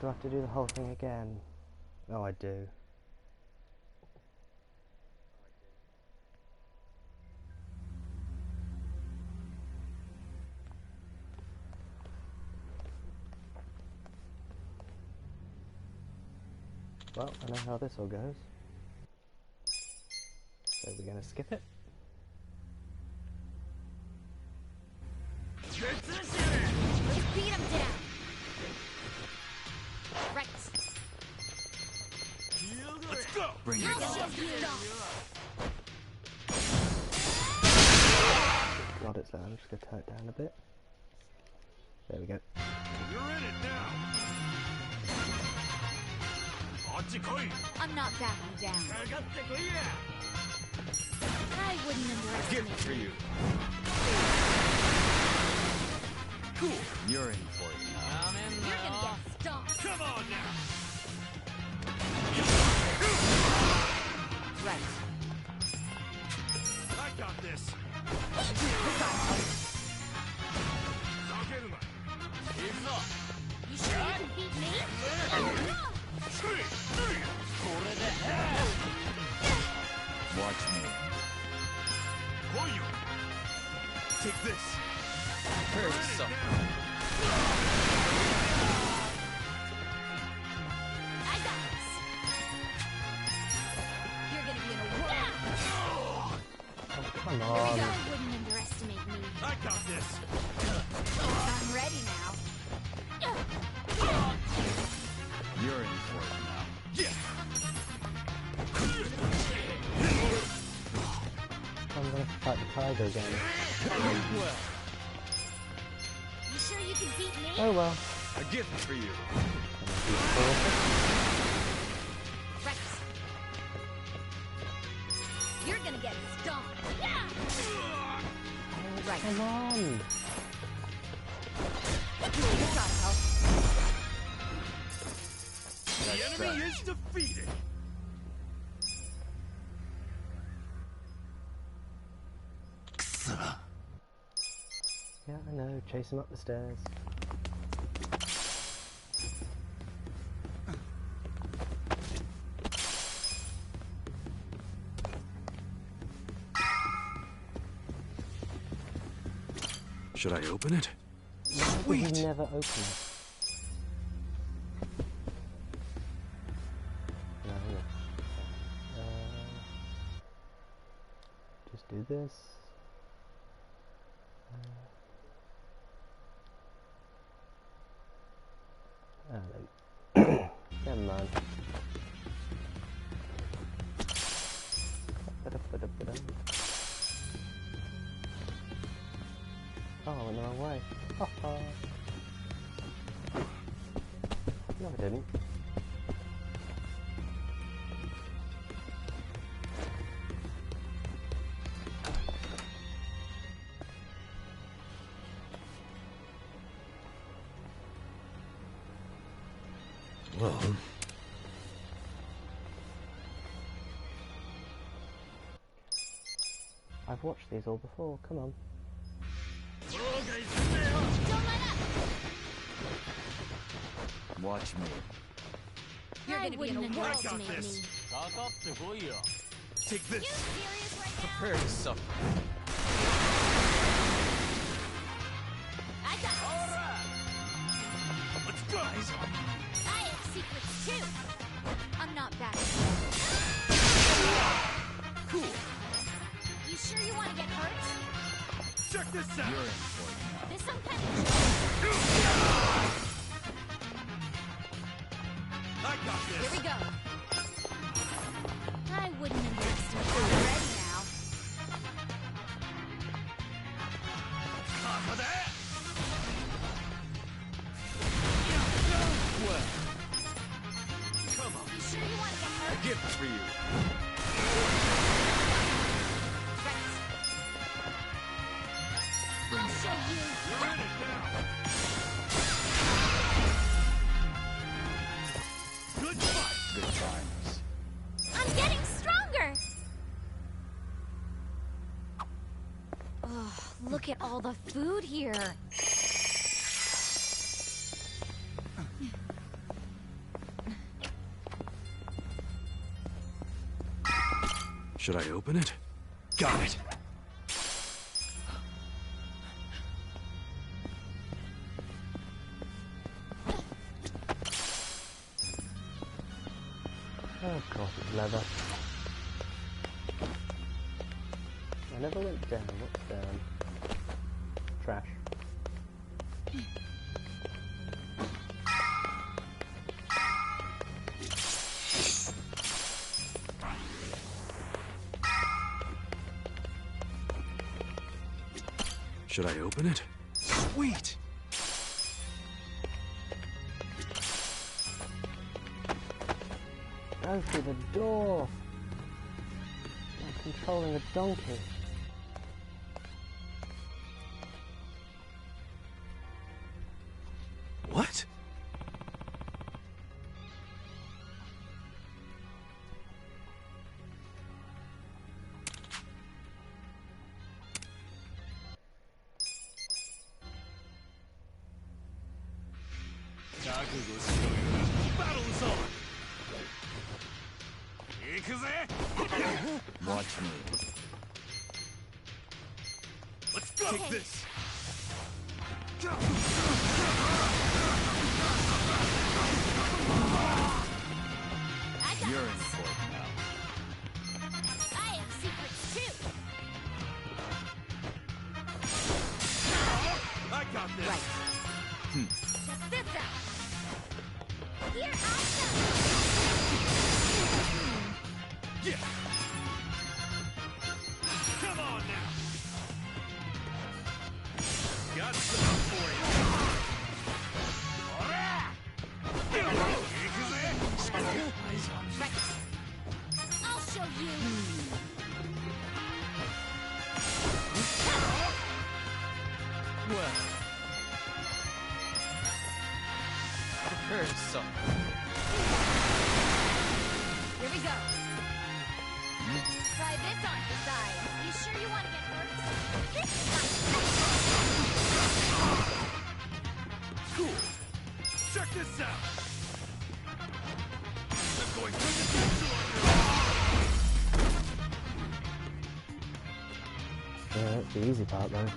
do I have to do the whole thing again? Oh, I do. Well, I know how this all goes. So we're going to skip it. Let's beat him down. Right. Let's go. Bring it on. God, it's there. I'm just going to turn it down a bit. There we go. You're in it now. I'm not backing down. I wouldn't underestimate Gift for you. Cool. You're in for it now. You're gonna get stomped. Come on now. Right. I got this. You sure you can beat me? Watch me. Take this. Prepare yourself. I got this. You're gonna be in a whirl. Oh, come Here on. we go. I wouldn't underestimate me. I got this. I'm ready now. You're in for it now. Yeah. I'm going to fight the tiger again. You sure you can beat me? Oh well. A gift for you. Right. You're gonna get stomped. Yeah. Right. Come on. You gotta help. The enemy is defeated. Yeah, I know. Chase him up the stairs. Should I open it? Why would you never open it? No. Just do this. Never mind. Oh, I went the wrong way. No, I didn't. Well, I've watched these all before, come on. Don't let up. watch me. You're gonna be in a whirl I to got make this. me. Take You this. serious right now? Prepare to suffer. I got this. Let's go. I have secrets too. I'm not backing. Cool. You sure you want to get hurt? Check this out. You're in for it now. There's some kind of I got this. Here we go. I wouldn't underestimate you. I'm ready now. Top of that. Well, come on. You sure you want to get A hurt? gift for you. Right. I'll show you. You're in it now. Good fight. Good times. I'm getting stronger. Oh, look at all the food here. Should I open it? Got it. Oh, of course, it's leather. I never went down. What's down? Trash. Should I open it? Sweet! Go through the door! I'm controlling a donkey. What? Battle is on! Yakuza! Watch me. Let's go! Take this! I got You're in this. for it now. I have secrets too. I got this! Right. Check this out. Here I Yeah! Come on now! Got something for you! Right. I'll show you. Well. Prepare some. Here we go. Try this on the side. You sure you want to get hurt? This is Cool! Check this out! I'm going to the picture on Yeah, that's the easy part though.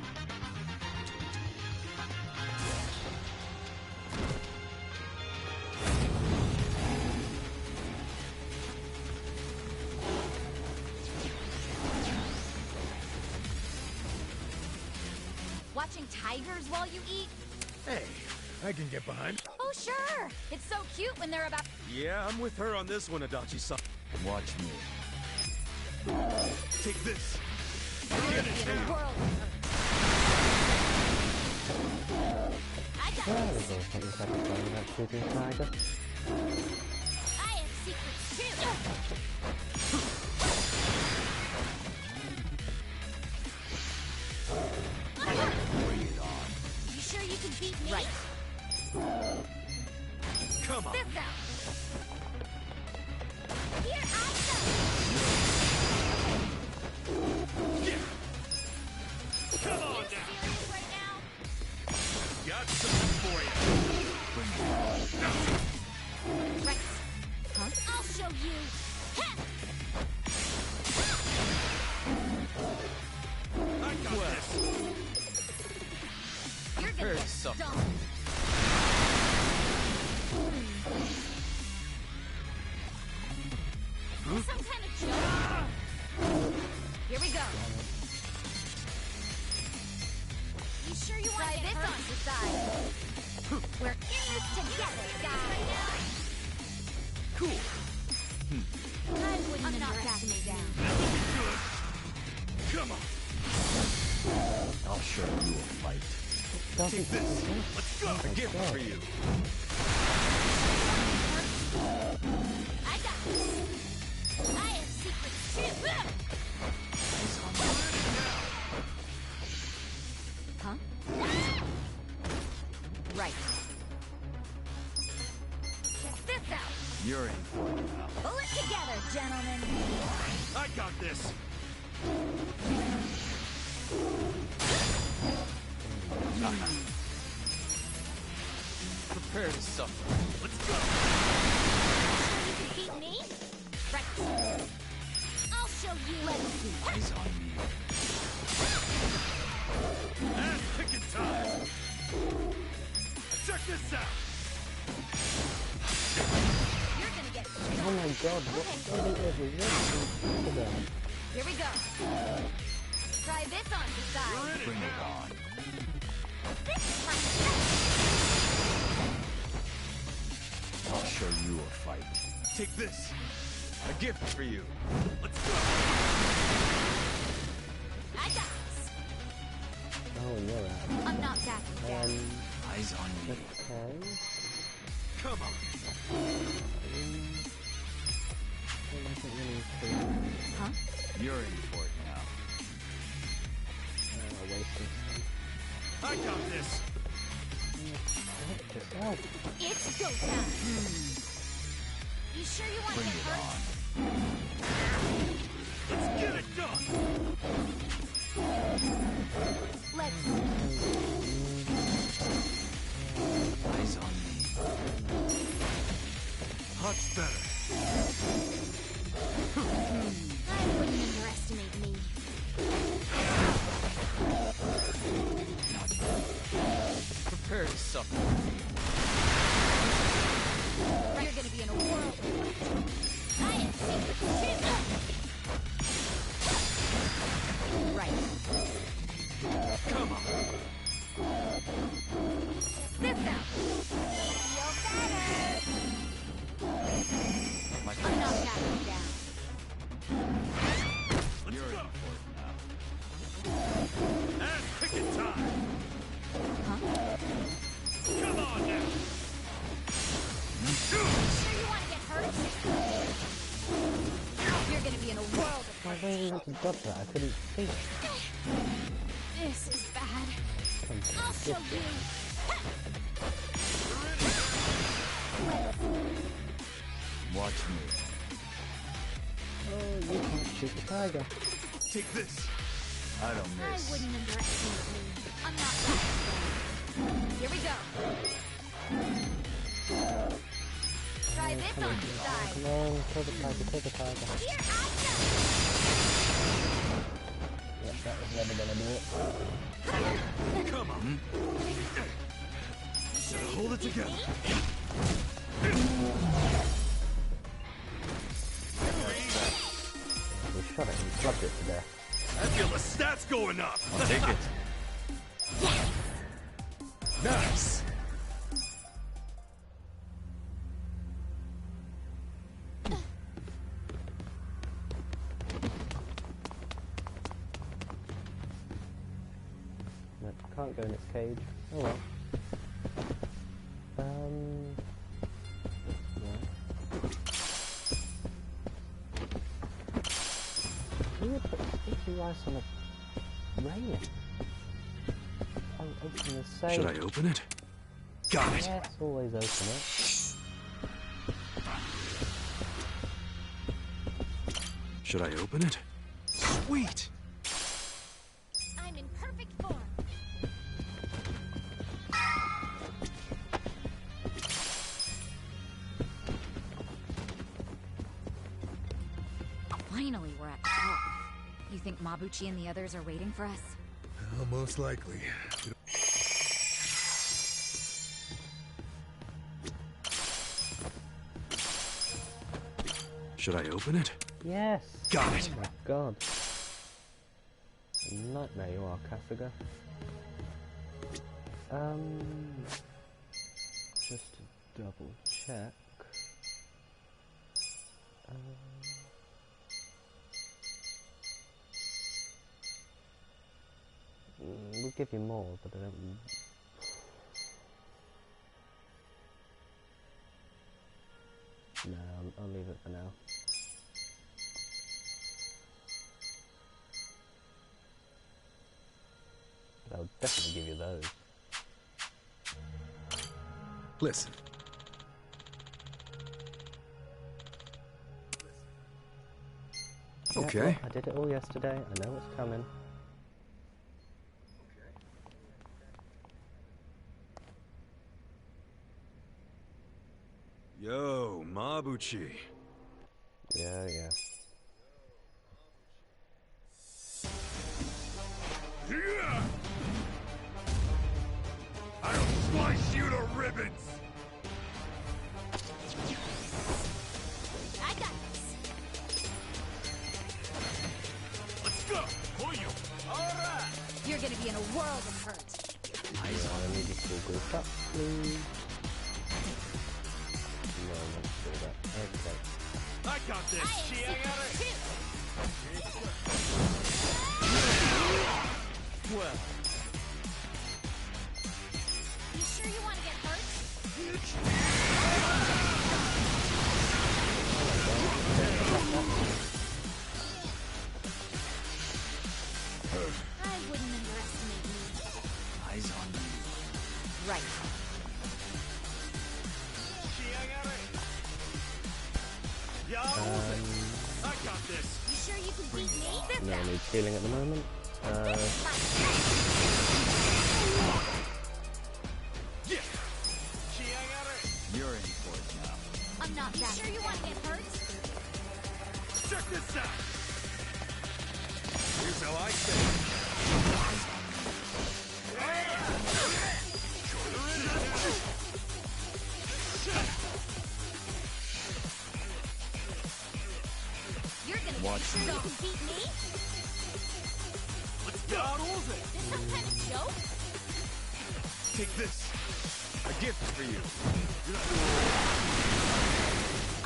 watching tigers while you eat? Hey, I can get behind. Oh, sure. It's so cute when they're about... Yeah, I'm with her on this one, Adachi-san. Watch me. Take this. in a world. I got There we this. go, something satisfying about shooting a tiger. I have secrets too. Bring it on. You sure you can beat me? Right. Come on. This out. Here I go. Yeah. Come You on now. serious right now? Got something for you. Bring it on. Right. Huh? I'll show you. Ha! I got this. You're gonna Heard get something. stoned. Some kind of joke? Here we go. You sure you want to this on the side? We're in this together, guys. Cool. I wouldn't underestimate me down. Come on. I'll show you a fight. Doesn't Take this. Let's go. A gift God. for you. I got this. I have secrets too. Huh? Right. Check this out. You're in for it now. Pull it together, gentlemen. I got this. Prepare to suffer. Let's go. You can beat me? Right. I'll show show you. Let's see. Eyes on me. Ass kicking time. Check this out. You're gonna get Oh my god, what even is this? Here we go. Try this on the side. You're in it Bring it now. on. This is my stuff. I'll show you a fight. Take this. A gift for you. Let's go. I got this. Oh, and you're out. I'm not backing down. Eyes on me. Okay. Come on. Huh? You're in for it now. Wasting I got this. time. It's go time. You sure you want to Bring get it hurt? on. Let's get it done. Let's Eyes on me. Much better. I wouldn't underestimate me. Prepare to suffer. You're gonna be in a whirl. I am secret too. Right. Come on. This out. Feel better. My I'm not backing down. Let's You're in go. for it now. Ass kicking time. Huh? Come on now. Sure you want to get hurt? You're gonna be in a world of I don't even to dodge that, I couldn't see. This is bad. I'll show you. Watch me. Oh, you can't shoot the tiger. Take this. I don't I miss. wouldn't underestimate me. I'm not backing down. Here we go. Try this on the side. Come on, kill the tiger, kill the tiger. Here I Yep, that was never gonna do it. Come on. Should hold it together. We shot it, we clubbed it to death. I feel the stats going up. I'll take it. Nice. No, can't go in its cage. Oh well. Yeah. Who would put sticky rice on a railing? I'll open the safe. Should I open it? Got it. Yes, always open it. Should I open it? Sweet. I'm in perfect form. Finally, we're at the top. You think Mabuchi and the others are waiting for us? Well, most likely. Should I open it? Yes! Got it. Oh my god. A nightmare you are, Kasuga. Just to double check. We'll give you more, but I don't... No, I'll leave it for now. But I'll definitely give you those. Listen. Yeah, Okay. well, I did it all yesterday. I know what's coming. Yo, Mabuchi. Yeah, yeah. I'll slice you to ribbons! I got this. Let's go! Koyo! Alright! You're gonna be in a world of hurt. Yeah, I need you to go up, please. No, not to do that. Okay. I got this! I am secret too. Well, You sure you want to get hurt? I wouldn't underestimate me. eyes on you. Right. Yakuza! I got this! You sure you can beat me? No need healing at the moment. You're in for it now. I'm not that. You sure you want to get hurt? Check this out! Here's how I say You're gonna Watch sure me. you can beat me? Let's go! This some kind of joke? Take this! A gift for you!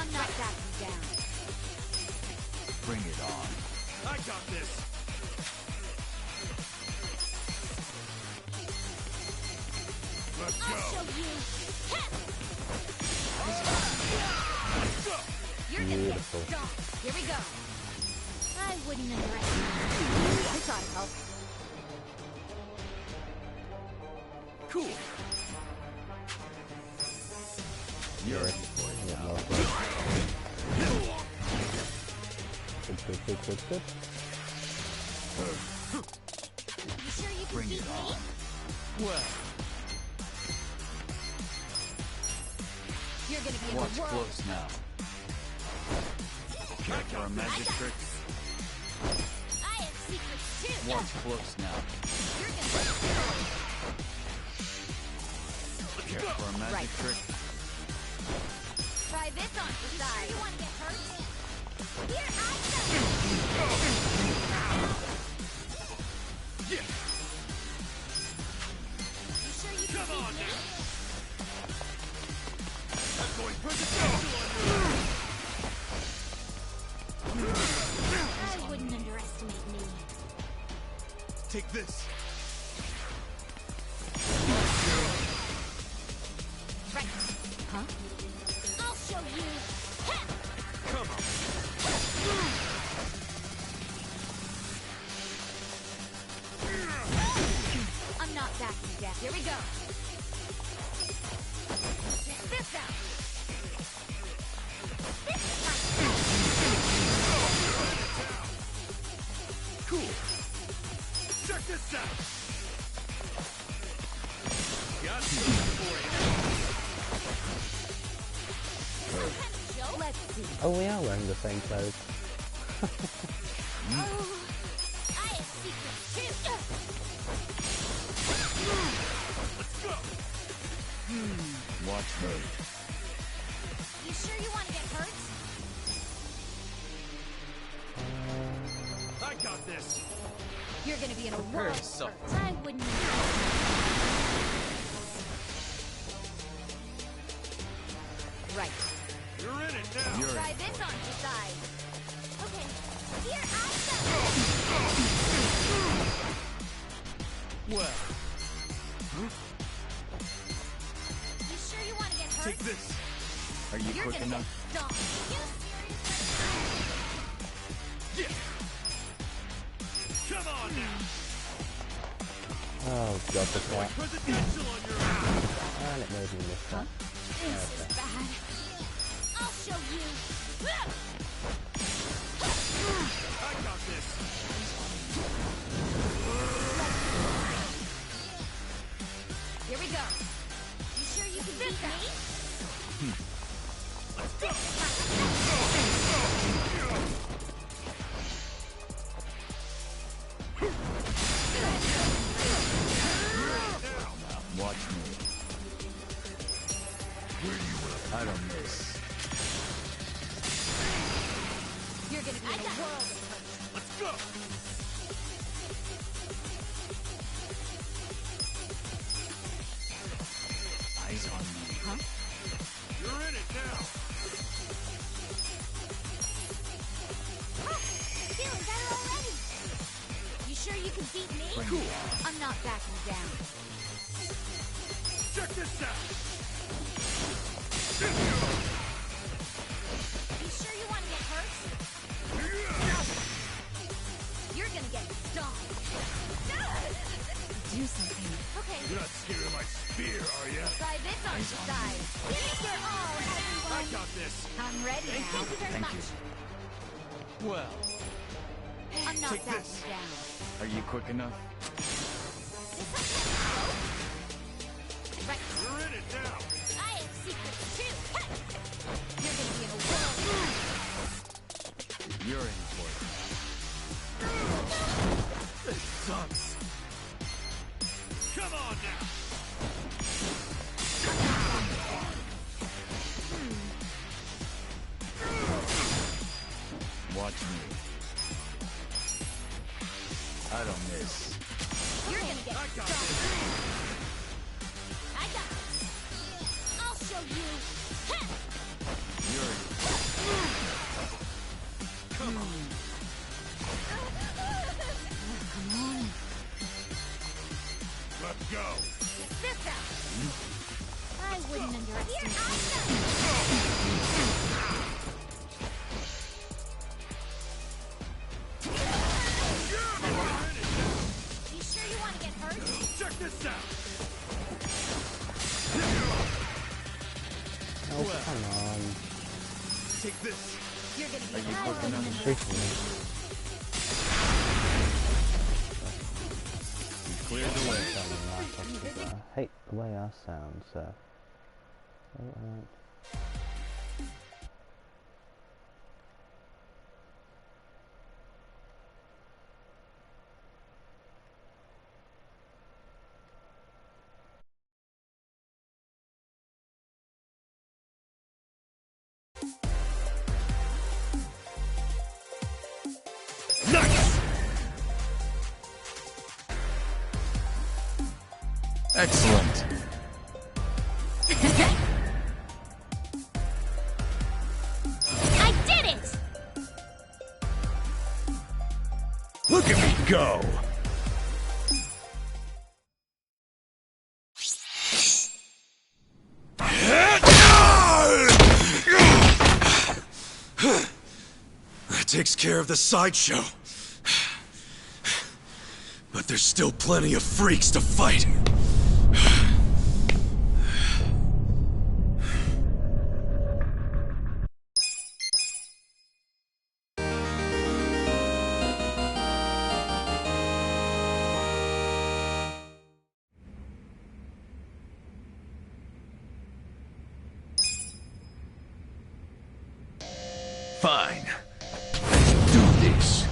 I'm not backing down. Bring it on. I got this! Let's I'll go! show you. Ha! Let's go! You're gonna get Beautiful. stomped. Here we go. I wouldn't underestimate you. I thought it helped. Cool! You're in for it Yeah, now. last one. Good. You sure you can Bring beat it me? on. Well, You're gonna be in watch the world. close now. Care for a magic trick? I have secrets too. Watch close now. You're gonna Care for a magic Right. trick? try this on for size. You want to get hurt? Here I Yeah! go. You sure you can Come on beat me? I'm going presidential on I wouldn't underestimate me. you! Take this! Right. Huh? I'll show you. Ha! Come on! I'm not backing down. Here we go. Check this out. Cool! Check this out! Got something for you! Some kind of joke? Let's see. Oh, we are wearing the same clothes. Oh, I have secrets too. Let's go! Watch me. You sure you want to get hurt? I got this! You're gonna be in a Prepare world of yourself. hurt. I wouldn't. Right. You're in it now! You're Try in this for on it. for size. Okay. Here I go. Well, You sure you want to get hurt? take this! Are you You're quick gonna enough? get stomped. You Yeah! Come on now! Oh god, the cat. Presidential on your ass! And it made me miss that. This is bad. I'll show you. I got this! Here we go. You sure you can beat me? Let's go! I don't miss. You're gonna be in a world of hurt. Let's go! Eyes on me. Huh? You're in it now! Feeling better already. You sure you can beat me? Cool. I'm not backing down. Check this out! You sure you want to get hurt? You're gonna get stomped. Do something. Okay. You're not scared of my spear, are you? Try this on the side. Give it your all, I everyone. got this! I'm ready now. Thank you very much. Well, I'm not Take backing this. down. are you quick enough? Right. You're in it now! I have secrets too. You're gonna be in a world. You're in for it. This sucks! Come on now! Watch me. I don't miss. You're gonna get I got stomped. this! I got this. I'll show you. You're in. Come on! Come on. Let's go! Check this out. I wouldn't underestimate you. You sure you want to get hurt? Check this out! Oh, come on. Take this! You're gonna be Are you I quick wouldn't enough? Briefly. You cleared the way. I hate the way I sound, so. Nice! Excellent. I did it! Look at me go! That takes care of the sideshow. But there's still plenty of freaks to fight. Fine. Let's do this.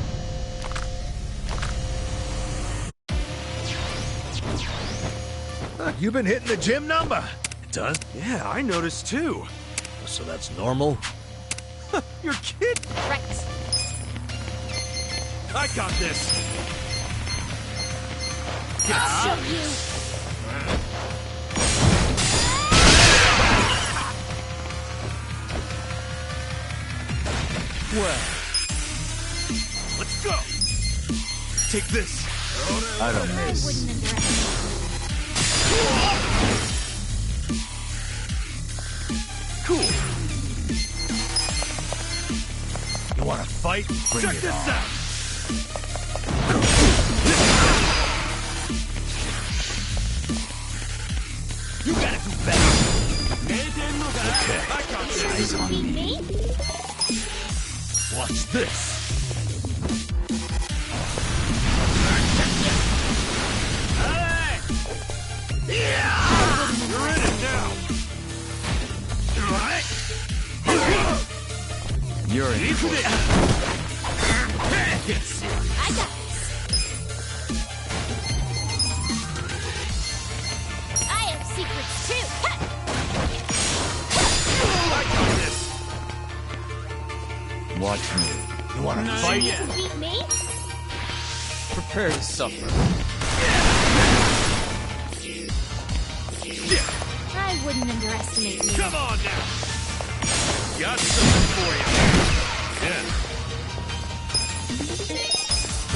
You've been hitting the gym number. Done? Yeah, I noticed too. So that's normal? You're kidding. Right. I got this. I'll show you. Well, let's go. Take this. I don't I miss. wouldn't underestimate Cool. You wanna fight? Check this out. You gotta do better. Okay. I got you. this. Sure you can beat me? Watch this. You're in it now. You're in for it. I got this. I have secrets too. Watch me. You wanna You fight? can beat me? Prepare to suffer. I wouldn't underestimate me. Come on now! Got something for you. Yeah.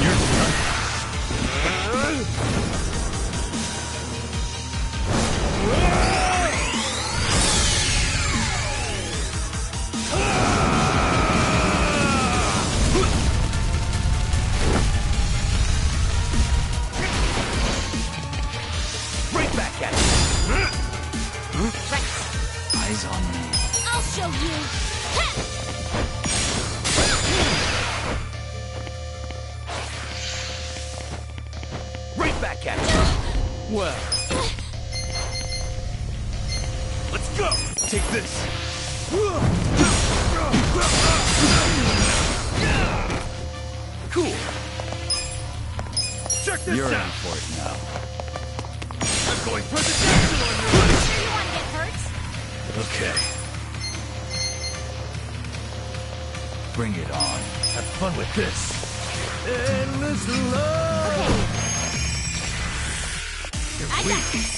Your turn. Right back at you. Right. Eyes on me. I'll show you. Ha! Right back at you. Well, Let's go! take this. Cool. Check this You're in out! for it now. I'm going presidential on your You sure you want to get hurt? Okay. Bring it on. Have fun with this. Endless love! I got this.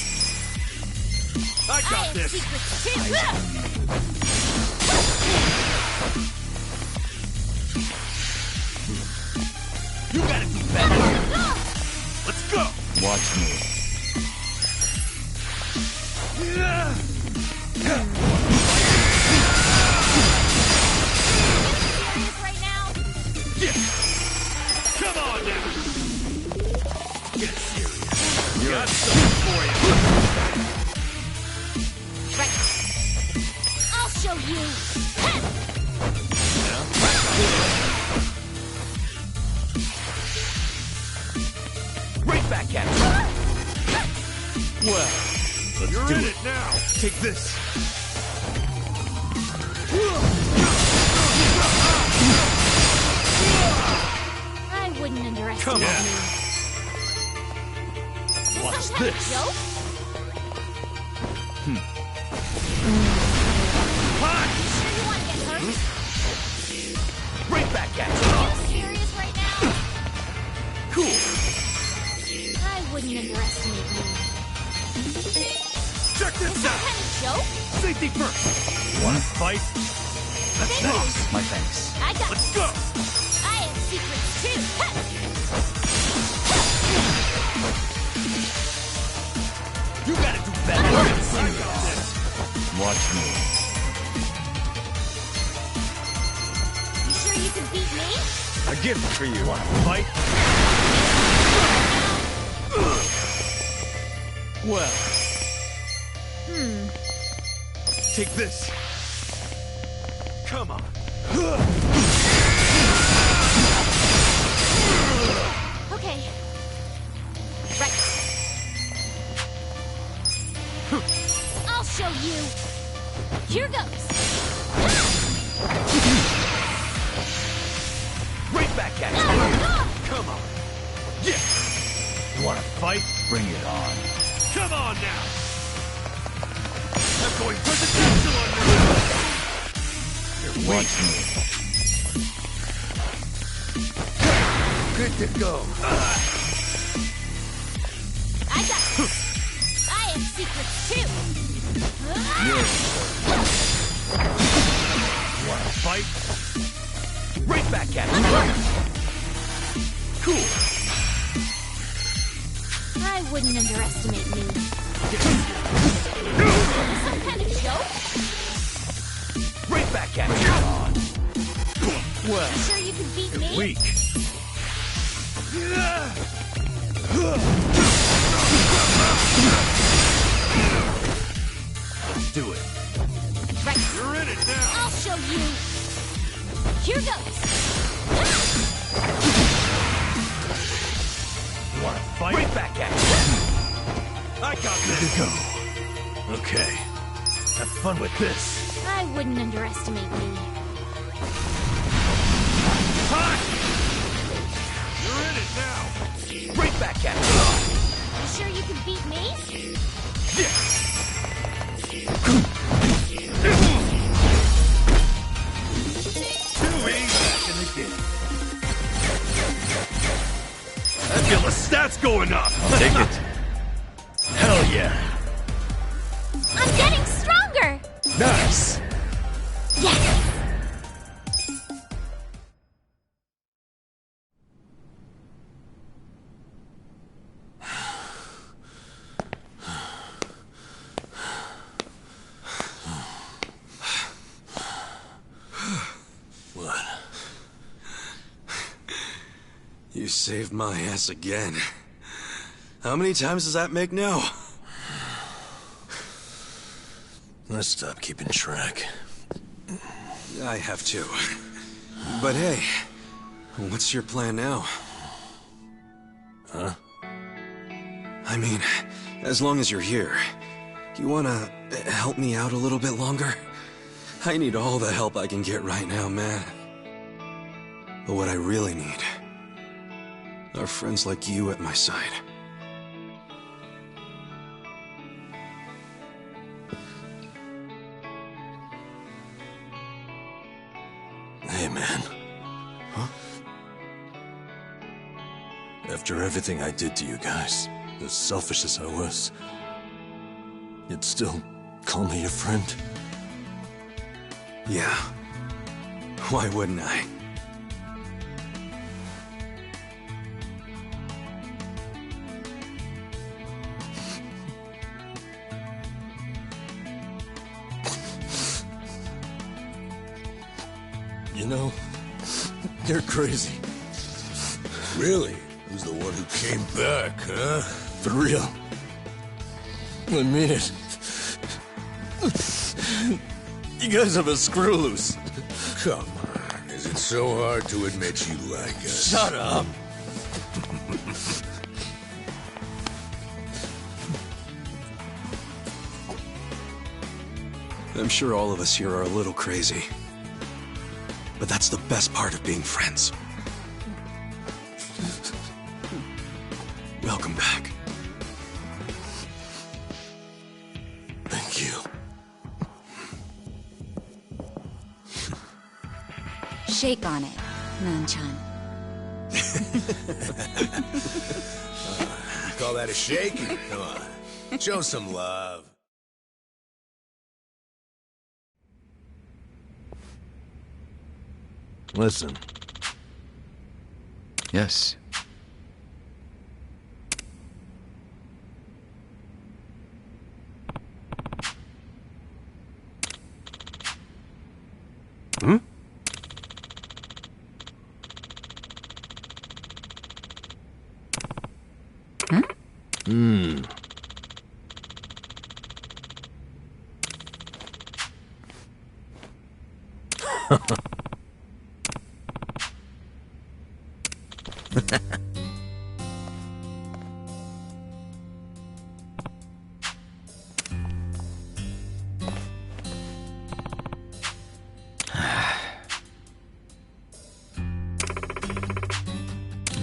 I I got have this! secrets too. You gotta do better! Let's go! Watch me. Serious right now? Come on now! Get serious. You're Got something for you. Right. I'll show you. Ha! right back at you. Well, let's You're do in it. it now! Take this. I wouldn't underestimate Come me. on. Watch Some kind of this! joke? Punch! You sure you want to get hurt? Right back at Are you serious right now? you. Cool. I wouldn't underestimate me. Check this Some out! kind of joke? Safety first! You wanna fight? Let's Thank rock! you. My thanks. I got Let's this. go! I have secrets too. Ha! You gotta do better! I got this! Watch me. You sure you can beat me? A gift for you. Wanna fight? Well, take this. Come on! Okay. Right. I'll show you. Here goes. Right back at you. Come on! Yeah! You wanna fight? Bring it on. Come on now! I'm going presidential on you! You're weak. Watch me. Good to go. I got this. I have secrets too. You're Wanna fight? right back at you. Cool. I wouldn't underestimate me. Some kind of joke? Right back at you. Well, You sure you can beat me? Weak. let's do it. Right. You're in it now! I'll show you. Here goes. You wanna fight? Right back at you. I got Good this! to go. Okay. Have fun with this. I wouldn't underestimate me. Punch! You're in it now! Right back at you. You sure you can beat me? Too easy! going up! I'll take it. Hell yeah! I'm getting stronger! Nice! Yes! What? You saved my ass again. How many times does that make now? Let's stop keeping track. I have to. But hey, what's your plan now? Huh? I mean, as long as you're here, you wanna help me out a little bit longer? I need all the help I can get right now, man. But what I really need are friends like you at my side. Hey, man. Huh? After everything I did to you guys, as selfish as I was, you'd still call me your friend? Yeah. Why wouldn't I? You know, you're crazy. Really? Who's the one who came back, huh? For real. I mean it. You guys have a screw loose. Come on, is it so hard to admit you like us? Shut up. I'm sure all of us here are a little crazy. But that's the best part of being friends. Welcome back. Thank you. Shake on it, Nanchan. You call that a shake? Come on, show some love. Listen. Yes. Hmm? Hmm.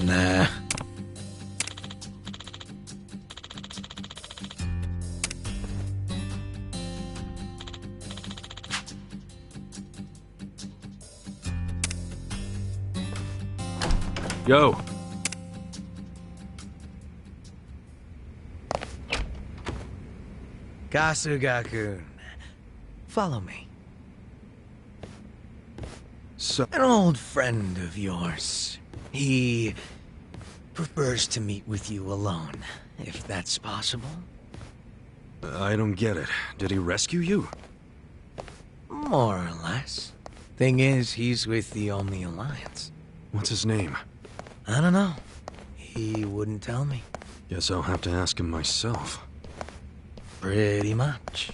Nah. Yo. Kasuga-kun, follow me. So... An old friend of yours. He prefers to meet with you alone, if that's possible. I don't get it. Did he rescue you? More or less. Thing is, he's with the Omni Alliance. What's his name? I don't know. He wouldn't tell me. Guess I'll have to ask him myself. Pretty much.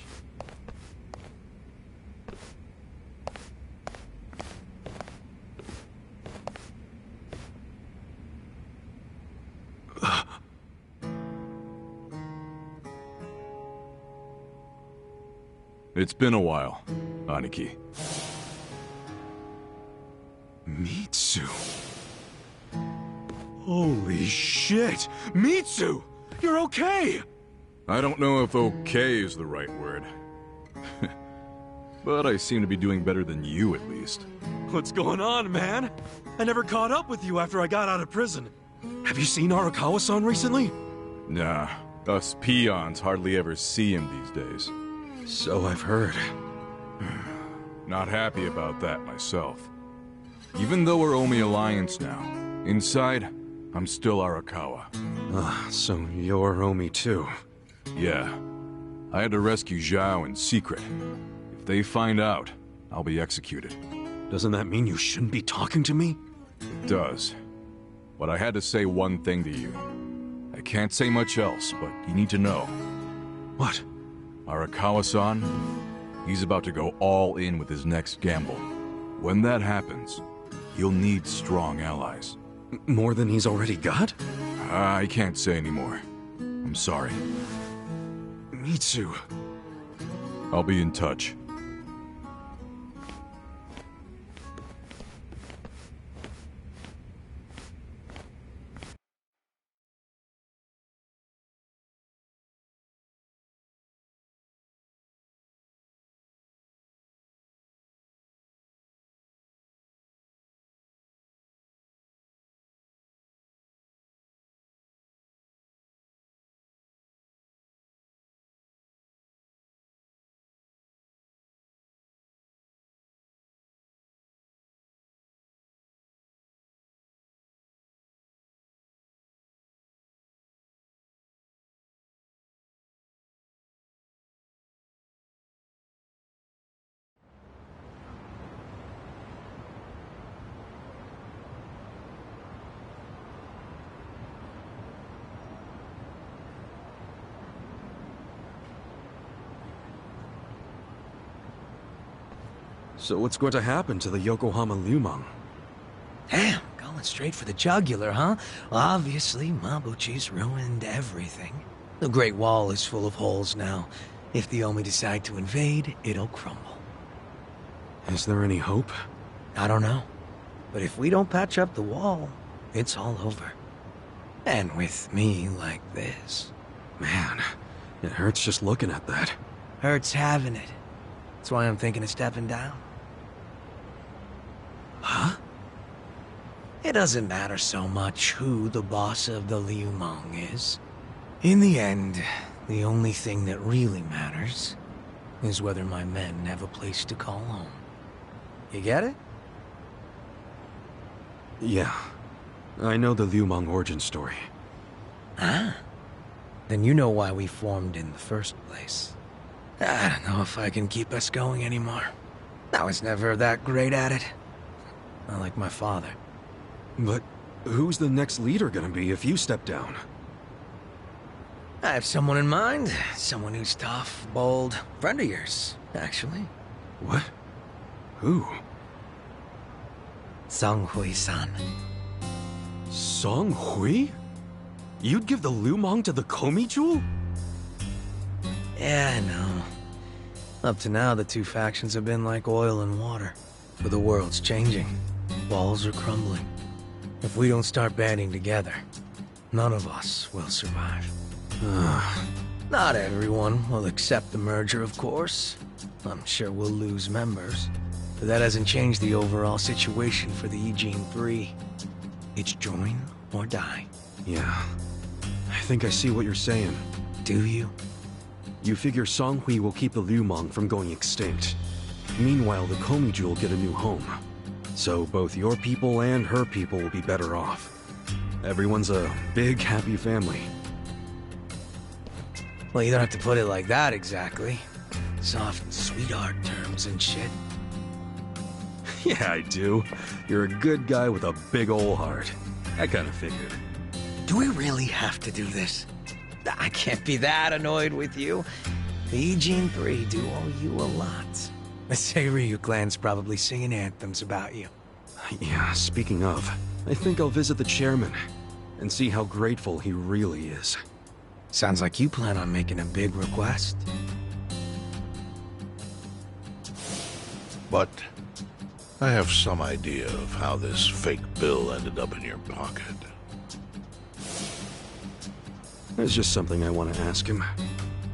It's been a while, Aniki. Mitsu. Holy shit! Mitsu! You're okay! I don't know if okay is the right word. But I seem to be doing better than you, at least. What's going on, man? I never caught up with you after I got out of prison. Have you seen Arakawa-san recently? Nah, us peons hardly ever see him these days. So I've heard. Not happy about that myself. Even though we're Omi Alliance now, inside, I'm still Arakawa. So you're Omi too. Yeah. I had to rescue Zhao in secret. If they find out, I'll be executed. Doesn't that mean you shouldn't be talking to me? It does. But I had to say one thing to you. I can't say much else, but you need to know. What? Arakawa-san, he's about to go all in with his next gamble. When that happens, he'll need strong allies. More than he's already got? I can't say anymore. I'm sorry. Mitsu. I'll be in touch. So what's going to happen to the Yokohama Lumang? Damn, going straight for the jugular, huh? Obviously, Mabuchi's ruined everything. The Great Wall is full of holes now. If the Omi decide to invade, it'll crumble. Is there any hope? I don't know. But if we don't patch up the wall, it's all over. And with me like this. Man, it hurts just looking at that. Hurts having it. That's why I'm thinking of stepping down. Huh? It doesn't matter so much who the boss of the Liumang is. In the end, the only thing that really matters is whether my men have a place to call home. You get it? Yeah. I know the Lumang origin story. Ah. Then you know why we formed in the first place. I don't know if I can keep us going anymore. I was never that great at it. Not like my father. But who's the next leader gonna be if you step down? I have someone in mind. Someone who's tough, bold. Friend of yours, actually. What? Who? Song Hui-san. Song Hui? You'd give the Lumang to the Komi Jewel? Yeah, I know. Up to now, the two factions have been like oil and water. But the world's changing. Walls are crumbling. If we don't start banding together, none of us will survive. Not everyone will accept the merger, of course. I'm sure we'll lose members. But that hasn't changed the overall situation for the Eugene 3. It's join or die. Yeah. I think I see what you're saying. Do you? You figure Song Hui will keep the Lumang from going extinct. Meanwhile, the Komi Jewel get a new home. So both your people and her people will be better off. Everyone's a big, happy family. Well, you don't have to put it like that exactly. Soft sweetheart terms and shit. Yeah, I do. You're a good guy with a big ol' heart. I kinda figured. Do we really have to do this? I can't be that annoyed with you. The Eugene 3 do owe you a lot. The Seiryu clan's probably singing anthems about you. Yeah, speaking of, I think I'll visit the chairman and see how grateful he really is. Sounds like you plan on making a big request. But I have some idea of how this fake bill ended up in your pocket. There's just something I want to ask him.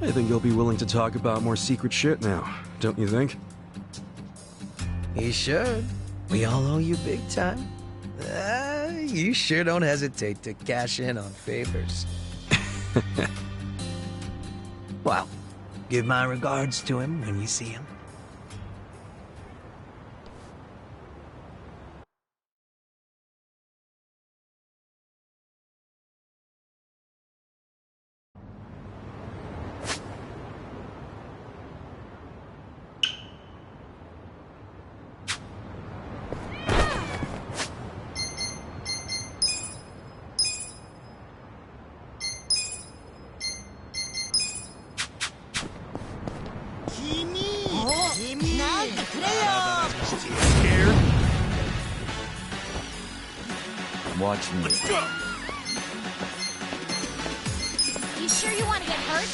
I think he'll be willing to talk about more secret shit now, don't you think? He should. We all owe you big time. You sure don't hesitate to cash in on favors. Well, give my regards to him when you see him. Watch me. Let's go! You sure you want to get hurt?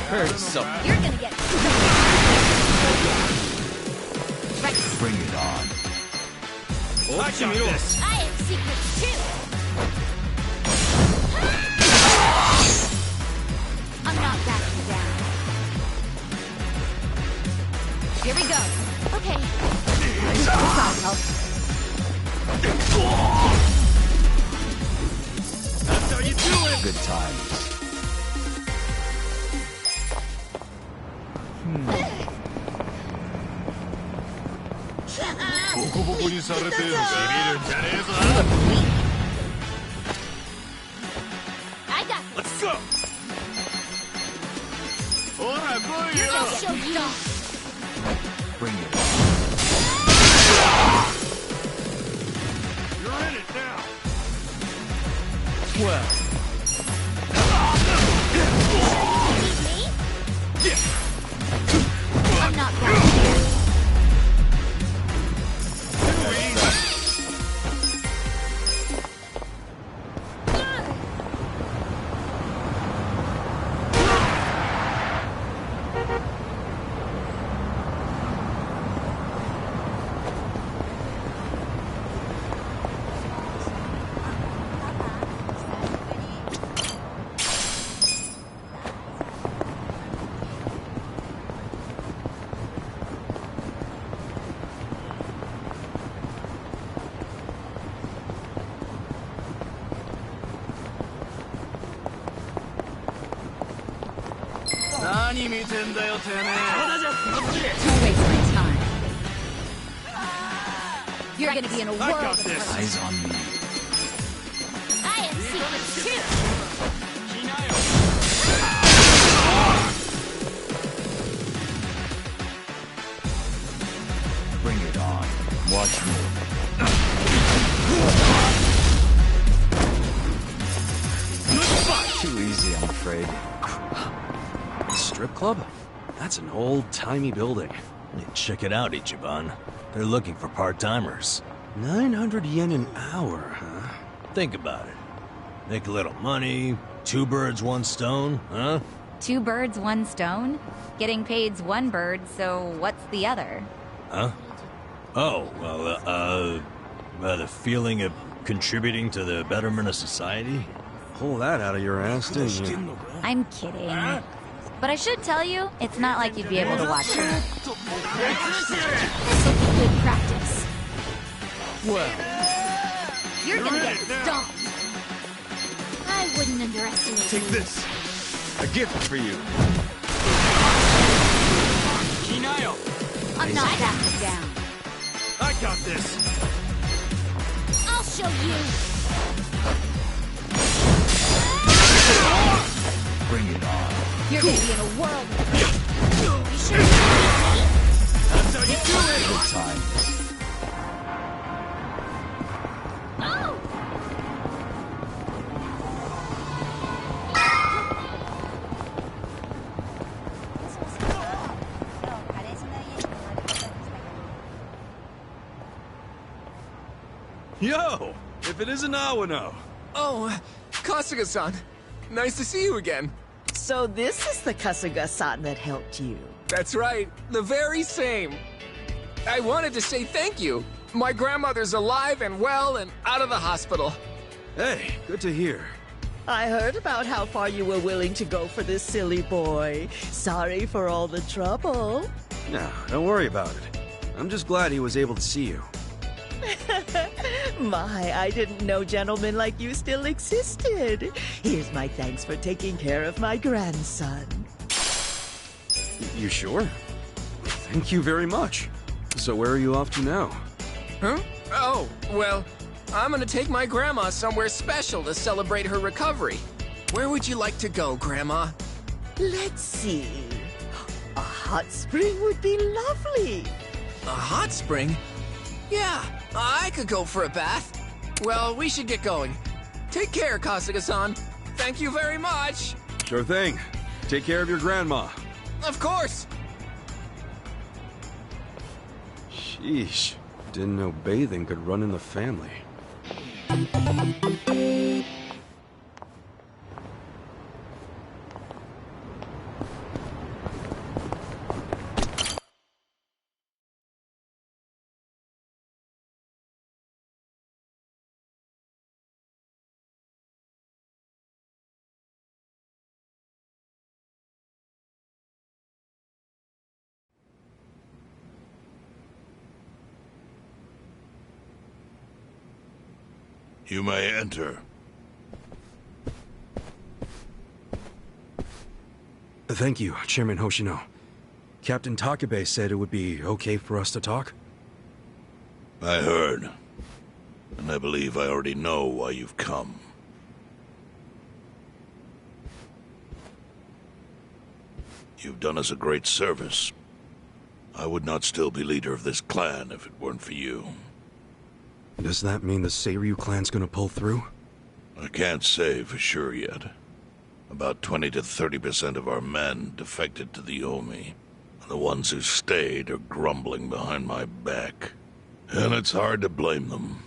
Hurt some. You're gonna get right. Bring it on. I got this! I have secrets too. I'm not backing down. Here we go. Okay. This ought help. That's how you do it! Good times. I got this. Let's go! You're gonna show you. Bring it on. You're in it now! Well, Me? I'm not backing down. Don't waste my time. You're gonna be in a world I got of this. hurt. eyes on me. I have secrets too. Bring it on. Watch me. Too easy, I'm afraid. Strip club? That's an old-timey building. Hey, check it out, Ichiban. They're looking for part-timers. 900 yen an hour, huh? Think about it. Make a little money, 2 birds, 1 stone, huh? 2 birds, 1 stone? Getting paid's 1 bird, so what's the other? Huh? Oh, well, the feeling of contributing to the betterment of society? Pull that out of your ass, didn't you? I'm kidding. But I should tell you, it's not like you'd be able to watch me. This will be good practice. Well, You're gonna get stomped. I wouldn't underestimate Take you. this! A gift for you! Kinayo! I'm not backing down. I got this! I'll show you. bring it on. You're gonna be in a whirl. You sure you That's how you do it! Good times. Oh! Yo! If it isn't Awano! Oh, Kasuga-san. Nice to see you again. So this is the Kasuga-san that helped you. That's right, the very same. I wanted to say thank you. My grandmother's alive and well and out of the hospital. Hey, good to hear. I heard about how far you were willing to go for this silly boy. Sorry for all the trouble. No, don't worry about it. I'm just glad he was able to see you. My, I didn't know gentlemen like you still existed. Here's my thanks for taking care of my grandson. You sure? Thank you very much. So where are you off to now? Huh? Oh, well, I'm gonna take my grandma somewhere special to celebrate her recovery. Where would you like to go, Grandma? Let's see. A hot spring would be lovely. A hot spring? Yeah, I could go for a bath. Well, we should get going. Take care, Kasuga-san. Thank you very much. Sure thing. Take care of your grandma. Of course. Sheesh. Didn't know bathing could run in the family. You may enter. Thank you, Chairman Hoshino. Captain Takabe said it would be okay for us to talk? I heard. And I believe I already know why you've come. You've done us a great service. I would not still be leader of this clan if it weren't for you. Does that mean the Seiryu clan's gonna pull through? I can't say for sure yet. About 20 to 30% of our men defected to the Omi. And the ones who stayed are grumbling behind my back. And it's hard to blame them.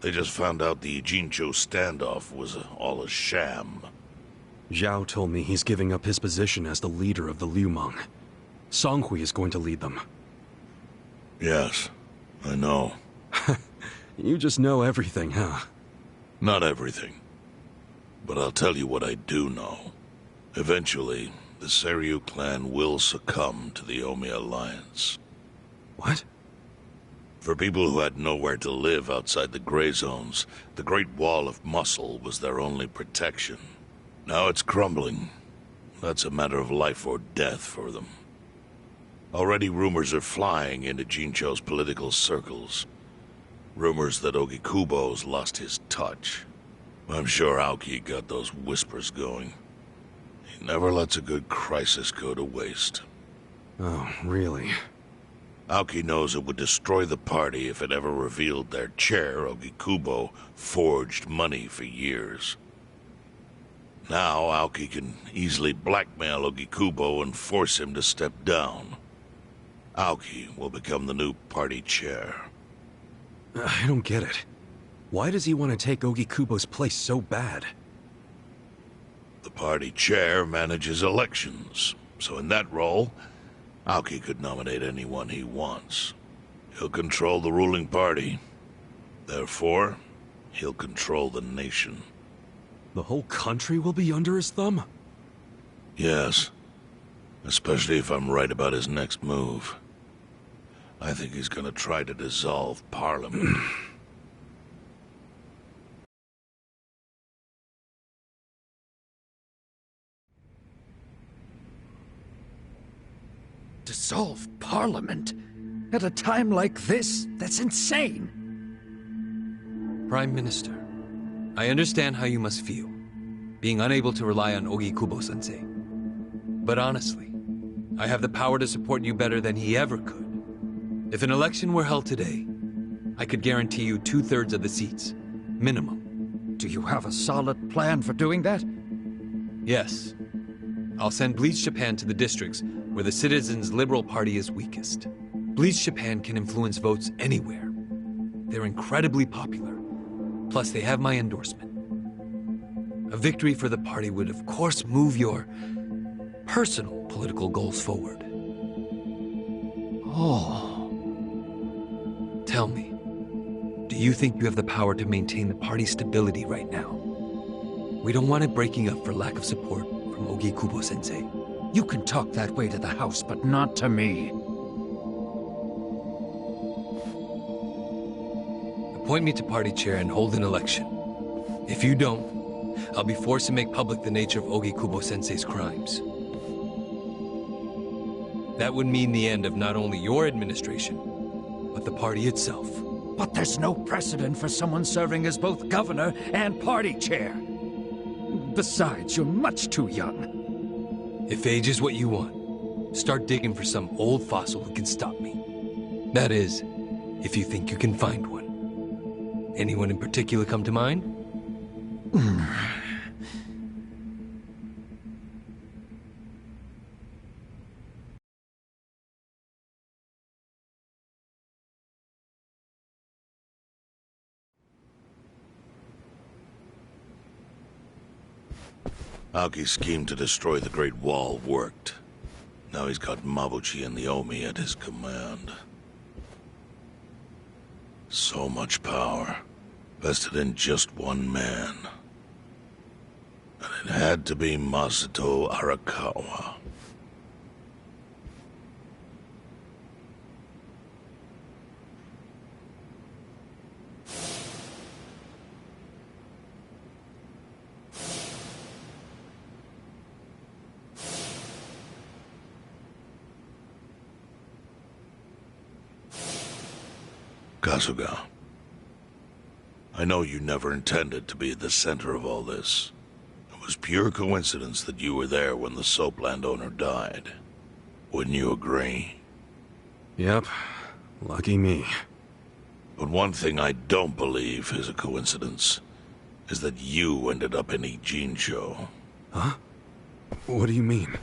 They just found out the Ijincho standoff was all a sham. Zhao told me he's giving up his position as the leader of the Liumang. Songhui is going to lead them. Yes, I know. You just know everything, huh? Not everything. But I'll tell you what I do know. Eventually, the Seiryu clan will succumb to the Omi Alliance. What? For people who had nowhere to live outside the gray zones, the Great Wall of Muscle was their only protection. Now it's crumbling. That's a matter of life or death for them. Already rumors are flying into Jincho's political circles. Rumors that Ogikubo's lost his touch. I'm sure Aoki got those whispers going. He never lets a good crisis go to waste. Oh, really? Aoki knows it would destroy the party if it ever revealed their chair, Ogikubo, forged money for years. Now Aoki can easily blackmail Ogikubo and force him to step down. Aoki will become the new party chair. I don't get it. Why does he want to take Ogikubo's place so bad? The party chair manages elections, so in that role, Aoki could nominate anyone he wants. He'll control the ruling party. Therefore, he'll control the nation. The whole country will be under his thumb? Yes. Especially if I'm right about his next move. I think he's gonna try to dissolve Parliament. Dissolve Parliament? At a time like this? That's insane! Prime Minister, I understand how you must feel, being unable to rely on Ogikubo-sensei. But honestly, I have the power to support you better than he ever could. If an election were held today, I could guarantee you 2/3 of the seats, minimum. Do you have a solid plan for doing that? Yes. I'll send Bleach Japan to the districts where the Citizens' Liberal Party is weakest. Bleach Japan can influence votes anywhere. They're incredibly popular. Plus, they have my endorsement. A victory for the party would, of course, move your personal political goals forward. Oh. Tell me, do you think you have the power to maintain the party's stability right now? We don't want it breaking up for lack of support from Ogikubo-sensei. You can talk that way to the house, but not to me. appoint me to party chair and hold an election. If you don't, I'll be forced to make public the nature of Ogi Kubo-sensei's crimes. That would mean the end of not only your administration, but the party itself. But there's no precedent for someone serving as both governor and party chair. Besides, you're much too young. If age is what you want, start digging for some old fossil who can stop me. That is, if you think you can find one. Anyone in particular come to mind? Aoki's scheme to destroy the Great Wall worked. Now he's got Mabuchi and the Omi at his command. So much power, vested in just one man. And it had to be Masato Arakawa. Kasuga, I know you never intended to be at the center of all this. It was pure coincidence that you were there when the soap landowner died. Wouldn't you agree? Yep. Lucky me. But one thing I don't believe is a coincidence, is that you ended up in Ijincho. Huh? What do you mean?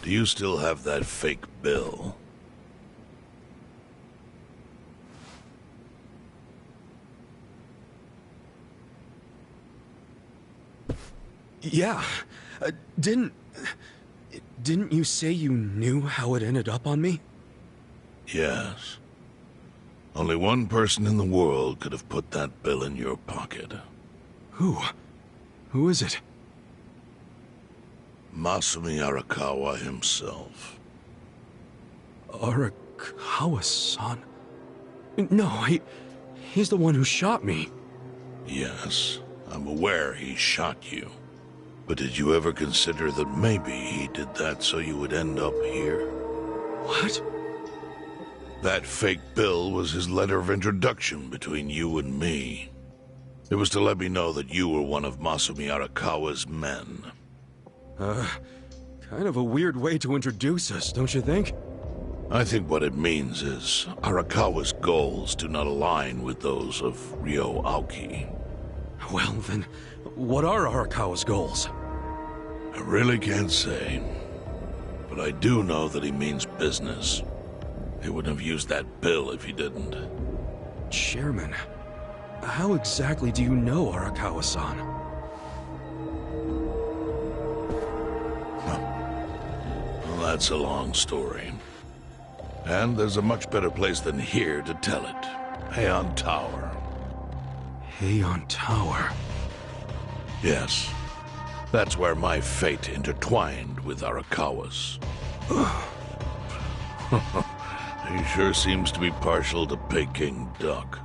Do you still have that fake bill? Yeah. Didn't you say you knew how it ended up on me? Yes. Only one person in the world could have put that bill in your pocket. Who? Who is it? Masumi Arakawa himself. Arakawa-san? No, he's the one who shot me. Yes, I'm aware he shot you. But did you ever consider that maybe he did that so you would end up here? What? That fake bill was his letter of introduction between you and me. It was to let me know that you were one of Masumi Arakawa's men. Kind of a weird way to introduce us, don't you think? I think what it means is Arakawa's goals do not align with those of Ryo Aoki. Well, then, what are Arakawa's goals? I really can't say. But I do know that he means business. He wouldn't have used that bill if he didn't. Chairman, how exactly do you know Arakawa-san? Well, that's a long story. And there's a much better place than here to tell it. Heian Tower. Heian Tower? Yes. That's where my fate intertwined with Arakawa's. He sure seems to be partial to Peking duck.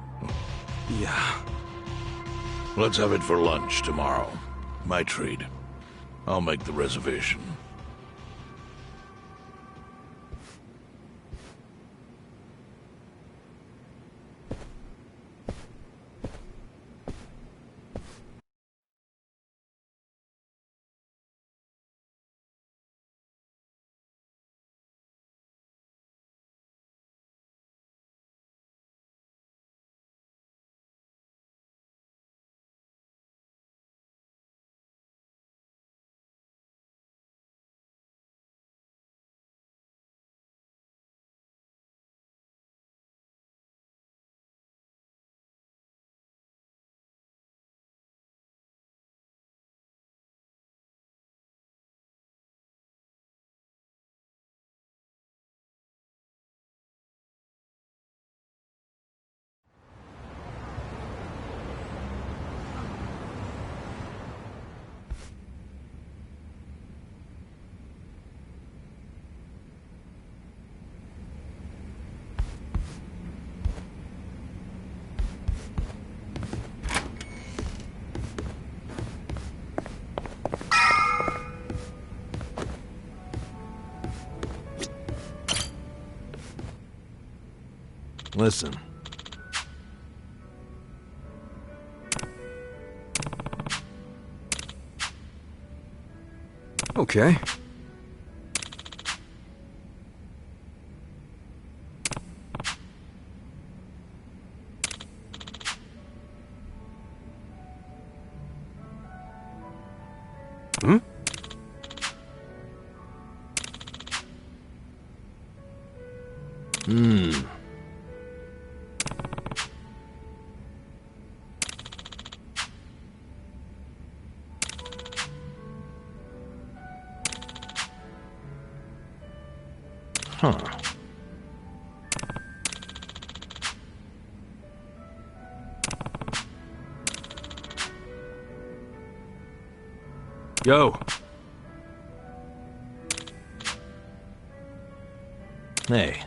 Yeah. Let's have it for lunch tomorrow. My treat. I'll make the reservation. Listen. Okay. Hmm? Huh. Yo. Hey.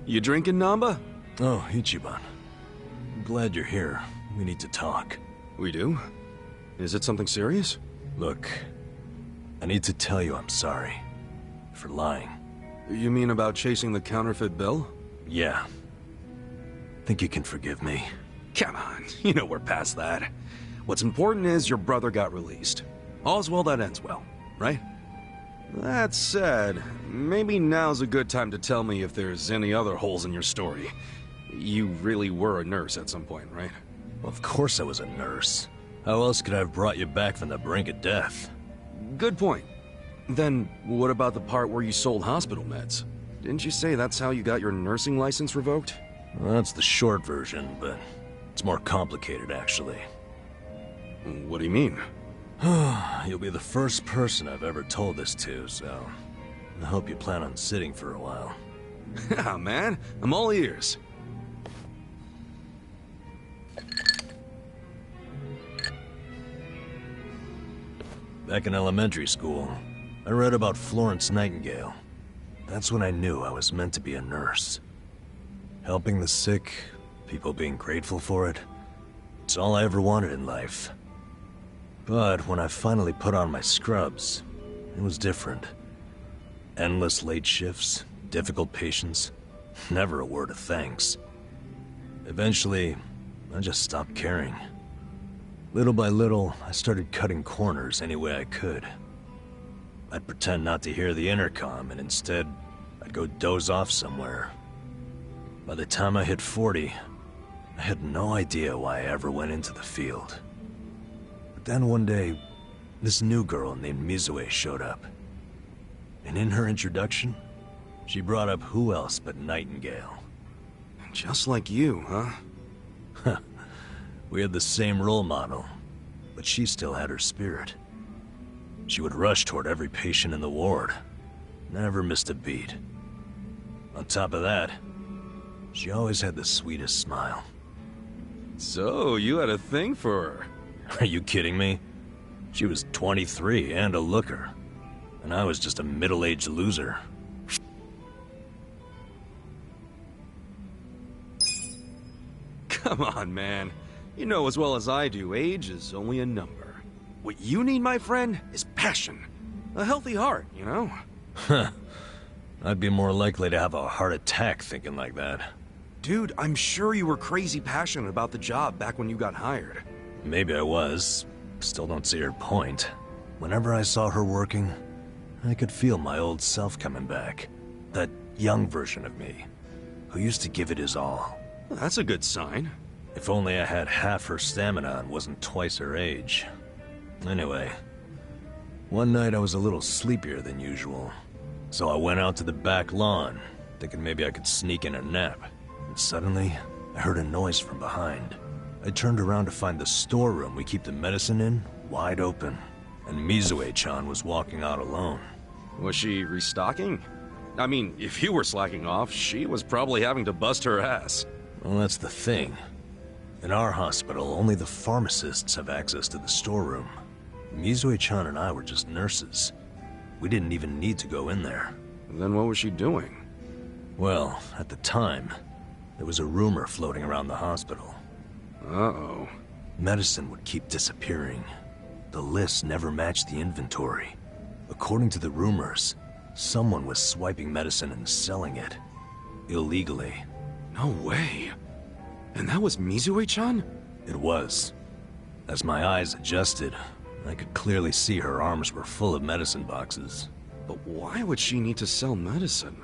You drinking, Namba? Oh, Ichiban. I'm glad you're here. We need to talk. We do? Is it something serious? Look, I need to tell you I'm sorry. For lying. You mean about chasing the counterfeit bill? Yeah. Think you can forgive me? Come on, you know we're past that. What's important is your brother got released. All's well that ends well, right? That said, maybe now's a good time to tell me if there's any other holes in your story. You really were a nurse at some point, right? Well, of course I was a nurse. How else could I have brought you back from the brink of death? Good point. Then, what about the part where you sold hospital meds? Didn't you say that's how you got your nursing license revoked? Well, that's the short version, but it's more complicated, actually. What do you mean? You'll be the first person I've ever told this to, so I hope you plan on sitting for a while. Yeah, man. I'm all ears. Back in elementary school, I read about Florence Nightingale. That's when I knew I was meant to be a nurse. Helping the sick, people being grateful for it, it's all I ever wanted in life. But when I finally put on my scrubs, it was different. Endless late shifts, difficult patients, never a word of thanks. Eventually, I just stopped caring. Little by little, I started cutting corners any way I could. I'd pretend not to hear the intercom, and instead, I'd go doze off somewhere. By the time I hit 40, I had no idea why I ever went into the field. But then one day, this new girl named Mizue showed up. And in her introduction, she brought up who else but Nightingale. Just like you, huh? We had the same role model, but she still had her spirit. She would rush toward every patient in the ward. Never missed a beat. On top of that, she always had the sweetest smile. So, you had a thing for her? Are you kidding me? She was 23 and a looker. And I was just a middle-aged loser. Come on, man. You know as well as I do, age is only a number. What you need, my friend, is passion. A healthy heart, you know? Huh. I'd be more likely to have a heart attack thinking like that. Dude, I'm sure you were crazy passionate about the job back when you got hired. Maybe I was. Still don't see her point. Whenever I saw her working, I could feel my old self coming back. That young version of me, who used to give it his all. Well, that's a good sign. If only I had half her stamina and wasn't twice her age. Anyway, one night I was a little sleepier than usual. So I went out to the back lawn, thinking maybe I could sneak in a nap. And suddenly, I heard a noise from behind. I turned around to find the storeroom we keep the medicine in wide open. And Mizue-chan was walking out alone. Was she restocking? I mean, if you were slacking off, she was probably having to bust her ass. Well, that's the thing. In our hospital, only the pharmacists have access to the storeroom. Mizue-chan and I were just nurses. We didn't even need to go in there. Then what was she doing? Well, at the time, there was a rumor floating around the hospital. Uh-oh. Medicine would keep disappearing. The list never matched the inventory. According to the rumors, someone was swiping medicine and selling it. Illegally. No way. And that was Mizue-chan? It was. As my eyes adjusted, I could clearly see her arms were full of medicine boxes. But why would she need to sell medicine?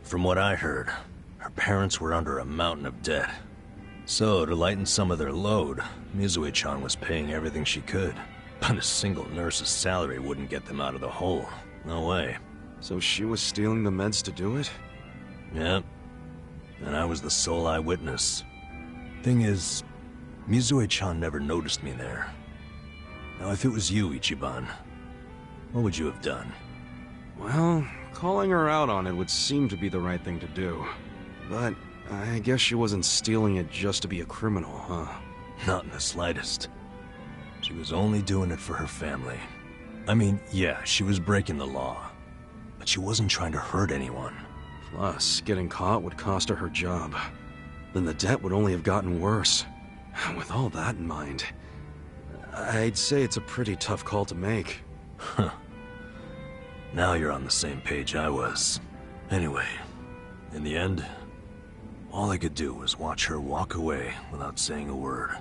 From what I heard, her parents were under a mountain of debt. So, to lighten some of their load, Mizue-chan was paying everything she could. But a single nurse's salary wouldn't get them out of the hole. No way. So she was stealing the meds to do it? Yep. And I was the sole eyewitness. Thing is, Mizue-chan never noticed me there. Now, if it was you, Ichiban, what would you have done? Well, calling her out on it would seem to be the right thing to do. But I guess she wasn't stealing it just to be a criminal, huh? Not in the slightest. She was only doing it for her family. I mean, yeah, she was breaking the law. But she wasn't trying to hurt anyone. Plus, getting caught would cost her her job. Then the debt would only have gotten worse. With all that in mind, I'd say it's a pretty tough call to make. Huh. Now you're on the same page I was. Anyway, in the end, all I could do was watch her walk away without saying a word.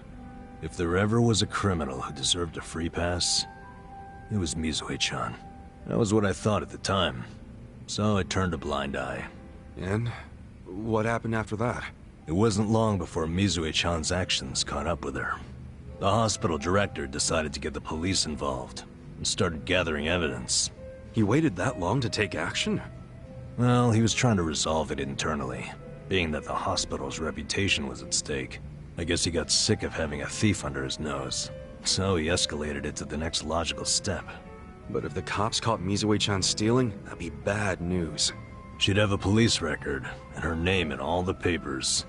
If there ever was a criminal who deserved a free pass, it was Mizue-chan. That was what I thought at the time. So I turned a blind eye. And what happened after that? It wasn't long before Mizue-chan's actions caught up with her. The hospital director decided to get the police involved and started gathering evidence. He waited that long to take action? Well, he was trying to resolve it internally, being that the hospital's reputation was at stake. I guess he got sick of having a thief under his nose, so he escalated it to the next logical step. But if the cops caught Mizue-chan stealing, that'd be bad news. She'd have a police record, and her name in all the papers.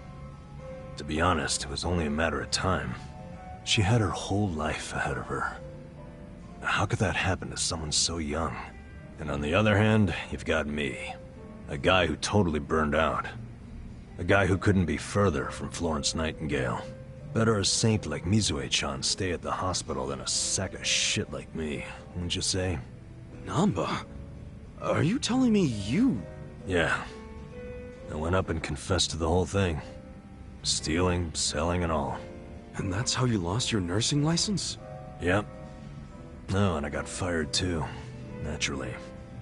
To be honest, it was only a matter of time. She had her whole life ahead of her. How could that happen to someone so young? And on the other hand, you've got me. A guy who totally burned out. A guy who couldn't be further from Florence Nightingale. Better a saint like Mizue-chan stay at the hospital than a sack of shit like me, wouldn't you say? Namba? Are you telling me you... Yeah. I went up and confessed to the whole thing. Stealing, selling, and all. And that's how you lost your nursing license? Yep. No, and I got fired too. Naturally.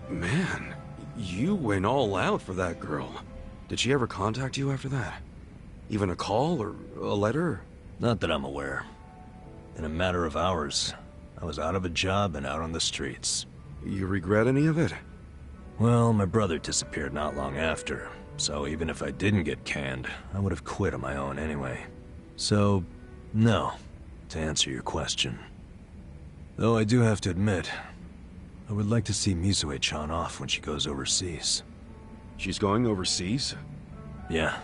Man, you went all out for that girl. Did she ever contact you after that? Even a call or a letter? Not that I'm aware. In a matter of hours, I was out of a job and out on the streets. You regret any of it? Well, my brother disappeared not long after, so even if I didn't get canned, I would have quit on my own anyway. So, no, to answer your question. Though I do have to admit, I would like to see Mizue-chan off when she goes overseas. She's going overseas? Yeah.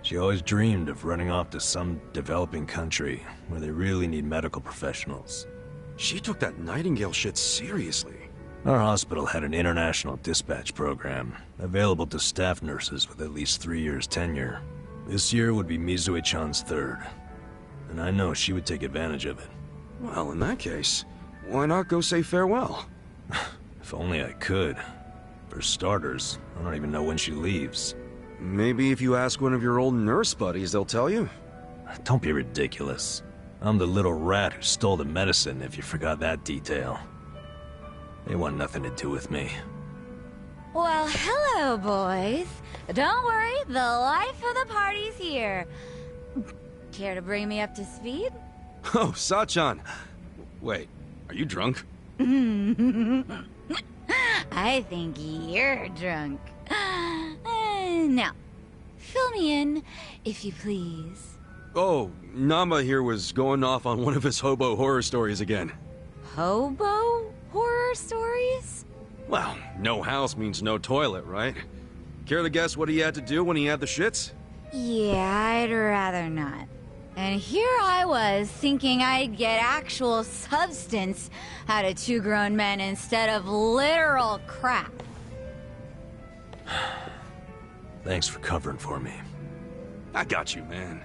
She always dreamed of running off to some developing country where they really need medical professionals. She took that Nightingale shit seriously. Our hospital had an international dispatch program, available to staff nurses with at least 3 years tenure. This year would be Mizue-chan's third, and I know she would take advantage of it. Well, in that case, why not go say farewell? If only I could. For starters, I don't even know when she leaves. Maybe if you ask one of your old nurse buddies, they'll tell you. Don't be ridiculous. I'm the little rat who stole the medicine, if you forgot that detail. They want nothing to do with me. Well, hello, boys. Don't worry, the life of the party's here. Care to bring me up to speed? Oh, Sachan. Wait, are you drunk? I think you're drunk. Now, fill me in, if you please. Oh, Namba here was going off on one of his hobo horror stories again. Hobo horror stories? Well, no house means no toilet, right? Care to guess what he had to do when he had the shits? Yeah, I'd rather not. And here I was, thinking I'd get actual substance out of two grown men instead of literal crap. Thanks for covering for me. I got you, man.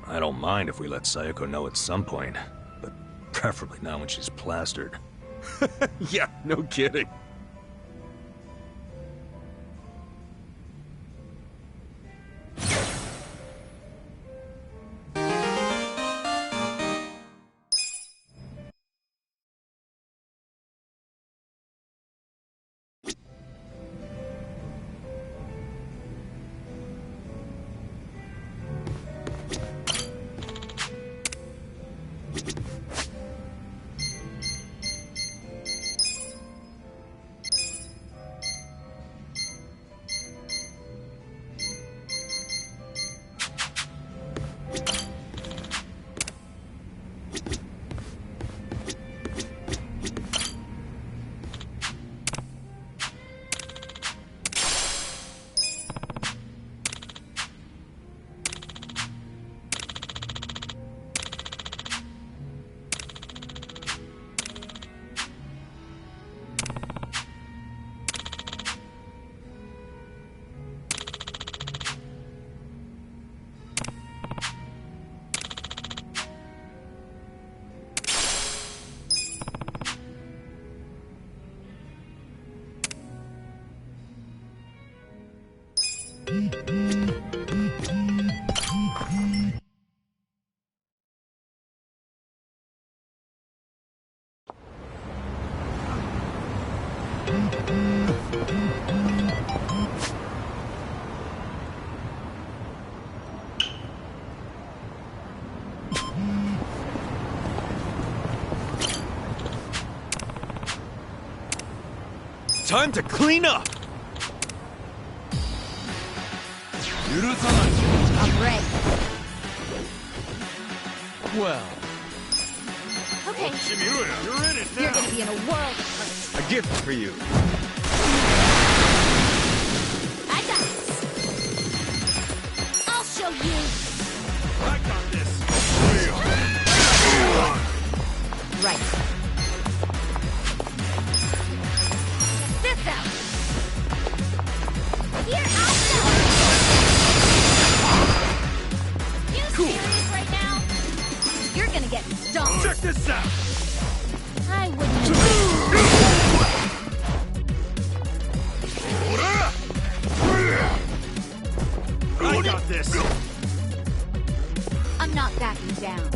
I don't mind if we let Sayoko know at some point, but preferably not when she's plastered. Yeah, no kidding. Time to clean up! I'm ready. Well, Okay, You're in it you're now. gonna be in a world of hurt. A gift for you. I got this. I'll show you. I got this. Right. This out. Here, I'll show. You serious right now? You're gonna get stomped. Check this out. I wouldn't. I got this. I'm not backing down.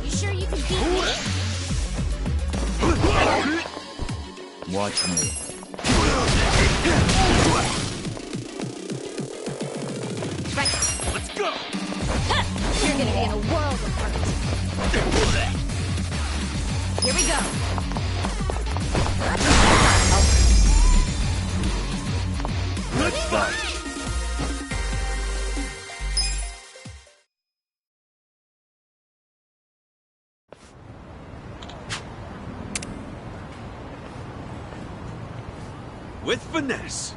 You sure you can beat me? watch me. Right. Let's go. You're gonna be in a world of hurt. Here we go. Let's fight. With finesse.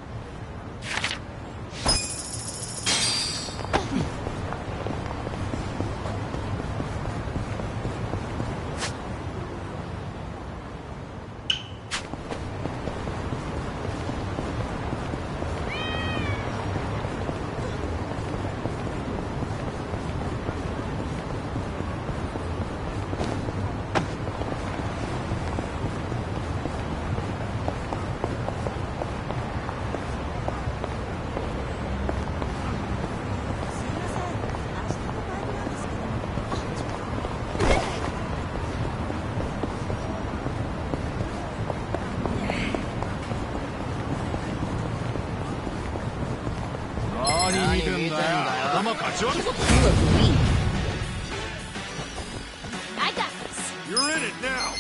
I got this. You're in it now.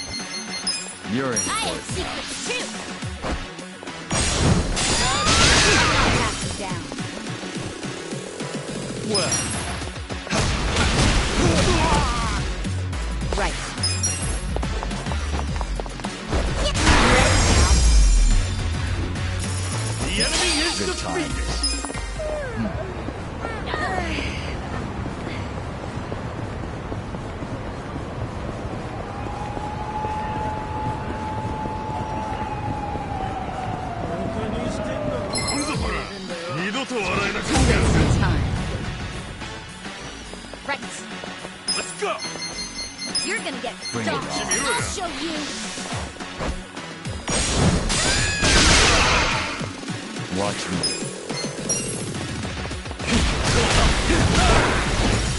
You're in I for have it. secrets too. Pass it down. Well, Right. Ready now. enemy is Good defeated. Right. Let's go. You're gonna get Bring it stomped. on. I'll show you. Watch me.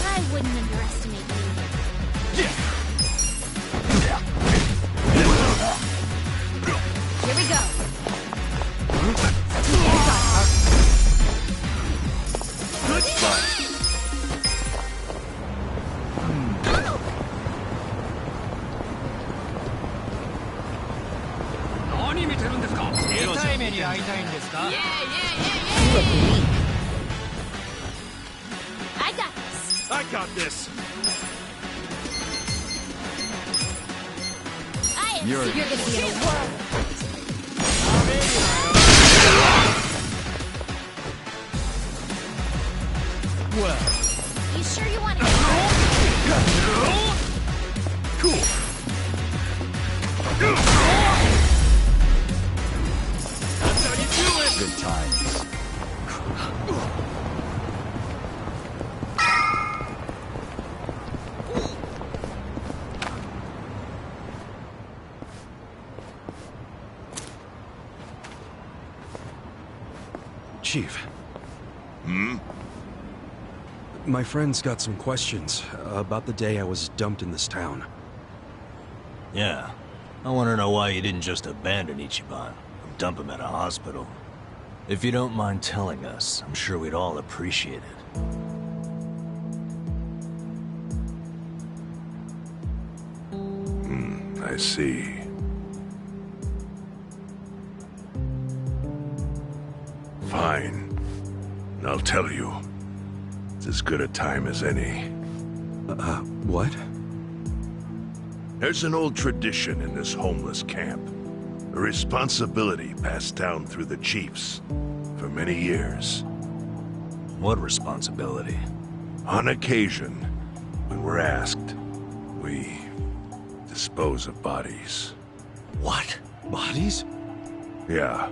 I wouldn't underestimate you. Here we go. Good fight. I got this. I got this. You're gonna be in a whirl. Well, You sure you want to Cool. That's how you do it. good times. Chief, Hmm? my friend's got some questions about the day I was dumped in this town. Yeah. I want to know why you didn't just abandon Ichiban or dump him at a hospital. If you don't mind telling us, I'm sure we'd all appreciate it. I see. Fine. I'll tell you. It's as good a time as any. What? There's an old tradition in this homeless camp. A responsibility passed down through the chiefs for many years. What responsibility? On occasion, when we're asked, we dispose of bodies. What? Bodies? Yeah.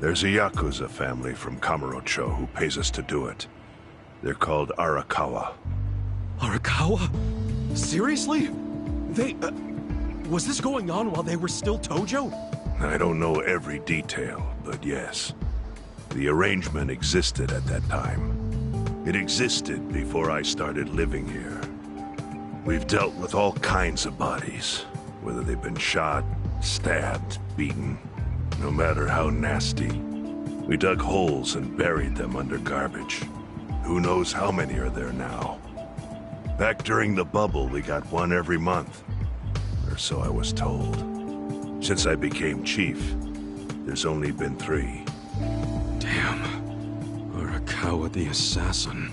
There's a Yakuza family from Kamurocho who pays us to do it. They're called Arakawa. Arakawa? Seriously? They, was this going on while they were still Tojo? I don't know every detail, but yes. The arrangement existed at that time. It existed before I started living here. We've dealt with all kinds of bodies, whether they've been shot, stabbed, beaten, no matter how nasty. We dug holes and buried them under garbage. Who knows how many are there now? Back during the bubble, we got one every month. Or so I was told. Since I became chief, there's only been 3. Damn. Arakawa the assassin.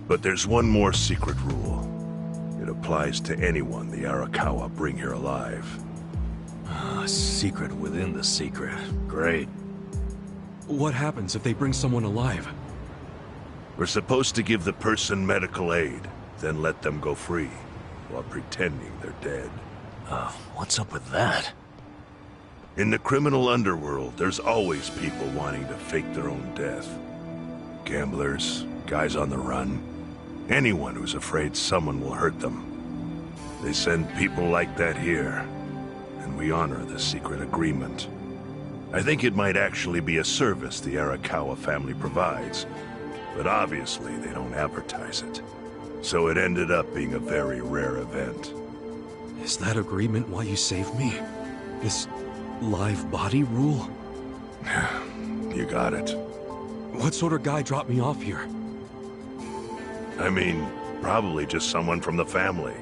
But there's one more secret rule. It applies to anyone the Arakawa bring here alive. A secret within the secret. Great. What happens if they bring someone alive? We're supposed to give the person medical aid, then let them go free, while pretending they're dead. What's up with that? In the criminal underworld, there's always people wanting to fake their own death. Gamblers, guys on the run, anyone who's afraid someone will hurt them. They send people like that here, and we honor the secret agreement. I think it might actually be a service the Arakawa family provides, but obviously they don't advertise it. So it ended up being a very rare event. Is that agreement why you saved me? This live body rule? You got it. What sort of guy dropped me off here? I mean, probably just someone from the family.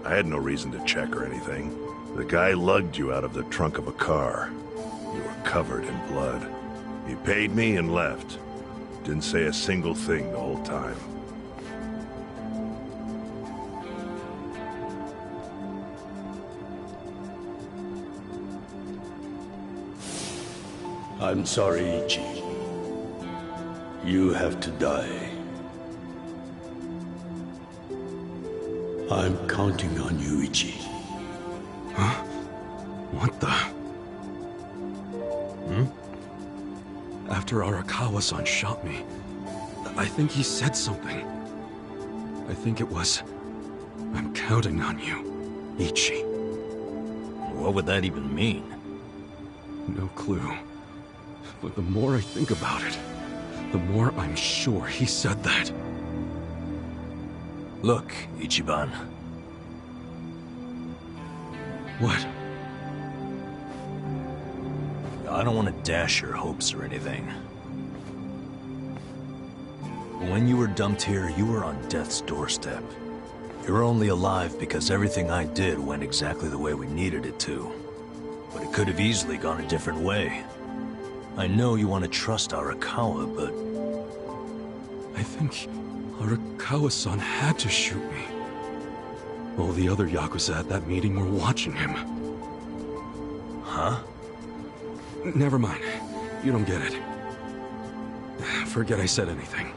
I had no reason to check or anything. The guy lugged you out of the trunk of a car. You were covered in blood. He paid me and left. Didn't say a single thing the whole time. I'm sorry, Ichi. You have to die. I'm counting on you, Ichi. Huh? What the? After Arakawa-san shot me, I think he said something. I think it was, I'm counting on you, Ichi. What would that even mean? No clue. But the more I think about it, the more I'm sure he said that. Look, Ichiban. What? I don't want to dash your hopes or anything. When you were dumped here, you were on death's doorstep. You were only alive because everything I did went exactly the way we needed it to. But it could have easily gone a different way. I know you want to trust Arakawa, but... I think Arakawa-san had to shoot me. All the other Yakuza at that meeting were watching him. Huh? Never mind. You don't get it. Forget I said anything.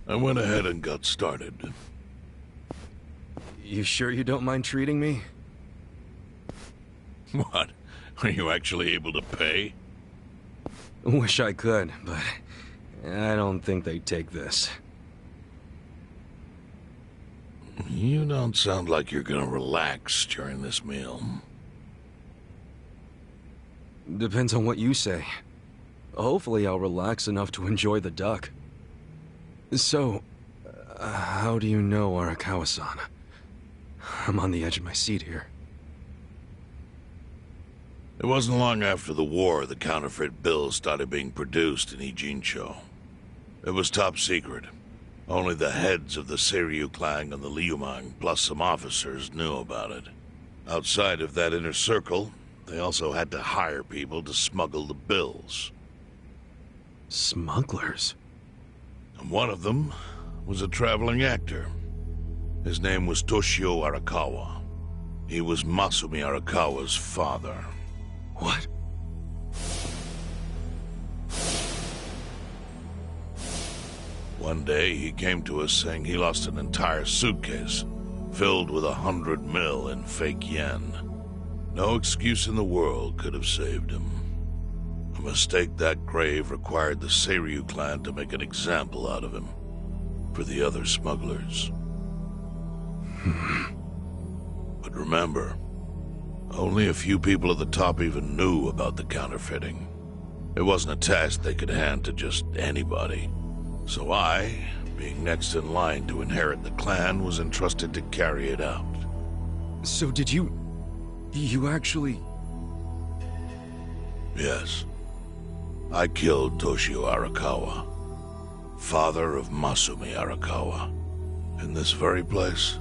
I went ahead and got started. You sure you don't mind treating me? What? Are you actually able to pay? Wish I could, but I don't think they'd take this. You don't sound like you're gonna relax during this meal. Depends on what you say. Hopefully I'll relax enough to enjoy the duck. So, how do you know Arakawa-san? I'm on the edge of my seat here. It wasn't long after the war the counterfeit bills started being produced in Ijincho. It was top secret. Only the heads of the Seiryu clan and the Liumang, plus some officers, knew about it. Outside of that inner circle, they also had to hire people to smuggle the bills. Smugglers? And one of them was a traveling actor. His name was Toshio Arakawa. He was Masumi Arakawa's father. What? One day, he came to us saying he lost an entire suitcase, filled with 100 mil in fake yen. No excuse in the world could have saved him. A mistake that grave required the Seiryu clan to make an example out of him for the other smugglers. But remember, only a few people at the top even knew about the counterfeiting. It wasn't a task they could hand to just anybody. So I, being next in line to inherit the clan, was entrusted to carry it out. So did you actually... Yes. I killed Toshio Arakawa, father of Masumi Arakawa, in this very place,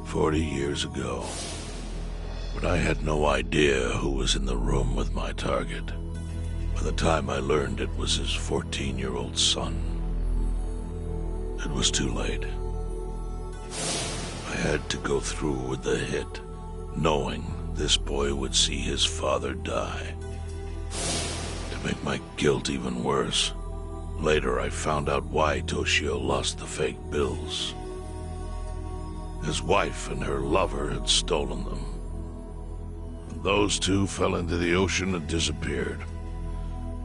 40 years ago. But I had no idea who was in the room with my target. By the time I learned it was his 14-year-old son, it was too late. I had to go through with the hit, knowing this boy would see his father die. To make my guilt even worse, later I found out why Toshio lost the fake bills. His wife and her lover had stolen them. Those two fell into the ocean and disappeared.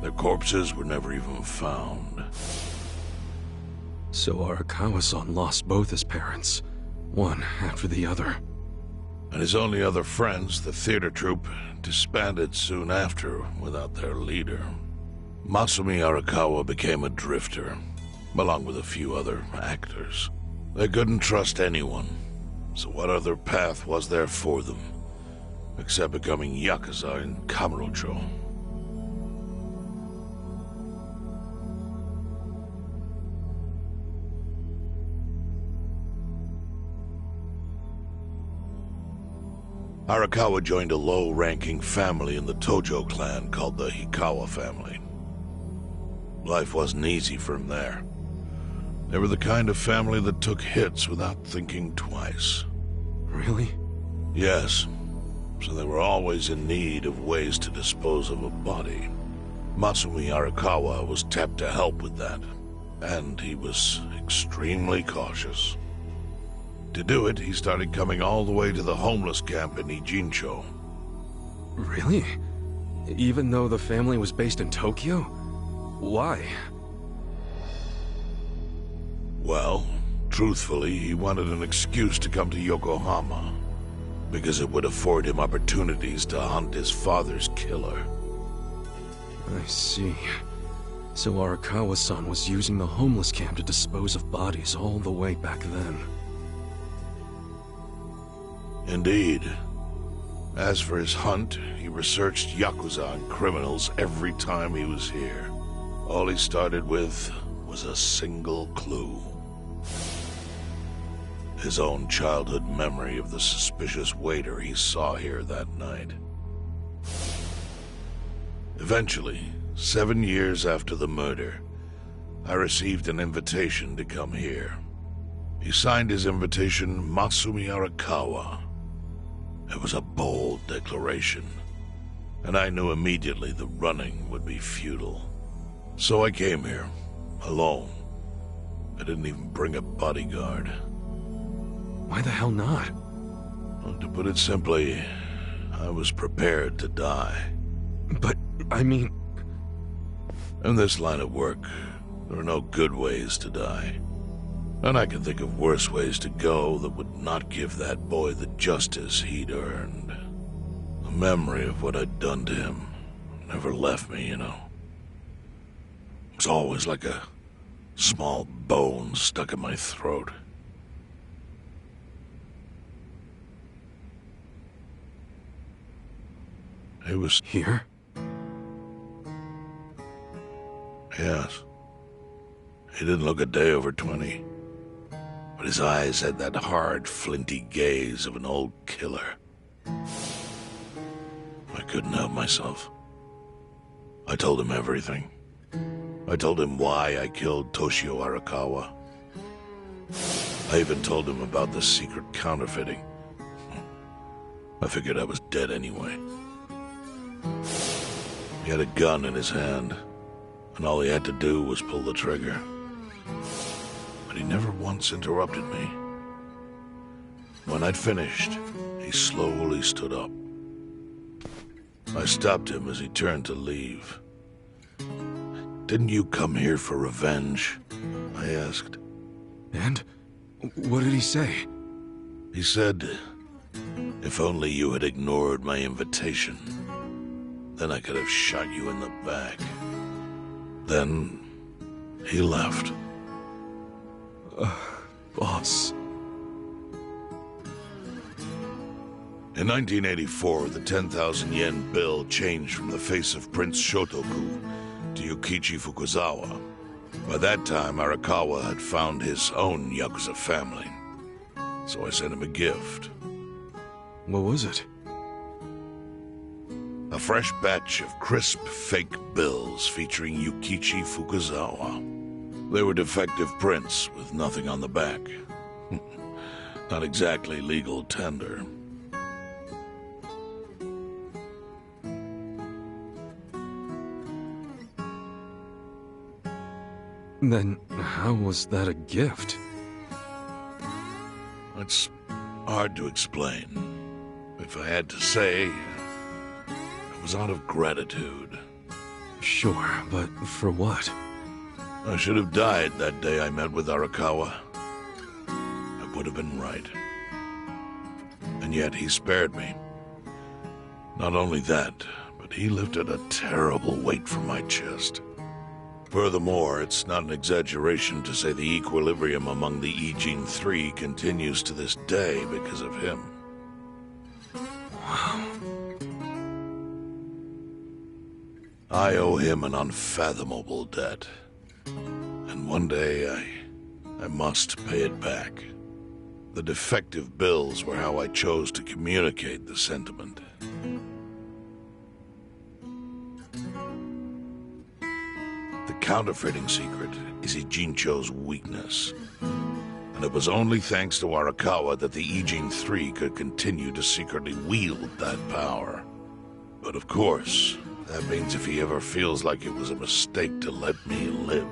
Their corpses were never even found. So Arakawa-san lost both his parents, one after the other. And his only other friends, the theater troupe, disbanded soon after without their leader. Masumi Arakawa became a drifter, along with a few other actors. They couldn't trust anyone, so what other path was there for them, except becoming Yakuza in Kamurocho? Arakawa joined a low-ranking family in the Tojo clan called the Hikawa family. Life wasn't easy for him there. They were the kind of family that took hits without thinking twice. Really? Yes. So they were always in need of ways to dispose of a body. Masumi Arakawa was tapped to help with that, and he was extremely cautious. To do it, he started coming all the way to the homeless camp in Ijincho. Really? Even though the family was based in Tokyo? Why? Well, truthfully, he wanted an excuse to come to Yokohama, because it would afford him opportunities to hunt his father's killer. I see. So Arakawa-san was using the homeless camp to dispose of bodies all the way back then. Indeed. As for his hunt, he researched Yakuza and criminals every time he was here. All he started with was a single clue. His own childhood memory of the suspicious waiter he saw here that night. Eventually, 7 years after the murder, I received an invitation to come here. He signed his invitation Masumi Arakawa. It was a bold declaration, and I knew immediately the running would be futile. So I came here, alone. I didn't even bring a bodyguard. Why the hell not? Well, to put it simply, I was prepared to die. But, I mean... In this line of work, there are no good ways to die. And I can think of worse ways to go that would not give that boy the justice he'd earned. The memory of what I'd done to him never left me, you know. It was always like a small bone stuck in my throat. He was... Here? Yes. He didn't look a day over 20. But his eyes had that hard, flinty gaze of an old killer. I couldn't help myself. I told him everything. I told him why I killed Toshio Arakawa. I even told him about the secret counterfeiting. I figured I was dead anyway. He had a gun in his hand, and all he had to do was pull the trigger. But he never once interrupted me. When I'd finished, he slowly stood up. I stopped him as he turned to leave. Didn't you come here for revenge? I asked. And? What did he say? He said, if only you had ignored my invitation, then I could have shot you in the back. Then he left. Boss. In 1984, the 10,000 yen bill changed from the face of Prince Shotoku to Yukichi Fukuzawa. By that time, Arakawa had found his own Yakuza family. So I sent him a gift. What was it? A fresh batch of crisp, fake bills featuring Yukichi Fukuzawa. They were defective prints with nothing on the back. Not exactly legal tender. Then how was that a gift? It's hard to explain. If I had to say, it was out of gratitude. Sure, but for what? I should have died that day I met with Arakawa. I would have been right. And yet he spared me. Not only that, but he lifted a terrible weight from my chest. Furthermore, it's not an exaggeration to say the equilibrium among the Ijin Three continues to this day because of him. Wow. I owe him an unfathomable debt. And one day, I must pay it back. The defective bills were how I chose to communicate the sentiment. The counterfeiting secret is Ijincho's weakness. And it was only thanks to Arakawa that the Ijin Three could continue to secretly wield that power. But of course, that means if he ever feels like it was a mistake to let me live,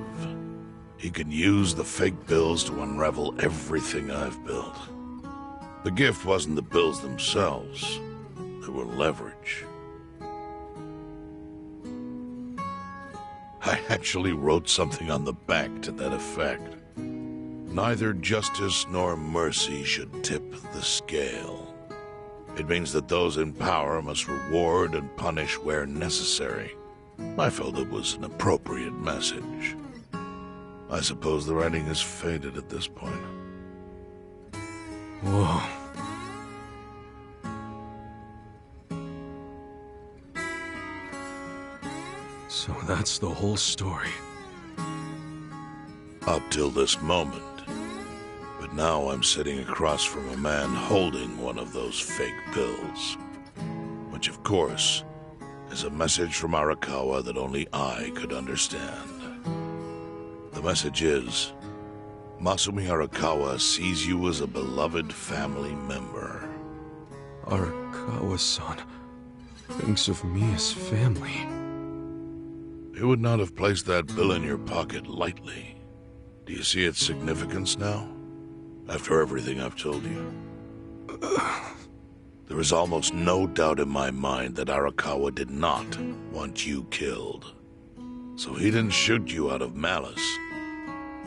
he can use the fake bills to unravel everything I've built. The gift wasn't the bills themselves. They were leverage. I actually wrote something on the back to that effect. Neither justice nor mercy should tip the scale. It means that those in power must reward and punish where necessary. I felt it was an appropriate message. I suppose the writing is faded at this point. Whoa. So that's the whole story. Up till this moment. But now I'm sitting across from a man holding one of those fake bills. Which, of course, is a message from Arakawa that only I could understand. The message is, Masumi Arakawa sees you as a beloved family member. Arakawa-san thinks of me as family. You would not have placed that bill in your pocket lightly. Do you see its significance now? After everything I've told you? There is almost no doubt in my mind that Arakawa did not want you killed. So he didn't shoot you out of malice.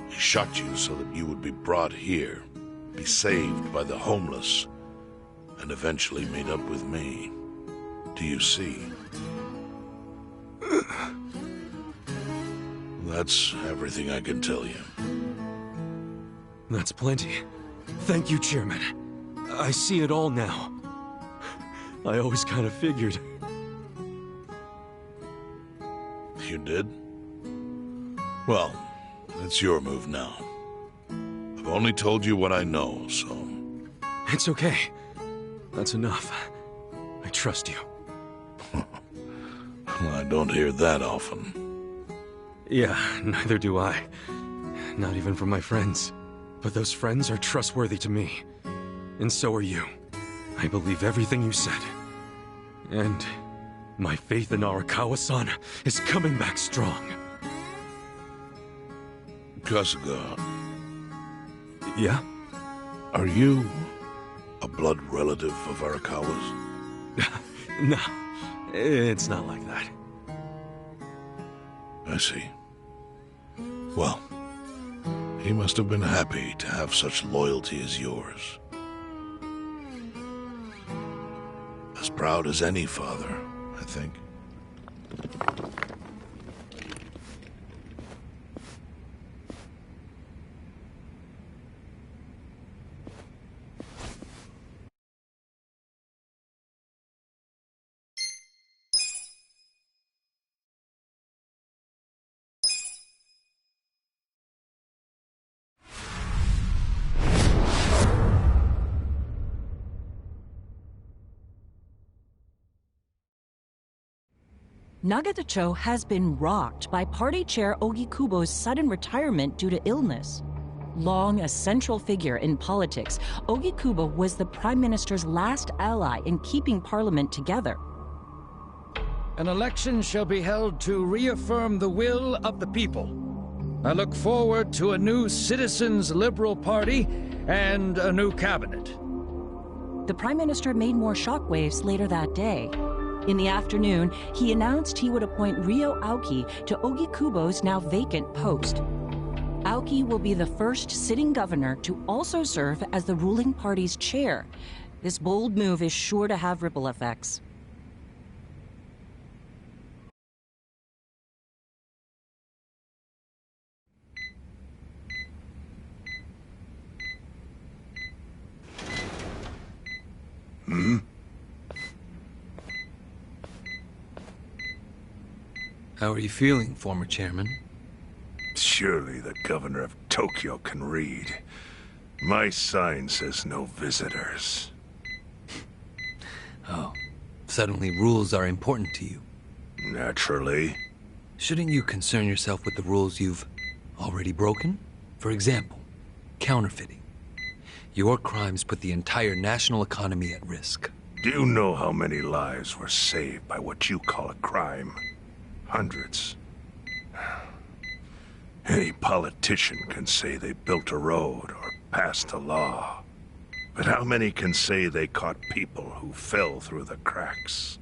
He shot you so that you would be brought here, be saved by the homeless, and eventually meet up with me. Do you see? That's everything I can tell you. That's plenty. Thank you, Chairman. I see it all now. I always kind of figured. You did? Well, it's your move now. I've only told you what I know, so... It's okay. That's enough. I trust you. Well, I don't hear that often. Yeah, neither do I. Not even from my friends. But those friends are trustworthy to me. And so are you. I believe everything you said. And my faith in Arakawa-san is coming back strong. Kasuga. Yeah? Are you a blood relative of Arakawa's? No. It's not like that. I see. Well, he must have been happy to have such loyalty as yours. As proud as any father, I think. Nagatacho has been rocked by party chair Ogikubo's sudden retirement due to illness. Long a central figure in politics, Ogikubo was the Prime Minister's last ally in keeping Parliament together. An election shall be held to reaffirm the will of the people. I look forward to a new Citizens' Liberal Party and a new cabinet. The Prime Minister made more shockwaves later that day. In the afternoon, he announced he would appoint Ryo Aoki to Ogikubo's now vacant post. Aoki will be the first sitting governor to also serve as the ruling party's chair. This bold move is sure to have ripple effects. How are you feeling, former chairman? Surely the governor of Tokyo can read. My sign says no visitors. Oh, suddenly rules are important to you. Naturally. Shouldn't you concern yourself with the rules you've already broken? For example, counterfeiting. Your crimes put the entire national economy at risk. Do you know how many lives were saved by what you call a crime? Hundreds. Any politician can say they built a road or passed a law. But how many can say they caught people who fell through the cracks?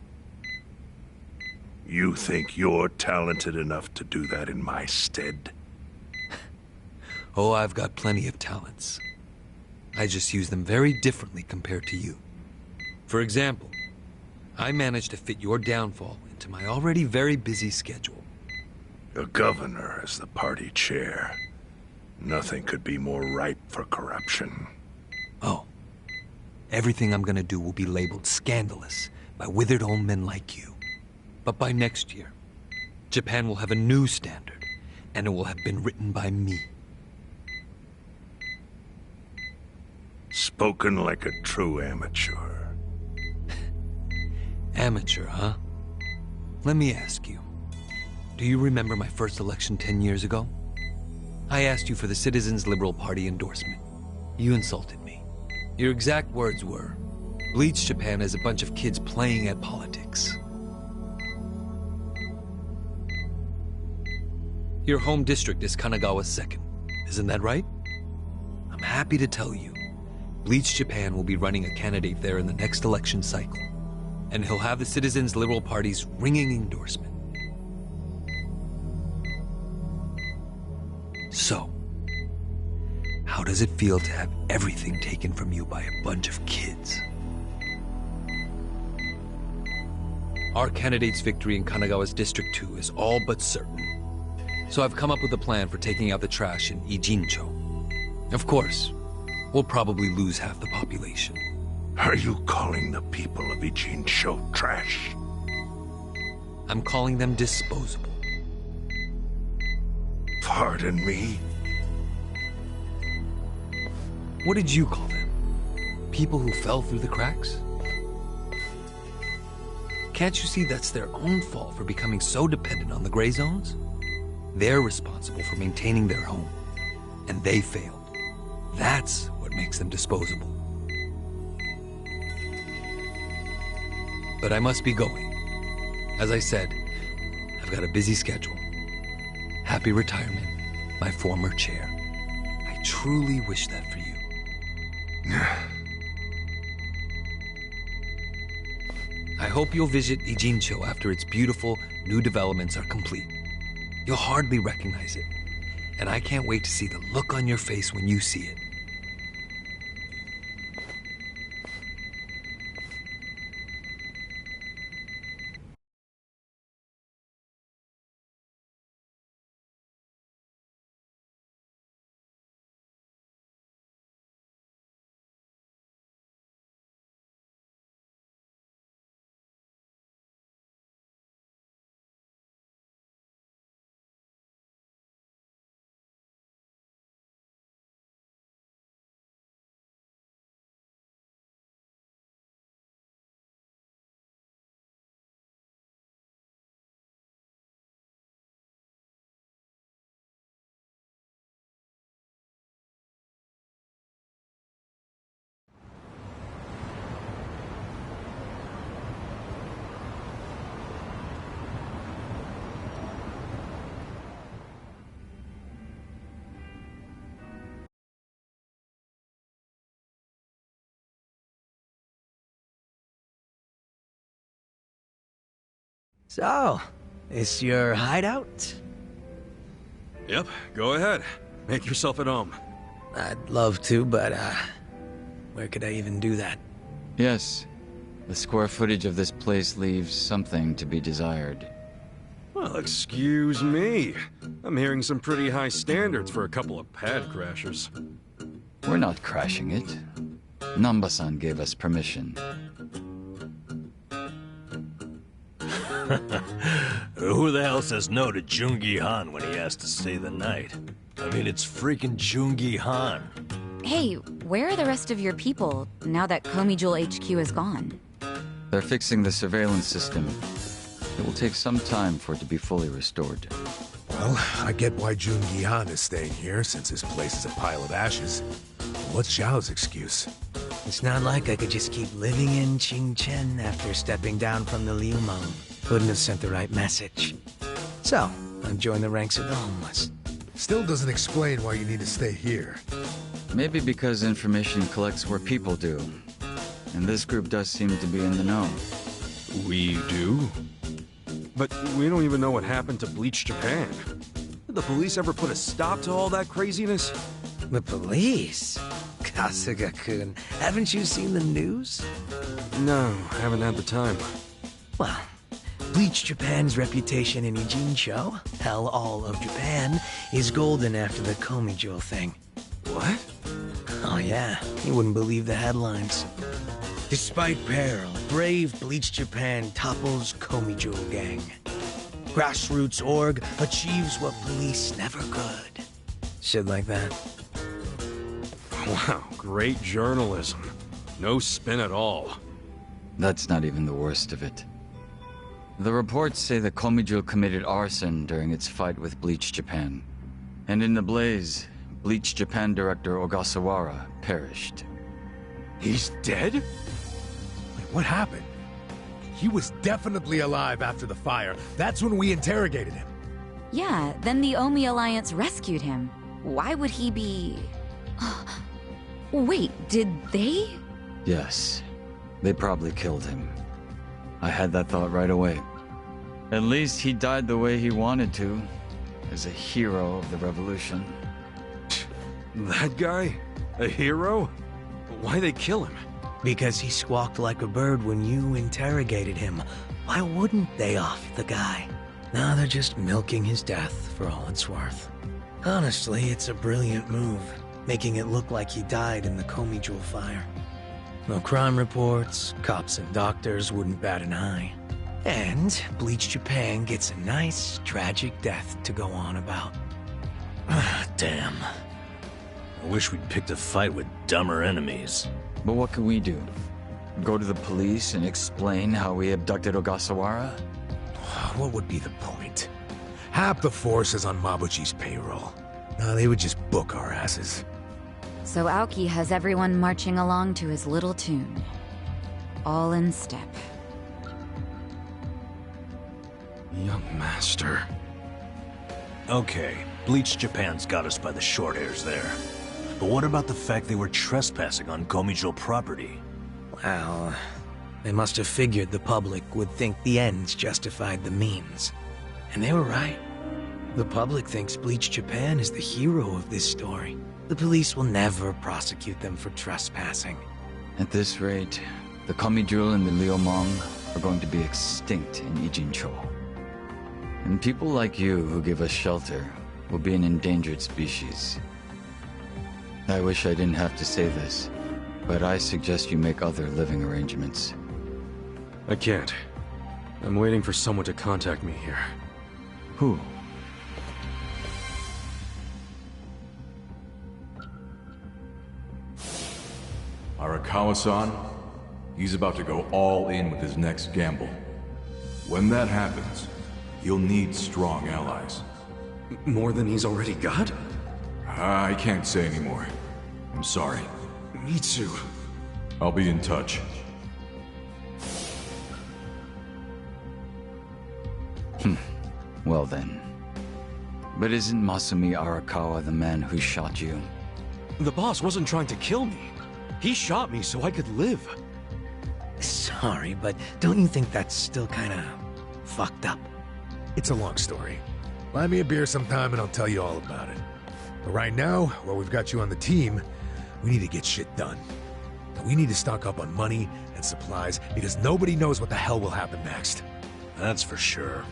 You think you're talented enough to do that in my stead? Oh, I've got plenty of talents. I just use them very differently compared to you. For example, I managed to fit your downfall into my already very busy schedule. A governor as the party chair. Nothing could be more ripe for corruption. Oh. Everything I'm gonna do will be labeled scandalous by withered old men like you. But by next year, Japan will have a new standard, and it will have been written by me. Spoken like a true amateur. Amateur, huh? Let me ask you. Do you remember my first election 10 years ago? I asked you for the Citizens' Liberal Party endorsement. You insulted me. Your exact words were, Bleach Japan is a bunch of kids playing at politics. Your home district is Kanagawa's second. Isn't that right? I'm happy to tell you, Bleach Japan will be running a candidate there in the next election cycle. And he'll have the Citizens' Liberal Party's ringing endorsement. So, how does it feel to have everything taken from you by a bunch of kids? Our candidate's victory in Kanagawa's District 2 is all but certain. So I've come up with a plan for taking out the trash in Ijincho. Of course, we'll probably lose half the population. Are you calling the people of Ijincho trash? I'm calling them disposable. Pardon me? What did you call them? People who fell through the cracks? Can't you see that's their own fault for becoming so dependent on the gray zones? They're responsible for maintaining their home, and they failed. That's what makes them disposable. But I must be going. As I said, I've got a busy schedule. Happy retirement, my former chair. I truly wish that for you. I hope you'll visit Ijincho after its beautiful new developments are complete. You'll hardly recognize it, and I can't wait to see the look on your face when you see it. So, is your hideout? Yep, go ahead. Make yourself at home. I'd love to, but, where could I even do that? Yes. The square footage of this place leaves something to be desired. Well, excuse me. I'm hearing some pretty high standards for a couple of pad crashers. We're not crashing it. Namba-san gave us permission. Who the hell says no to Jungi Han when he has to stay the night? I mean, it's freaking Jungi Han. Hey, where are the rest of your people now that Komijul HQ is gone? They're fixing the surveillance system. It will take some time for it to be fully restored. Well, I get why Jungi Han is staying here, since his place is a pile of ashes. What's Xiao's excuse? It's not like I could just keep living in Qingchen after stepping down from the Liumeng. Couldn't have sent the right message. So, I joined the ranks of the homeless. Still doesn't explain why you need to stay here. Maybe because information collects where people do. And this group does seem to be in the know. We do? But we don't even know what happened to Bleach Japan. Did the police ever put a stop to all that craziness? The police? Kasuga-kun, haven't you seen the news? No, haven't had the time. Well, Bleach Japan's reputation in Ijincho, hell, all of Japan, is golden after the Komijul thing. What? Oh yeah, you wouldn't believe the headlines. Despite peril, brave Bleach Japan topples Komijul gang. Grassroots org achieves what police never could. Shit like that. Wow, great journalism. No spin at all. That's not even the worst of it. The reports say that Komijul committed arson during its fight with Bleach Japan. And in the blaze, Bleach Japan director Ogasawara perished. He's dead? Wait, what happened? He was definitely alive after the fire. That's when we interrogated him. Yeah, then the Omi Alliance rescued him. Why would he be... Wait, did they? Yes. They probably killed him. I had that thought right away. At least he died the way he wanted to, as a hero of the revolution. That guy? A hero? Why'd they kill him? Because he squawked like a bird when you interrogated him. Why wouldn't they off the guy? Now they're just milking his death for all it's worth. Honestly, it's a brilliant move, making it look like he died in the Komijul fire. No crime reports, cops and doctors wouldn't bat an eye. And Bleach Japan gets a nice, tragic death to go on about. Damn. I wish we'd picked a fight with dumber enemies. But what can we do? Go to the police and explain how we abducted Ogasawara? What would be the point? Half the force is on Mabuchi's payroll. They would just book our asses. So Aoki has everyone marching along to his little tune. All in step. Young master. Okay, Bleach Japan's got us by the short hairs there. But what about the fact they were trespassing on Komijul property? Well, They must have figured the public would think the ends justified the means. And they were right. The public thinks Bleach Japan is the hero of this story. The police will never prosecute them for trespassing. At this rate, the Komijul and the Liumang are going to be extinct in Ijincho. And people like you who give us shelter will be an endangered species. I wish I didn't have to say this, but I suggest you make other living arrangements. I can't. I'm waiting for someone to contact me here. Who? Arakawa-san, he's about to go all in with his next gamble. When that happens, you'll need strong allies. More than he's already got? I can't say anymore. I'm sorry. Me too. I'll be in touch. Well then. But isn't Masumi Arakawa the man who shot you? The boss wasn't trying to kill me. He shot me so I could live. Sorry, but don't you think that's still kinda fucked up? It's a long story. Buy me a beer sometime and I'll tell you all about it. But right now, while we've got you on the team, we need to get shit done. We need to stock up on money and supplies because nobody knows what the hell will happen next. That's for sure.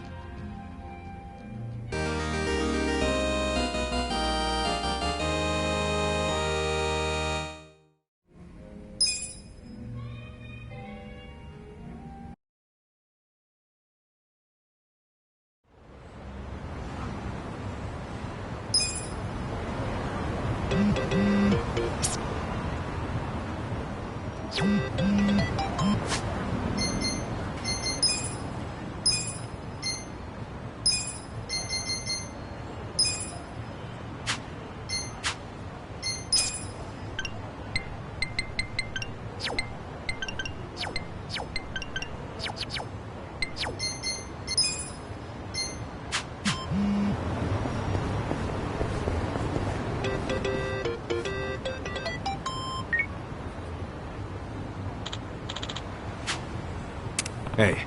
Hey.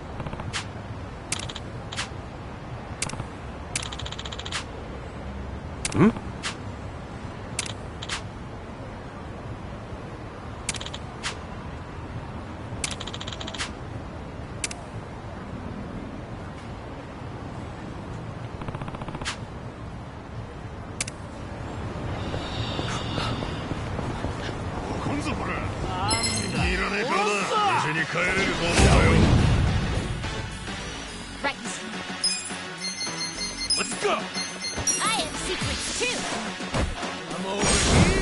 Hmm? Right. Let's go! I have secrets too. I'm over here!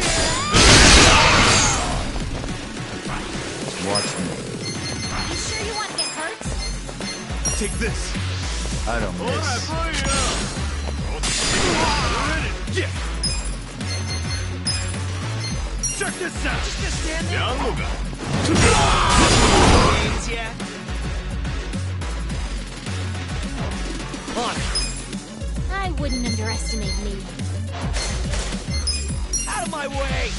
Watch me. You sure you want to get hurt? Take this! I don't miss. Yeah. Check this out! Just stand there. I wouldn't underestimate me. Out of my way!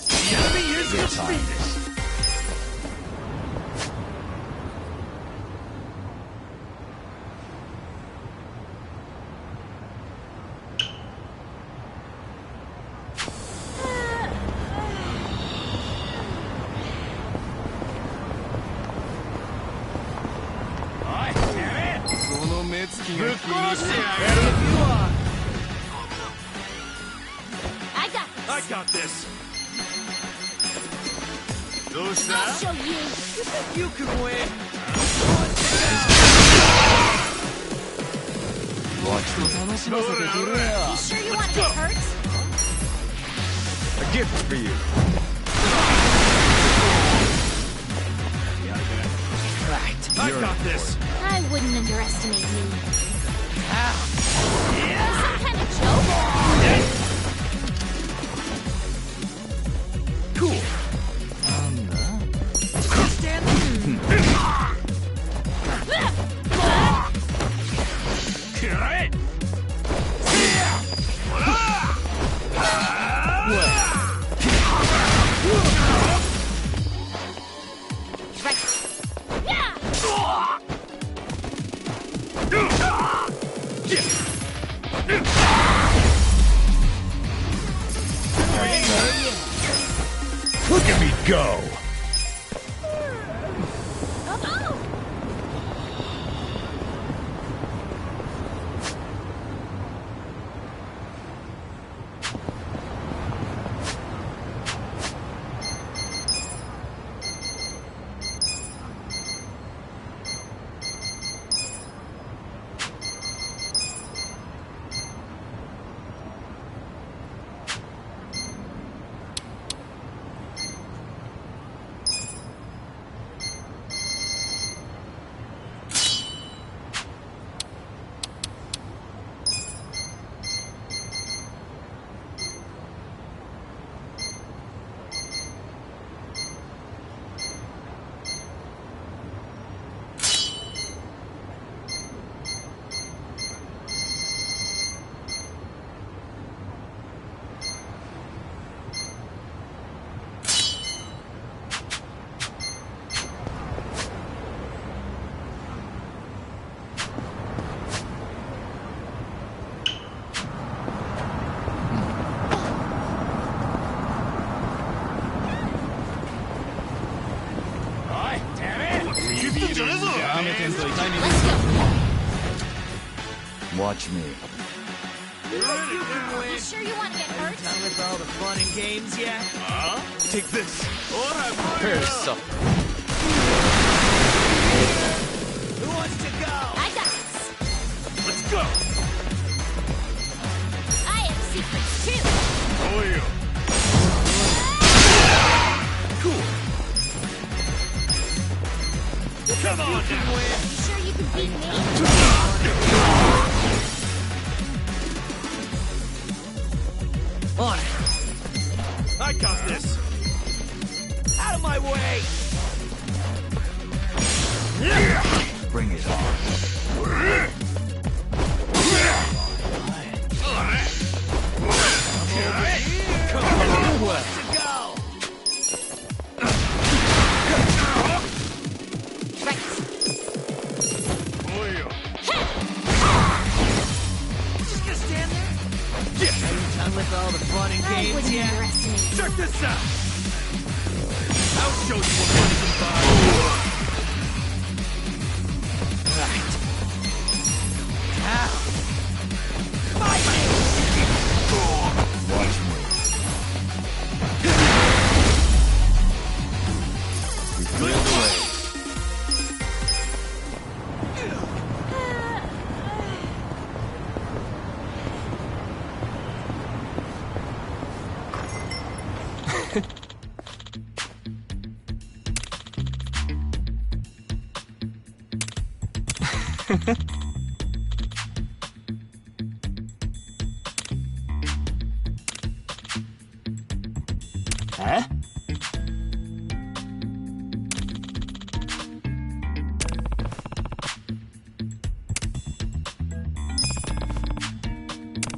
The enemy is defeated! I got this. I'll show you. You think you can win? Watch me. You sure you want to get hurt? A gift for you. Right. I got this. I wouldn't underestimate me. Some kind of joke? Cool. Just stand there. Look at me go! Watch me. You sure you want to get hurt? Done with all the fun and games yet? Take this. Prepare yourself. Who wants to go? I got this. Let's go. I have secrets too. Oh, yeah. Cool. Come on now. You sure you can beat me? On it. I got this. Out of my way! Bring it on. Come on, well. To go! Right. Oh, yeah. Just gonna stand there? Are you done with all the fun and I games wouldn't yet? underestimate you. Check this out. I'll show you what money's about. Right. Down. My Watch me. We cleared the way. Huh?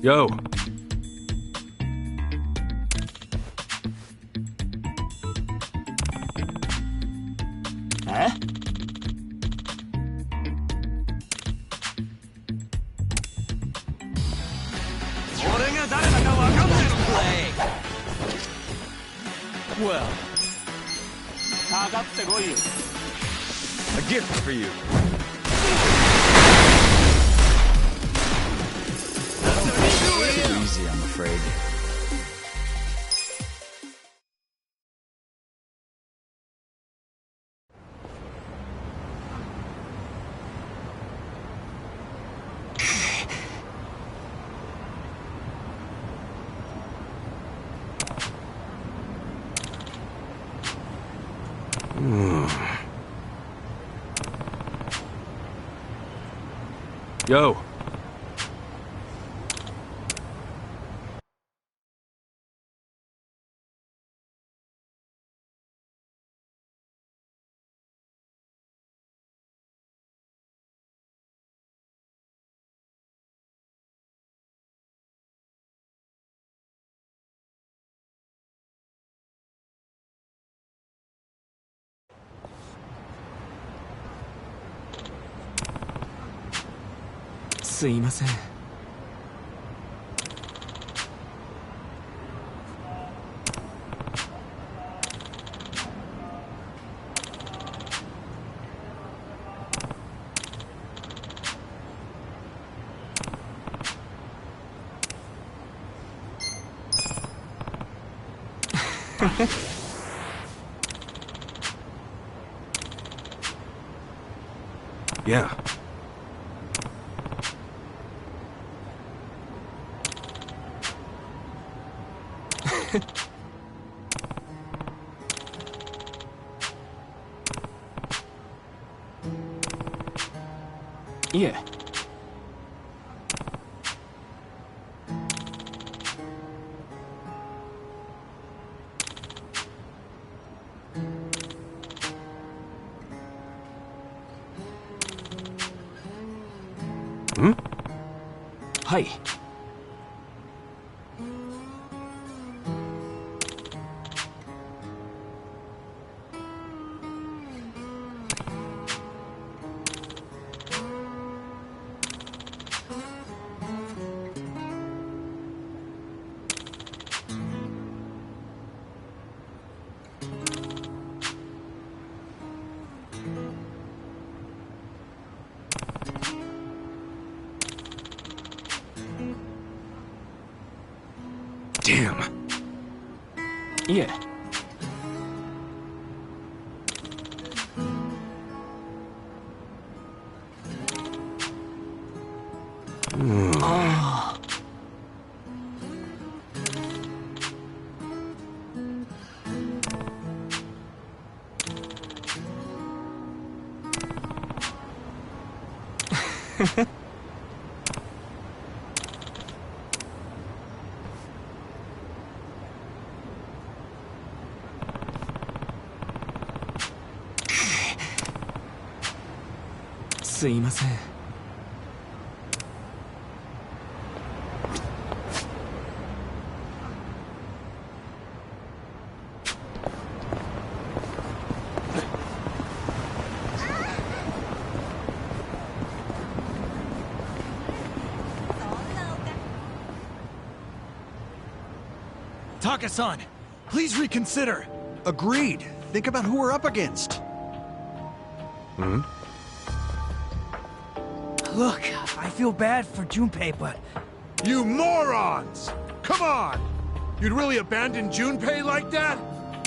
Yo. Huh? play. Well. A gift for you. Too easy, I'm afraid. Yo. すいません。Yeah. Yeah. Hmm? はい。Damn. Yeah. Oh.すいません。Taka-san, please reconsider. Agreed. Think about who we're up against. Hmm? Look, I feel bad for Junpei, but... You morons! Come on! You'd really abandon Junpei like that?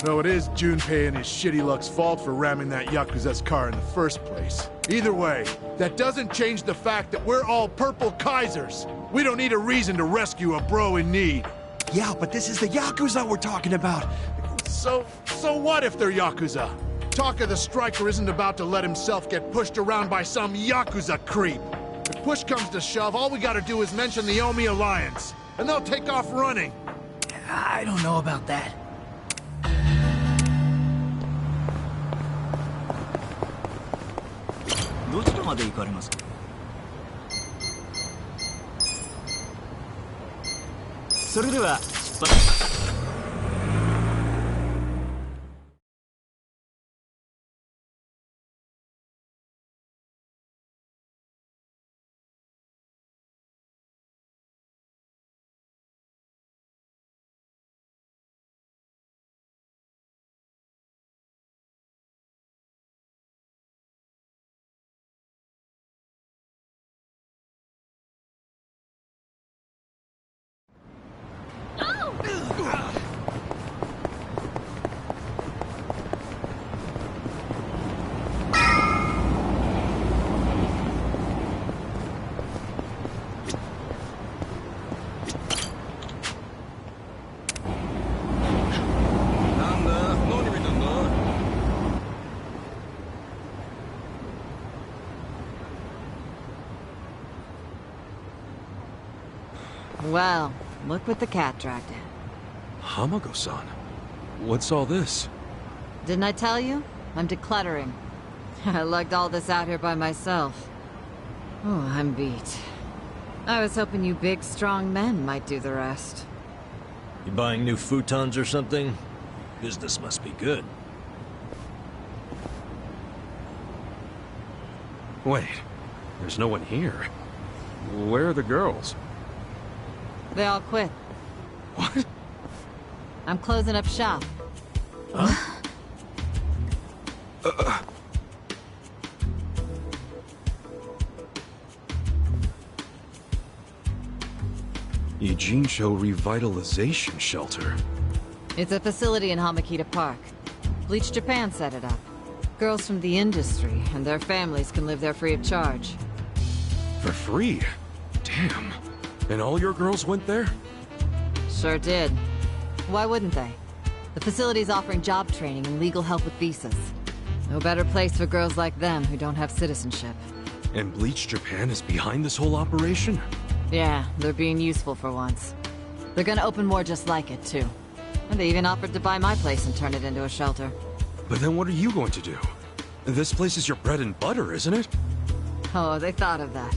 No, it is Junpei and his shitty luck's fault for ramming that Yakuza's car in the first place. Either way, that doesn't change the fact that we're all purple Kaisers. We don't need a reason to rescue a bro in need. Yeah, but this is the Yakuza we're talking about. So what if they're Yakuza? Taka the Striker isn't about to let himself get pushed around by some Yakuza creep. If push comes to shove, all we gotta do is mention the Omi Alliance, and they'll take off running. I don't know about that. Well, look what the cat dragged in. Hamago-san, what's all this? Didn't I tell you? I'm decluttering. I lugged all this out here by myself. Oh, I'm beat. I was hoping you big, strong men might do the rest. You buying new futons or something? Business must be good. Wait, there's no one here. Where are the girls? They all quit. What? I'm closing up shop. Huh? Ijincho Revitalization Shelter. It's a facility in Hamakita Park. Bleach Japan set it up. Girls from the industry and their families can live there free of charge. For free? Damn. And all your girls went there? Sure did. Why wouldn't they? The facility's offering job training and legal help with visas. No better place for girls like them who don't have citizenship. And Bleach Japan is behind this whole operation? Yeah, they're being useful for once. They're gonna open more just like it, too. And they even offered to buy my place and turn it into a shelter. But then what are you going to do? This place is your bread and butter, isn't it? Oh, they thought of that.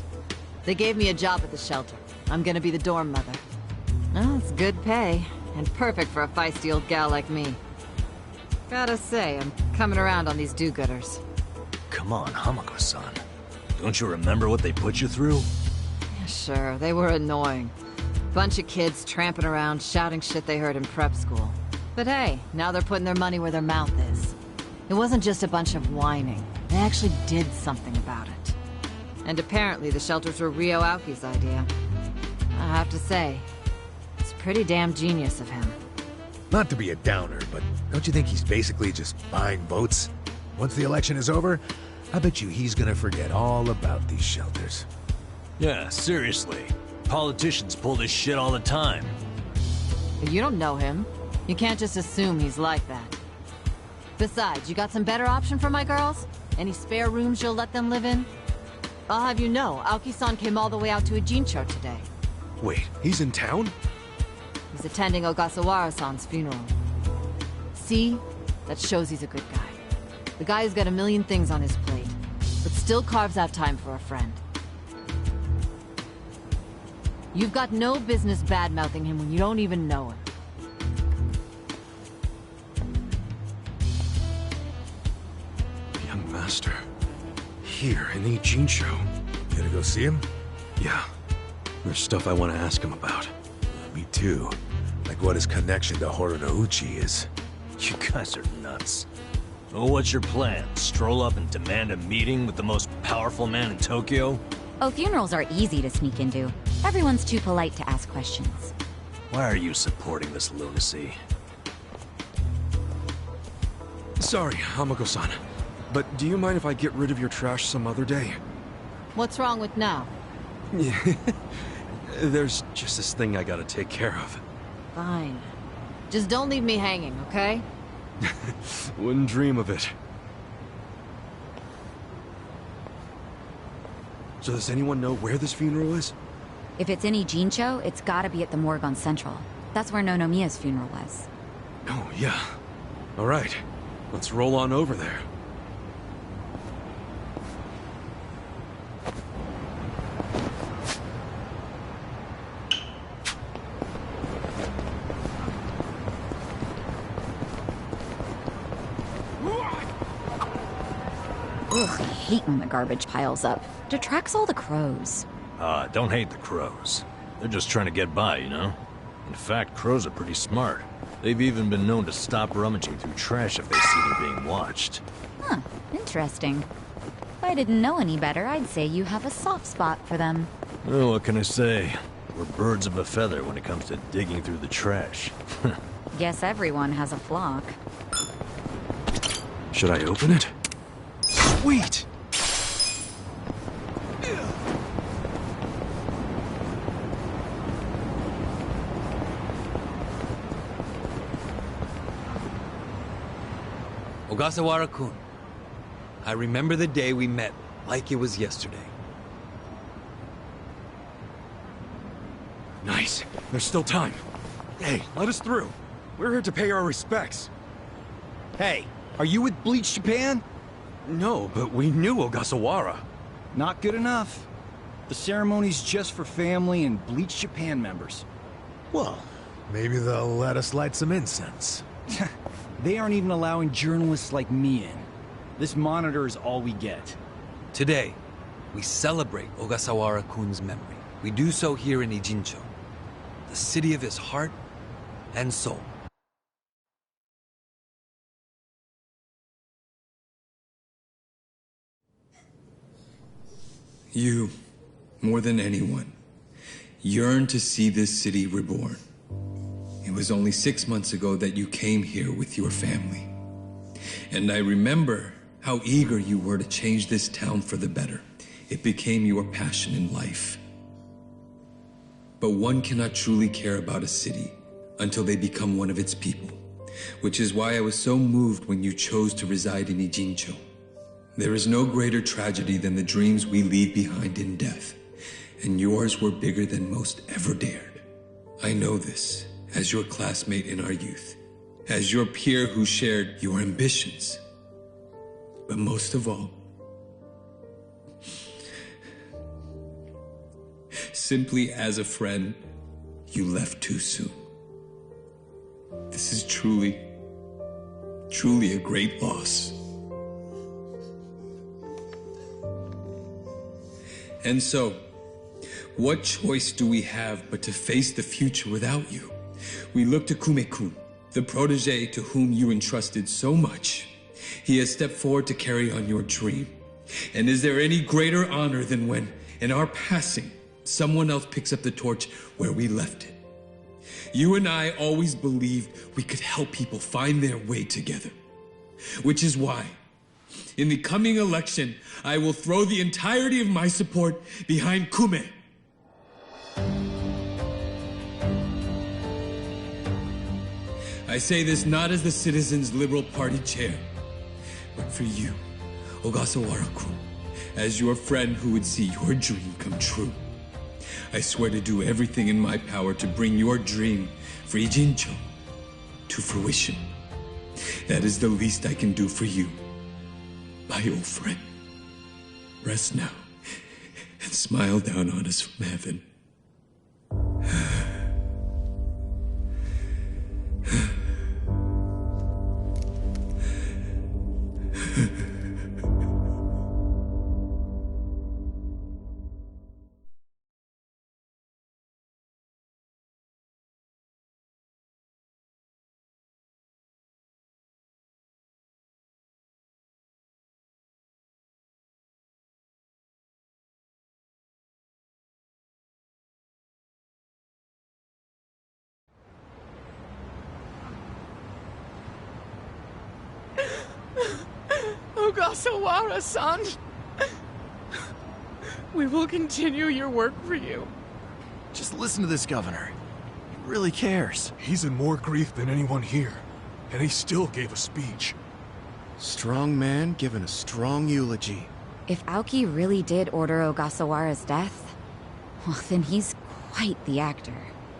They gave me a job at the shelter. I'm gonna be the dorm mother. Oh, it's good pay, and perfect for a feisty old gal like me. Gotta say, I'm coming around on these do-gooders. Come on, Hamako-san. Don't you remember what they put you through? Sure, they were annoying. Bunch of kids tramping around, shouting shit they heard in prep school. But hey, now they're putting their money where their mouth is. It wasn't just a bunch of whining. They actually did something about it. And apparently the shelters were Ryo Aoki's idea. I have to say, it's pretty damn genius of him. Not to be a downer, but don't you think he's basically just buying votes? Once the election is over, I bet you he's gonna forget all about these shelters. Yeah, seriously. Politicians pull this shit all the time. But you don't know him. You can't just assume he's like that. Besides, you got some better option for my girls? Any spare rooms you'll let them live in? I'll have you know, Aoki-san came all the way out to Ijincho today. Wait, he's in town? He's attending Ogasawara-san's funeral. See? That shows he's a good guy. The guy who's got a million things on his plate, but still carves out time for a friend. You've got no business bad-mouthing him when you don't even know him. Young master. Here in Ijincho. You gonna go see him? Yeah. There's stuff I want to ask him about. Me too. Like what his connection to Horonouchi is. You guys are nuts. Well, what's your plan? Stroll up and demand a meeting with the most powerful man in Tokyo? Oh, funerals are easy to sneak into. Everyone's too polite to ask questions. Why are you supporting this lunacy? Sorry, Hamako-san. But do you mind if I get rid of your trash some other day? What's wrong with now? Yeah. There's just this thing I gotta take care of. Fine. Just don't leave me hanging, okay? Wouldn't dream of it. So does anyone know where this funeral is? If it's in Ijincho, it's gotta be at the morgue on Central. That's where Nonomiya's funeral was. Oh, yeah. All right. Let's roll on over there. Ugh, I hate when the garbage piles up. Detracts all the crows. Don't hate the crows. They're just trying to get by, you know? In fact, crows are pretty smart. They've even been known to stop rummaging through trash if they see they're being watched. Huh, interesting. If I didn't know any better, I'd say you have a soft spot for them. Oh, what can I say? We're birds of a feather when it comes to digging through the trash. Guess everyone has a flock. Should I open it? Sweet! Ogasawara-kun, I remember the day we met like it was yesterday. Nice. There's still time. Hey, let us through. We're here to pay our respects. Hey, are you with Bleach Japan? No, but we knew Ogasawara. Not good enough. The ceremony's just for family and Bleach Japan members. Well, maybe they'll let us light some incense. They aren't even allowing journalists like me in. This monitor is all we get. Today, we celebrate Ogasawara-kun's memory. we do so here in Ijincho, the city of his heart and soul. You, more than anyone, yearn to see this city reborn. It was only 6 months ago that you came here with your family. And I remember how eager you were to change this town for the better. It became your passion in life. But one cannot truly care about a city until they become one of its people, which is why I was so moved when you chose to reside in Ijincho. There is no greater tragedy than the dreams we leave behind in death, and yours were bigger than most ever dared. I know this as your classmate in our youth, as your peer who shared your ambitions. But most of all, simply as a friend, you left too soon. This is truly a great loss. And so, what choice do we have but to face the future without you? We look to Kume-kun, the protege to whom you entrusted so much. He has stepped forward to carry on your dream. And is there any greater honor than when, in our passing, someone else picks up the torch where we left it? You and I always believed we could help people find their way together. Which is why, in the coming election, I will throw the entirety of my support behind Kume. I say this not as the Citizens Liberal Party chair, but for you, Ogasawara-kun, as your friend who would see your dream come true. I swear to do everything in my power to bring your dream for Ijincho to fruition. That is the least I can do for you, my old friend. Rest now and smile down on us from heaven. Ogasawara-san! We will continue your work for you. Just listen to this governor. He really cares. He's in more grief than anyone here, and he still gave a speech. Strong man giving a strong eulogy. If Aoki really did order Ogasawara's death, well, then he's quite the actor.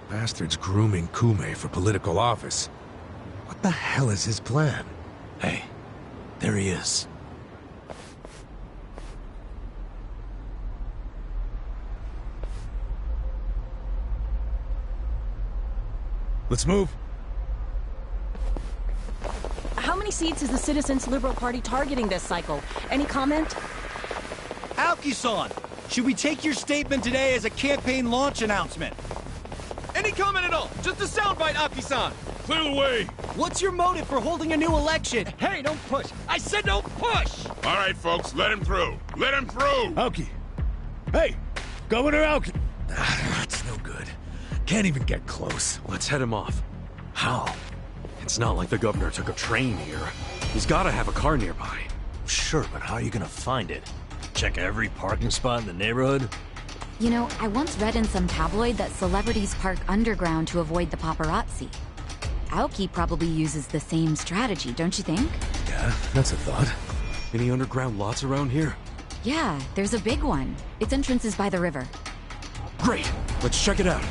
Bastard's grooming Kume for political office. What the hell is his plan? Hey, there he is. Let's move. How many seats is the Citizens Liberal Party targeting this cycle? Any comment? Aoki-san, should we take your statement today as a campaign launch announcement? Any comment at all? Just a soundbite, Aoki-san! Clear the way! What's your motive for holding a new election? Hey, don't push! I said don't push! All right, folks, let him through. Let him through! Aoki! Hey! Governor Aoki! That's no good. Can't even get close. Let's head him off. How? It's not like the governor took a train here. He's gotta have a car nearby. Sure, but how are you gonna find it? Check every parking spot in the neighborhood? You know, I once read in some tabloid that celebrities park underground to avoid the paparazzi. Aoki probably uses the same strategy, don't you think? Yeah, that's a thought. Any underground lots around here? Yeah, there's a big one. Its entrance is by the river. Great! Let's check it out.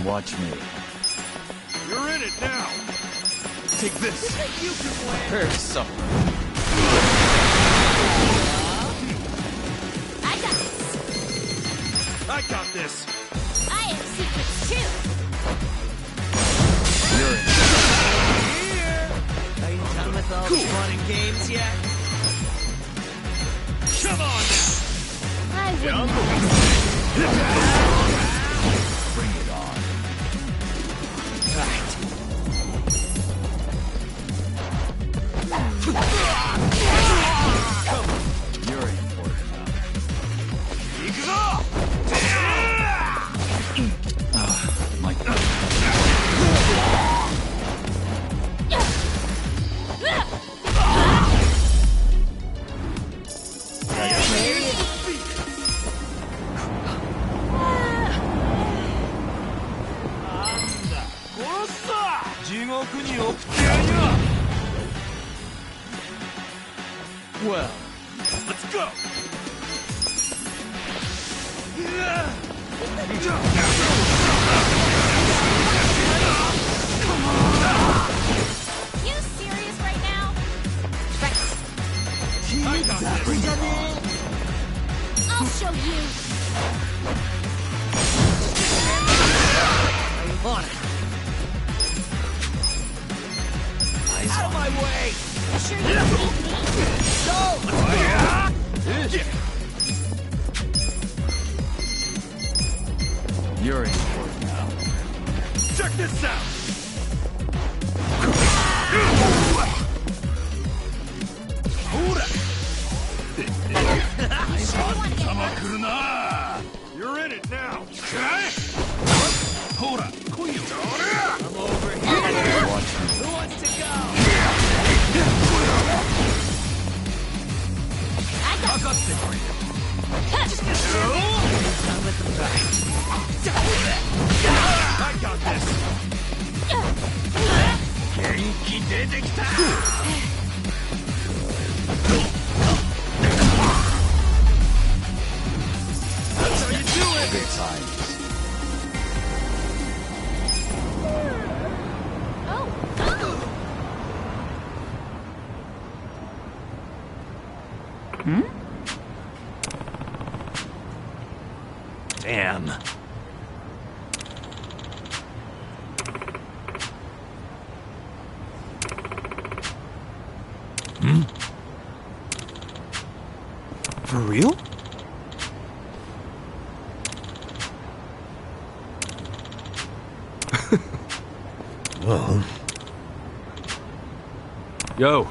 Watch me. You're in it now. Take this. You can win. Here's some. I got this. I have secrets too. You're in. Here. Are you done with all the fun and games yet? Come on now. I wouldn't. Bring it on. Right. You're in for it now. My God. Well, let's go. You serious right now? Right. I got this. I'll show you. On it. Out of my way! You sure you don't need me? You're in for it now. Check this out. You're in it now. I'm over here. Watch me. Who wants to go? I got this for you. I'm with the right. I got this. Genki 出てきた. That's how you do it. Good times. Damn. For real? Well. Yo.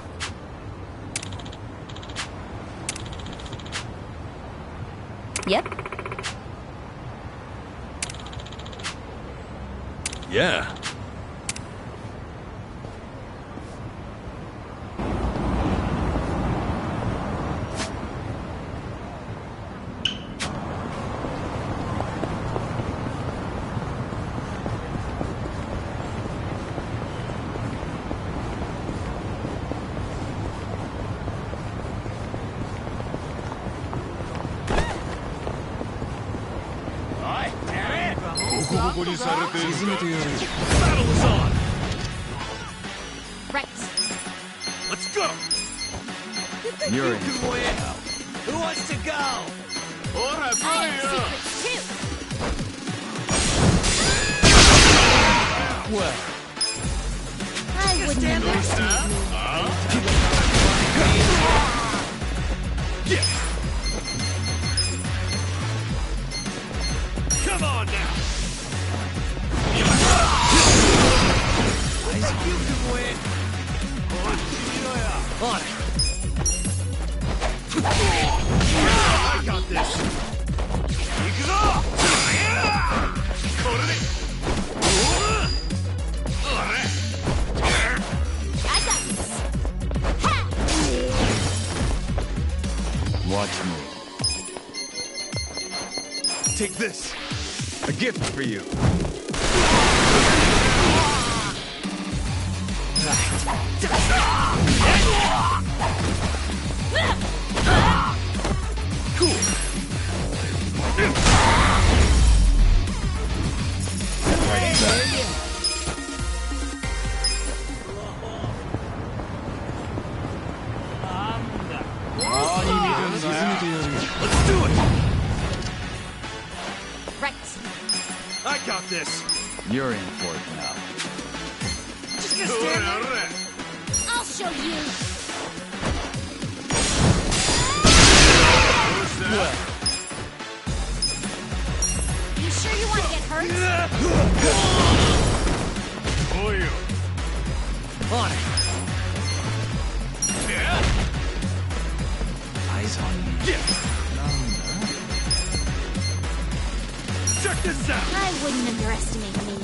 Yep. Yeah. Battle is on. Right. Let's go. You're in. Who wants to go? I have secrets too. Well, I wouldn't underestimate Yeah. Come on now. I think you can win. On it. I got this. I got this. Ha! Watch me. Take this. A gift for you. Cool. this. You're in for it now. Just gonna stand there. I'll show you. You sure you want to get hurt? On it. Eyes on me. Check this out. I wouldn't underestimate me.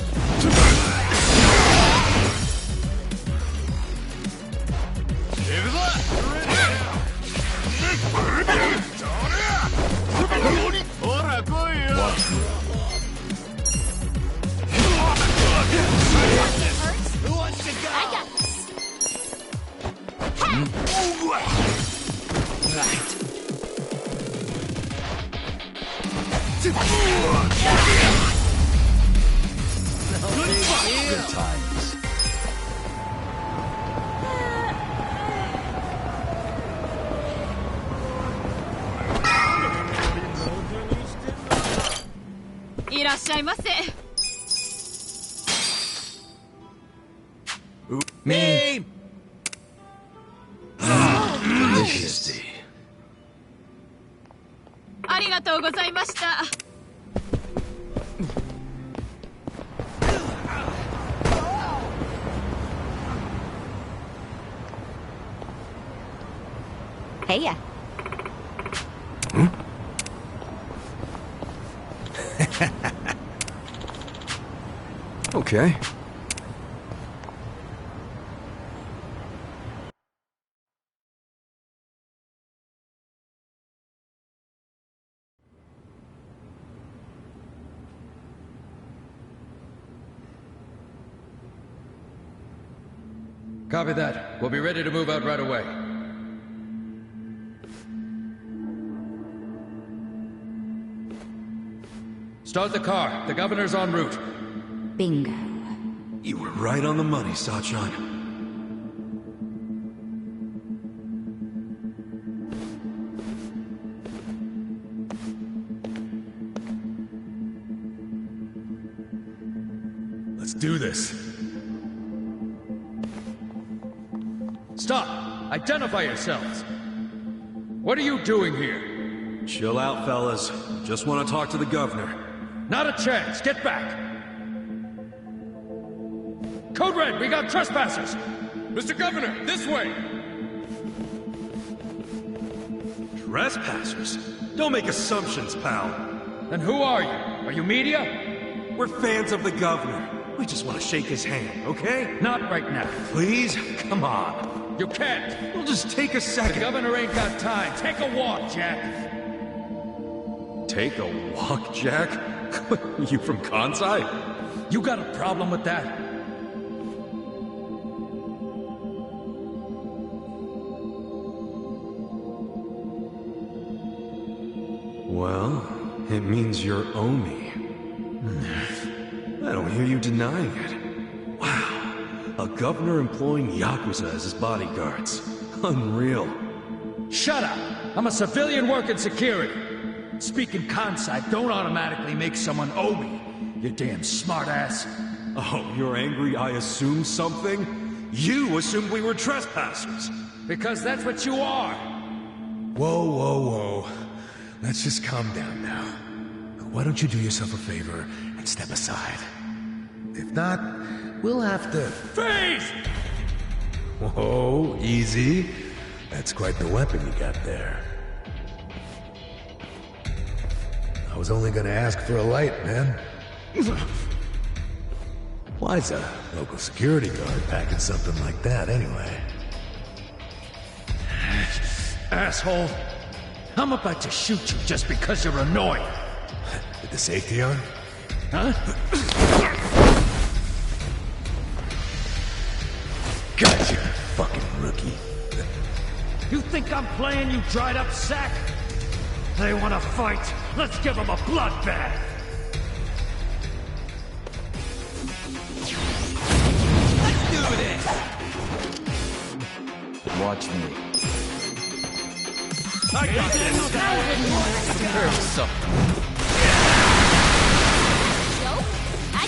Watch me. Who wants to go? I got this. Good times. Me! Delicious. ありがとうございました。Hey ya. Okay. Copy that. We'll be ready to move out right away. Start the car. The governor's en route. Bingo. You were right on the money, Sachan. Let's do this. Stop! Identify yourselves! What are you doing here? Chill out, fellas. Just want to talk to the governor. Not a chance! Get back! Code Red, we got trespassers! Mr. Governor, this way! Trespassers? Don't make assumptions, pal. And who are you? Are you media? We're fans of the governor. We just want to shake his hand, okay? Not right now. Please? Come on. You can't! We'll just take a second. The governor ain't got time. Take a walk, Jack. Take a walk, Jack? You from Kansai? You got a problem with that? Well, it means you're Omi. I don't hear you denying it. Wow. A governor employing Yakuza as his bodyguards. Unreal. Shut up! I'm a civilian working security. Speaking Kansai don't automatically make someone Omi, you damn smartass. Oh, you're angry I assumed something? You assumed we were trespassers. Because that's what you are. Whoa, whoa, whoa. Let's just calm down now. Why don't you do yourself a favor and step aside? If not, we'll have to... Freeze! Whoa, easy. That's quite the weapon you got there. I was only gonna ask for a light, man. Why's a local security guard packing something like that, anyway? Asshole! I'm about to shoot you just because you're annoying. With the safety on? Huh? Gotcha, fucking rookie. You think I'm playing, you dried up sack? They wanna fight? Let's give them a bloodbath! Let's do this! Watch me. I got this. Prepare yourself. Joke? I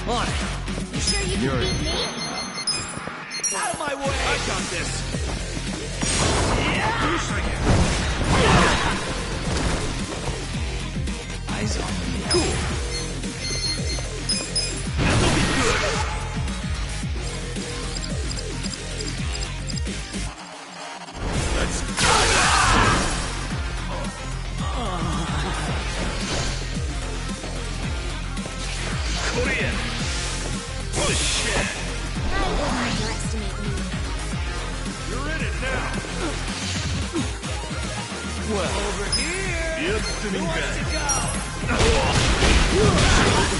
On it. You sure you can beat me? Out of my way! I got this! Eyes on me. Cool. This'll be good. Let's go! Korean! Push it! I wouldn't underestimate me. You're in it now! Well, over here. Yep, sitting back.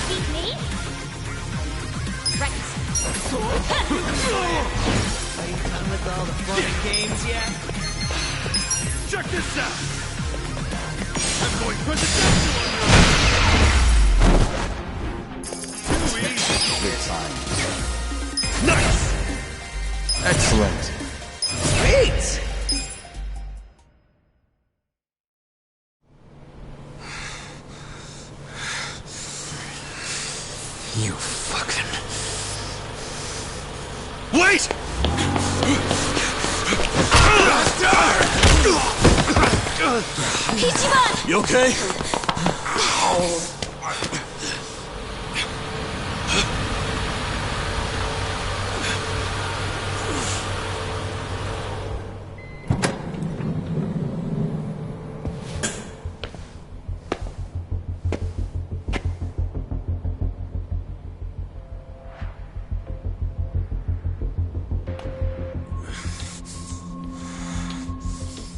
Beat me? Right. Are you done with all the fun games yet? Check this out! I'm going presidential on you! Too easy! Good time. Nice! Excellent. Sweet! You fucking... Wait! Ichiban! You okay?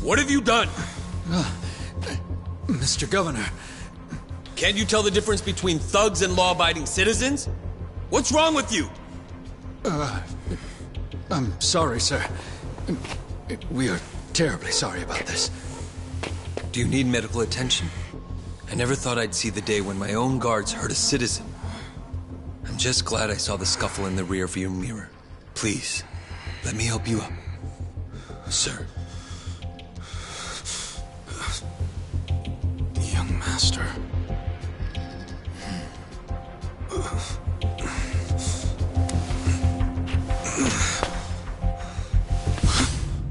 What have you done? Mr. Governor. Can't you tell the difference between thugs and law-abiding citizens? What's wrong with you? I'm sorry, sir. We are terribly sorry about this. Do you need medical attention? I never thought I'd see the day when my own guards hurt a citizen. I'm just glad I saw the scuffle in the rearview mirror. Please, let me help you up. Sir. Young master.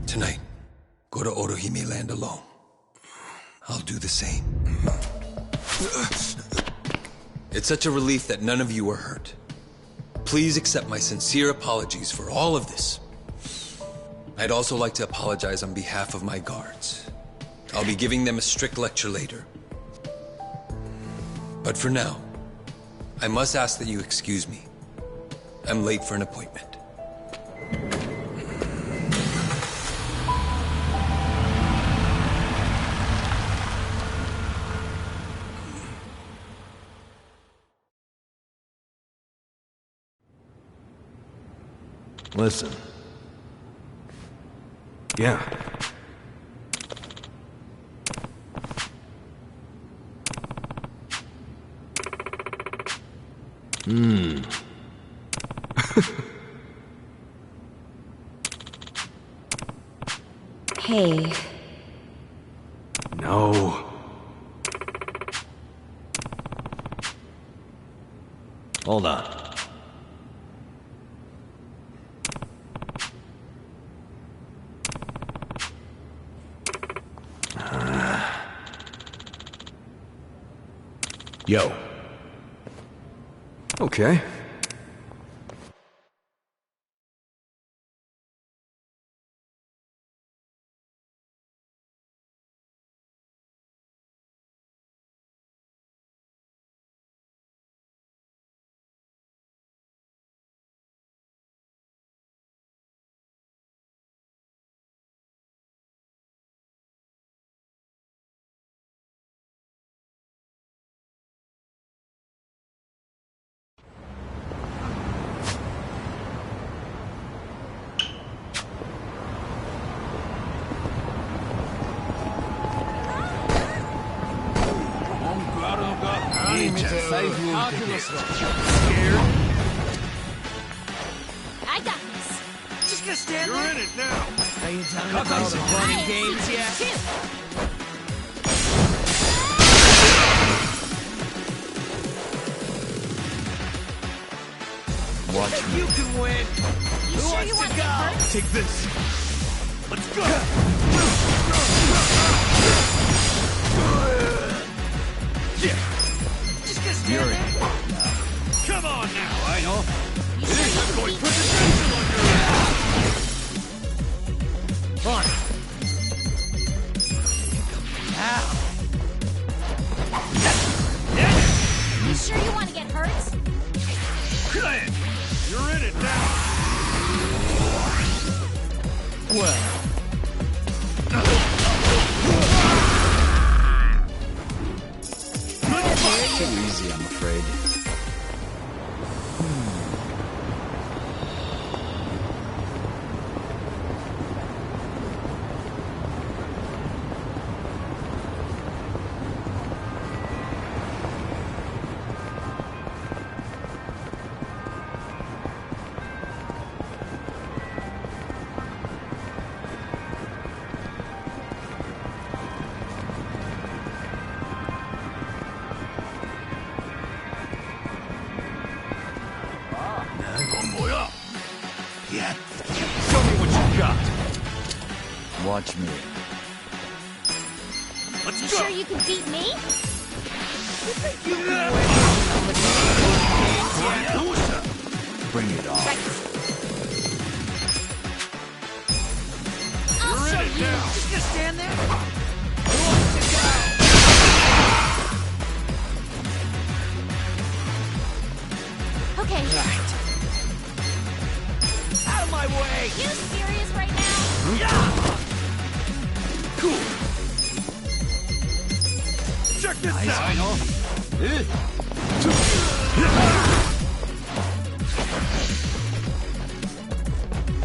Tonight, go to Orohime Land alone. I'll do the same. It's such a relief that none of you are hurt. Please accept my sincere apologies for all of this. I'd also like to apologize on behalf of my guards. I'll be giving them a strict lecture later. But for now, I must ask that you excuse me. I'm late for an appointment. Listen. Yeah. Hey. No. Hold on. Yo. Okay. I got this. Just gonna stand You're there? in it now! Are you done with all the fun and games yet? Watch me. You can win. You sure you want to get hurt? Take this. Let's go. Yeah. Just get stand there. Come on now, I know. You sure you I'm can going beat to put me? the pencil on your ass. Fine. You sure you want to get hurt? Good. You're in it now. Well, Too easy, I'm afraid. Yeah. Show me what you got. Watch me. Let's You go. sure you can beat me? Yakuza. Bring it on. Right. I'll You're show in it you. now. Just gonna stand there? Okay. Out of my way! You serious right now? Yeah. Cool. Check this out. I know.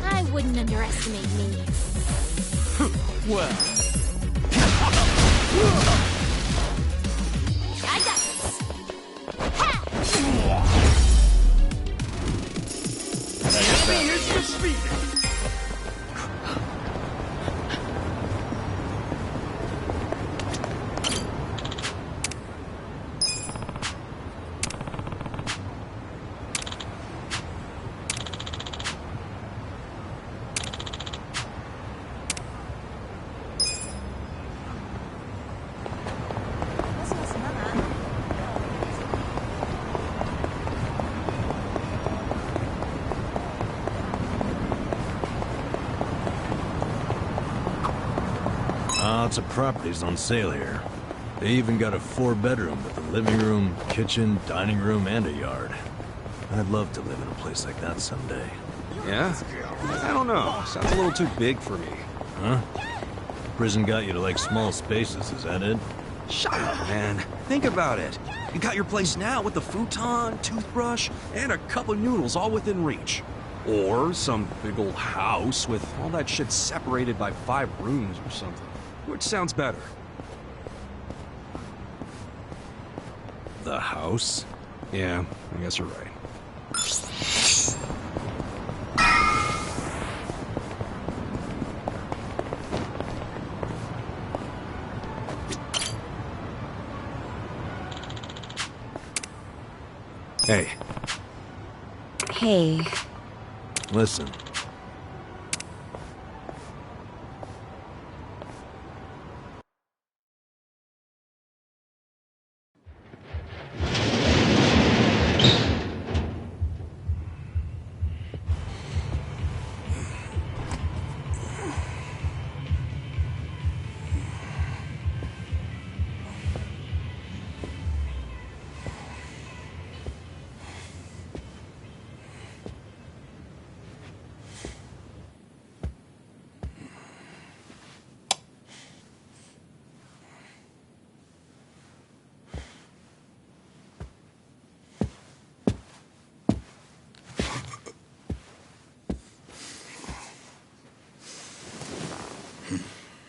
I wouldn't underestimate me. well. I got this. Ha! Enemy is defeated. Lots of properties on sale here. They even got a 4-bedroom with a living room, kitchen, dining room, and a yard. I'd love to live in a place like that someday. Yeah? I don't know. Sounds a little too big for me. Huh? Prison got you to like small spaces, is that it? Shut up, man. Think about it. You got your place now with the futon, toothbrush, and a cup of noodles all within reach. Or some big old house with all that shit separated by 5 rooms or something. Which sounds better? The house? Yeah, I guess you're right. Hey. Hey. Listen.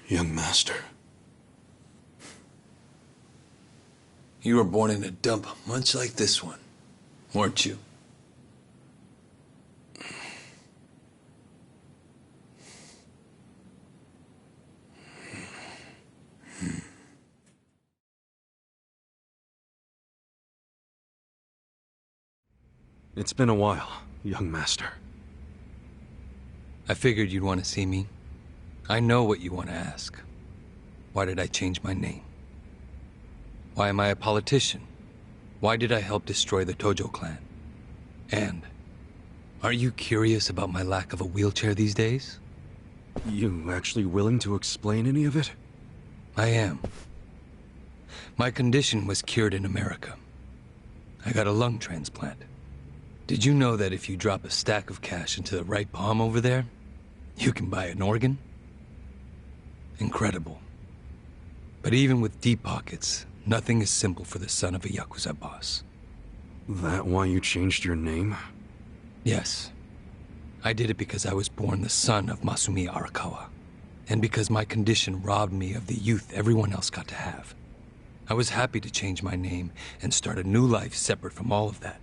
Young master. You were born in a dump much like this one, weren't you? It's been a while. young master? I figured you'd want to see me. I know what you want to ask. Why did I change my name? Why am I a politician? Why did I help destroy the Tojo clan? And are you curious about my lack of a wheelchair these days? You actually willing to explain any of it? I am. My condition was cured in America. I got a lung transplant. Did you know that if you drop a stack of cash into the right palm over there, you can buy an organ? Incredible. But even with deep pockets, nothing is simple for the son of a Yakuza boss. That why you changed your name? Yes. I did it because I was born the son of Masumi Arakawa, and because my condition robbed me of the youth everyone else got to have. I was happy to change my name and start a new life separate from all of that.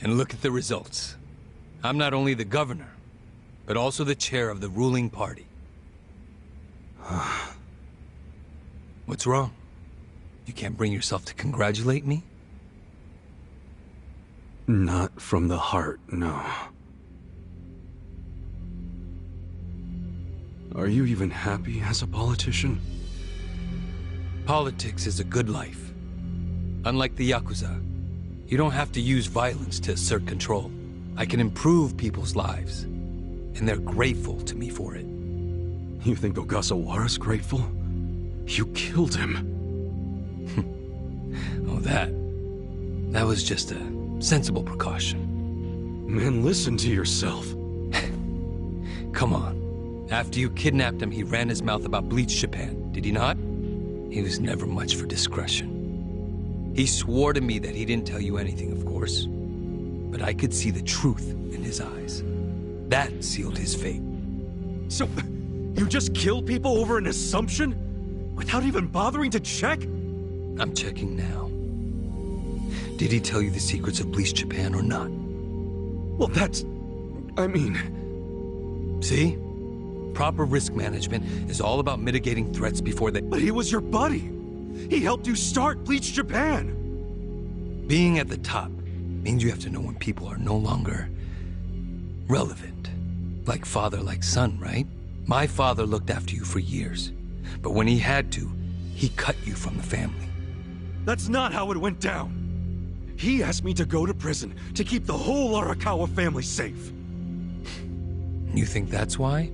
And look at the results. I'm not only the governor, but also the chair of the ruling party. What's wrong? You can't bring yourself to congratulate me? Not from the heart, no. Are you even happy as a politician? Politics is a good life. Unlike the Yakuza, you don't have to use violence to assert control. I can improve people's lives, and they're grateful to me for it. You think Ogasawara's grateful? You killed him. Oh, that was just a sensible precaution. Man, listen to yourself. Come on. After you kidnapped him, he ran his mouth about Bleach Japan, did he not? He was never much for discretion. He swore to me that he didn't tell you anything, of course. But I could see the truth in his eyes. That sealed his fate. So, you just kill people over an assumption? Without even bothering to check? I'm checking now. Did he tell you the secrets of Bleach Japan or not? Well, I mean... See? Proper risk management is all about mitigating threats before they... But he was your buddy! He helped you start Bleach Japan! Being at the top means you have to know when people are no longer relevant. Like father, like son, right? My father looked after you for years. But when he had to, he cut you from the family. That's not how it went down! He asked me to go to prison to keep the whole Arakawa family safe. You think that's why?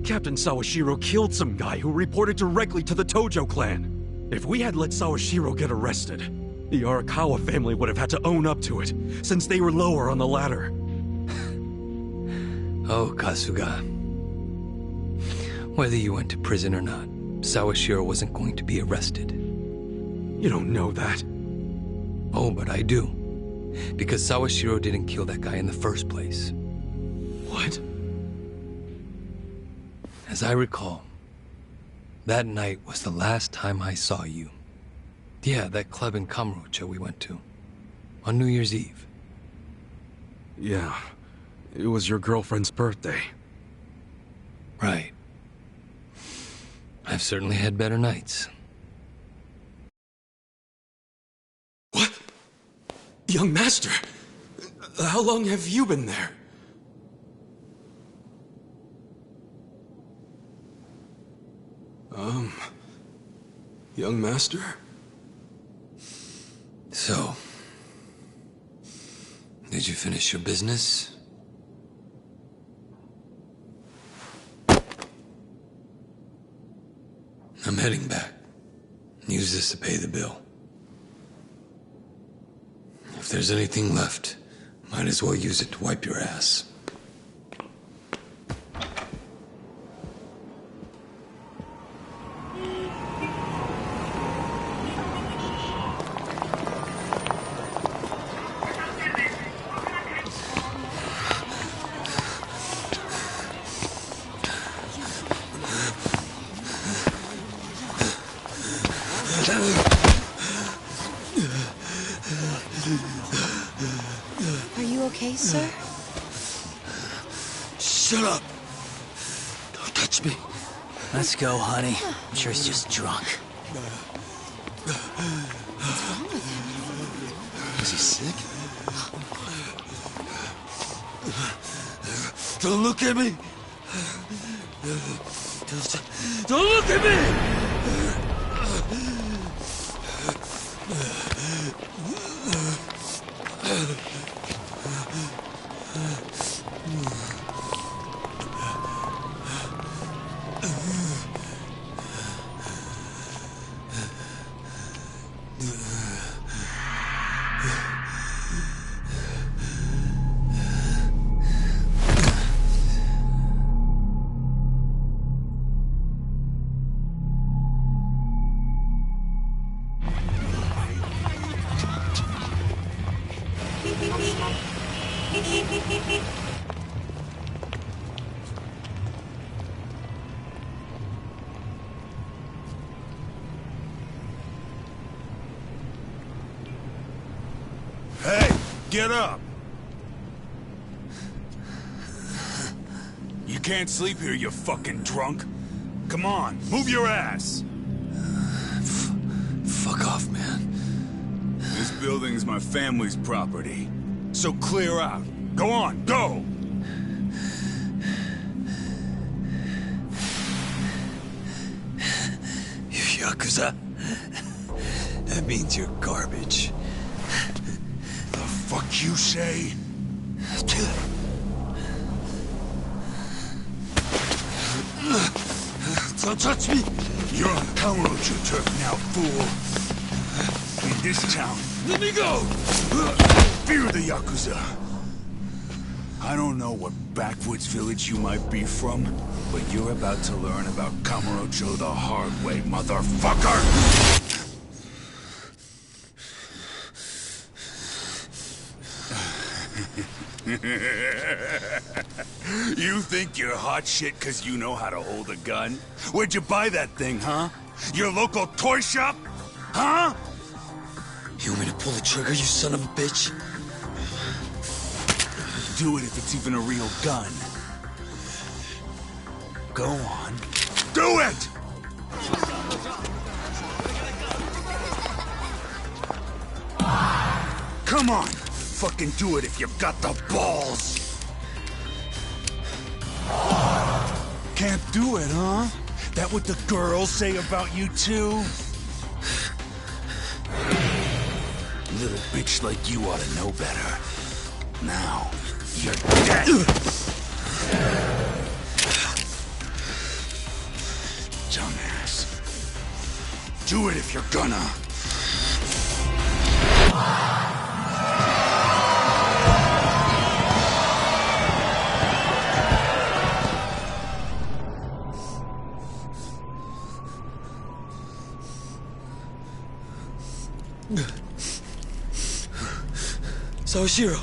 Captain Sawashiro killed some guy who reported directly to the Tojo clan. If we had let Sawashiro get arrested, the Arakawa family would have had to own up to it, since they were lower on the ladder. Oh, Kasuga. Whether you went to prison or not, Sawashiro wasn't going to be arrested. You don't know that. Oh, but I do. Because Sawashiro didn't kill that guy in the first place. What? As I recall, that night was the last time I saw you. Yeah, that club in Kamurocho we went to. On New Year's Eve. Yeah. It was your girlfriend's birthday. Right. I've certainly had better nights. What? Young master! How long have you been there? Young master? So, did you finish your business? I'm heading back. Use this to pay the bill. If there's anything left, might as well use it to wipe your ass. Are you okay, sir? Shut up! Don't touch me. Let's go, honey. I'm sure he's just drunk. What's wrong with him? Is he sick? Don't look at me! Don't look at me! Hey, get up! You can't sleep here, you fucking drunk. Come on, move your ass! Fuck off, man. This building's my family's property. So clear out. Go on, go! You Yakuza? That means you're garbage. The fuck you say? Don't touch me! You're on Kamurocho turf now, fool. In this town, let me go! Fear the Yakuza. I don't know what backwoods village you might be from, but you're about to learn about Kamurocho the hard way, motherfucker! You think you're hot shit because you know how to hold a gun? Where'd you buy that thing, huh? Your local toy shop? Huh? You want me to pull the trigger, you son of a bitch? Do it if it's even a real gun. Go on. Do it! Come on! Fucking do it if you've got the balls! Can't do it, huh? That what the girls say about you, too? Little bitch like you ought to know better. Now, you're dead! Dumbass. Do it if you're gonna. Sawashiro,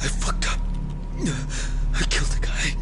I fucked up. I killed a guy.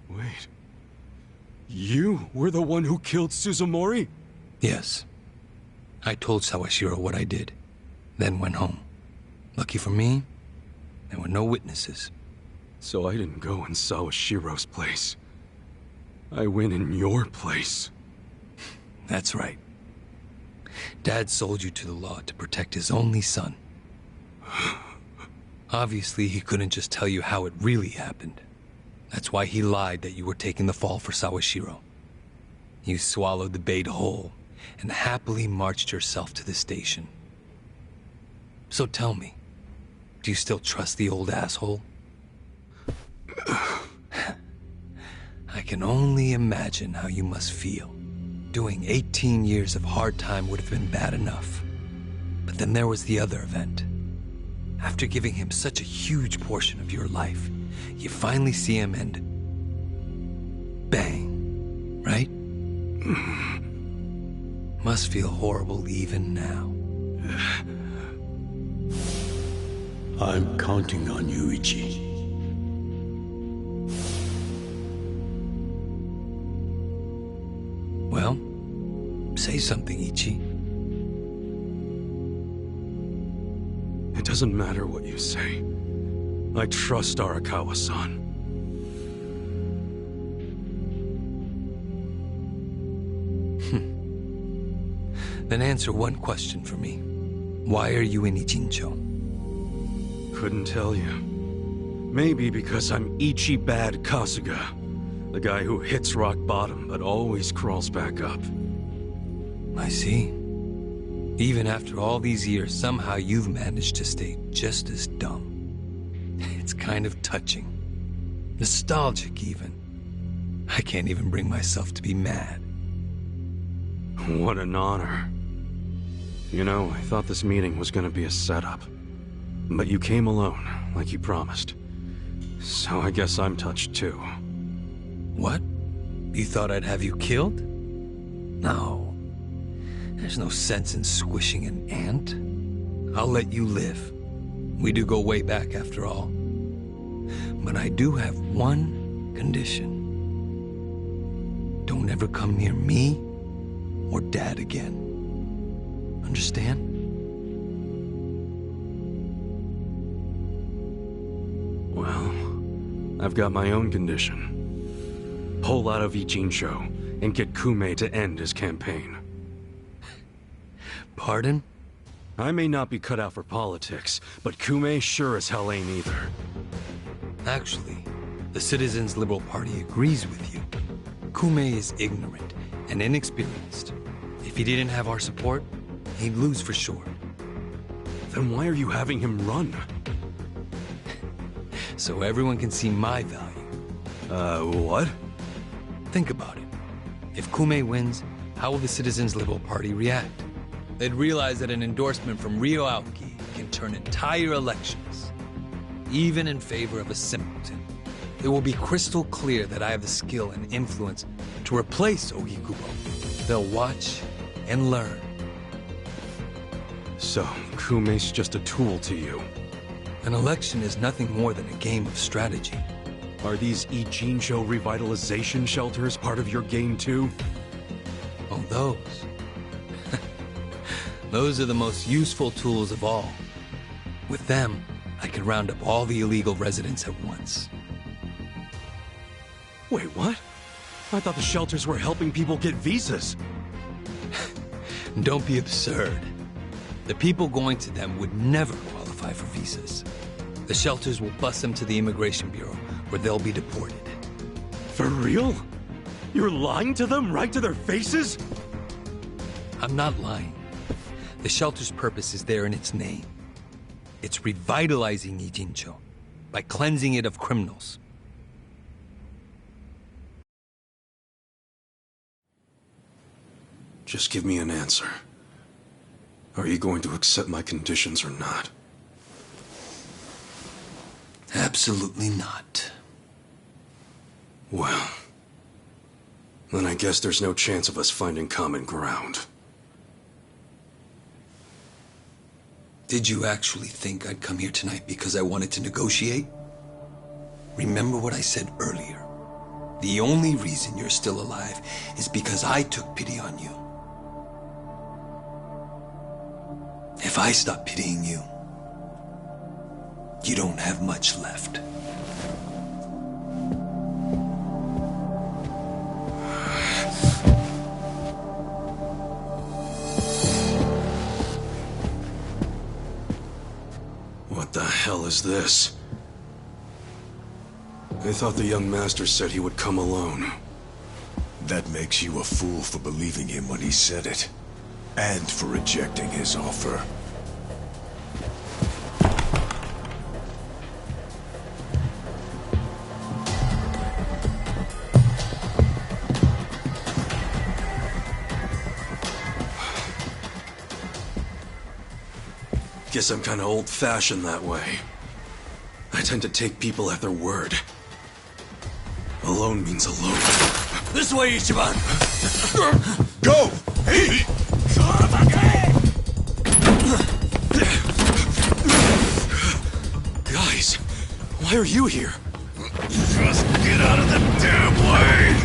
Wait. You were the one who killed Suzumori? Yes. I told Sawashiro what I did, then went home. Lucky for me, there were no witnesses. So I didn't go in Sawashiro's place. I went in your place. That's right. Dad sold you to the law to protect his only son. Obviously, he couldn't just tell you how it really happened. That's why he lied that you were taking the fall for Sawashiro. You swallowed the bait whole and happily marched yourself to the station. So tell me, do you still trust the old asshole? I can only imagine how you must feel. Doing 18 years of hard time would have been bad enough. But then there was the other event. After giving him such a huge portion of your life, you finally see him and bang, right? Must feel horrible even now. I'm counting on you, Ichi. Well, say something, Ichi. It doesn't matter what you say. I trust Arakawa-san. Then answer one question for me. Why are you in Ijincho? Couldn't tell you. Maybe because I'm Ichi Bad Kasuga. The guy who hits rock bottom but always crawls back up. I see. Even after all these years, somehow you've managed to stay just as dumb. It's kind of touching. Nostalgic, even. I can't even bring myself to be mad. What an honor. You know, I thought this meeting was gonna be a setup. But you came alone, like you promised. So I guess I'm touched too. What? You thought I'd have you killed? No. There's no sense in squishing an ant. I'll let you live. We do go way back after all. But I do have one condition. Don't ever come near me or Dad again. Understand? Well, I've got my own condition. Pull out of Ijincho and get Kume to end his campaign. Pardon? I may not be cut out for politics, but Kume sure as hell ain't either. Actually, the Citizens Liberal Party agrees with you. Kume is ignorant and inexperienced. If he didn't have our support, he'd lose for sure. Then why are you having him run? So everyone can see my value. What? Think about it. If Kume wins, how will the Citizens Liberal Party react? They'd realize that an endorsement from Ryo Aoki can turn entire elections, even in favor of a simpleton. It will be crystal clear that I have the skill and influence to replace Ogikubo. They'll watch and learn. So, Kume's just a tool to you? An election is nothing more than a game of strategy. Are these Ijincho revitalization shelters part of your game too? Oh, those. Those are the most useful tools of all. With them, I can round up all the illegal residents at once. Wait, what? I thought the shelters were helping people get visas. Don't be absurd. The people going to them would never qualify for visas. The shelters will bus them to the Immigration Bureau, where they'll be deported. For real? You're lying to them right to their faces? I'm not lying. The shelter's purpose is there in its name. It's revitalizing Ijincho by cleansing it of criminals. Just give me an answer. Are you going to accept my conditions or not? Absolutely not. Well, then I guess there's no chance of us finding common ground. Did you actually think I'd come here tonight because I wanted to negotiate? Remember what I said earlier. The only reason you're still alive is because I took pity on you. If I stop pitying you, you don't have much left. What the hell is this? I thought the young master said he would come alone. That makes you a fool for believing him when he said it. And for rejecting his offer. Guess I'm kinda old-fashioned that way. I tend to take people at their word. A Alone means alone. This way, Ichiban! Go! Hey! Guys, why are you here? Just get out of the damn way!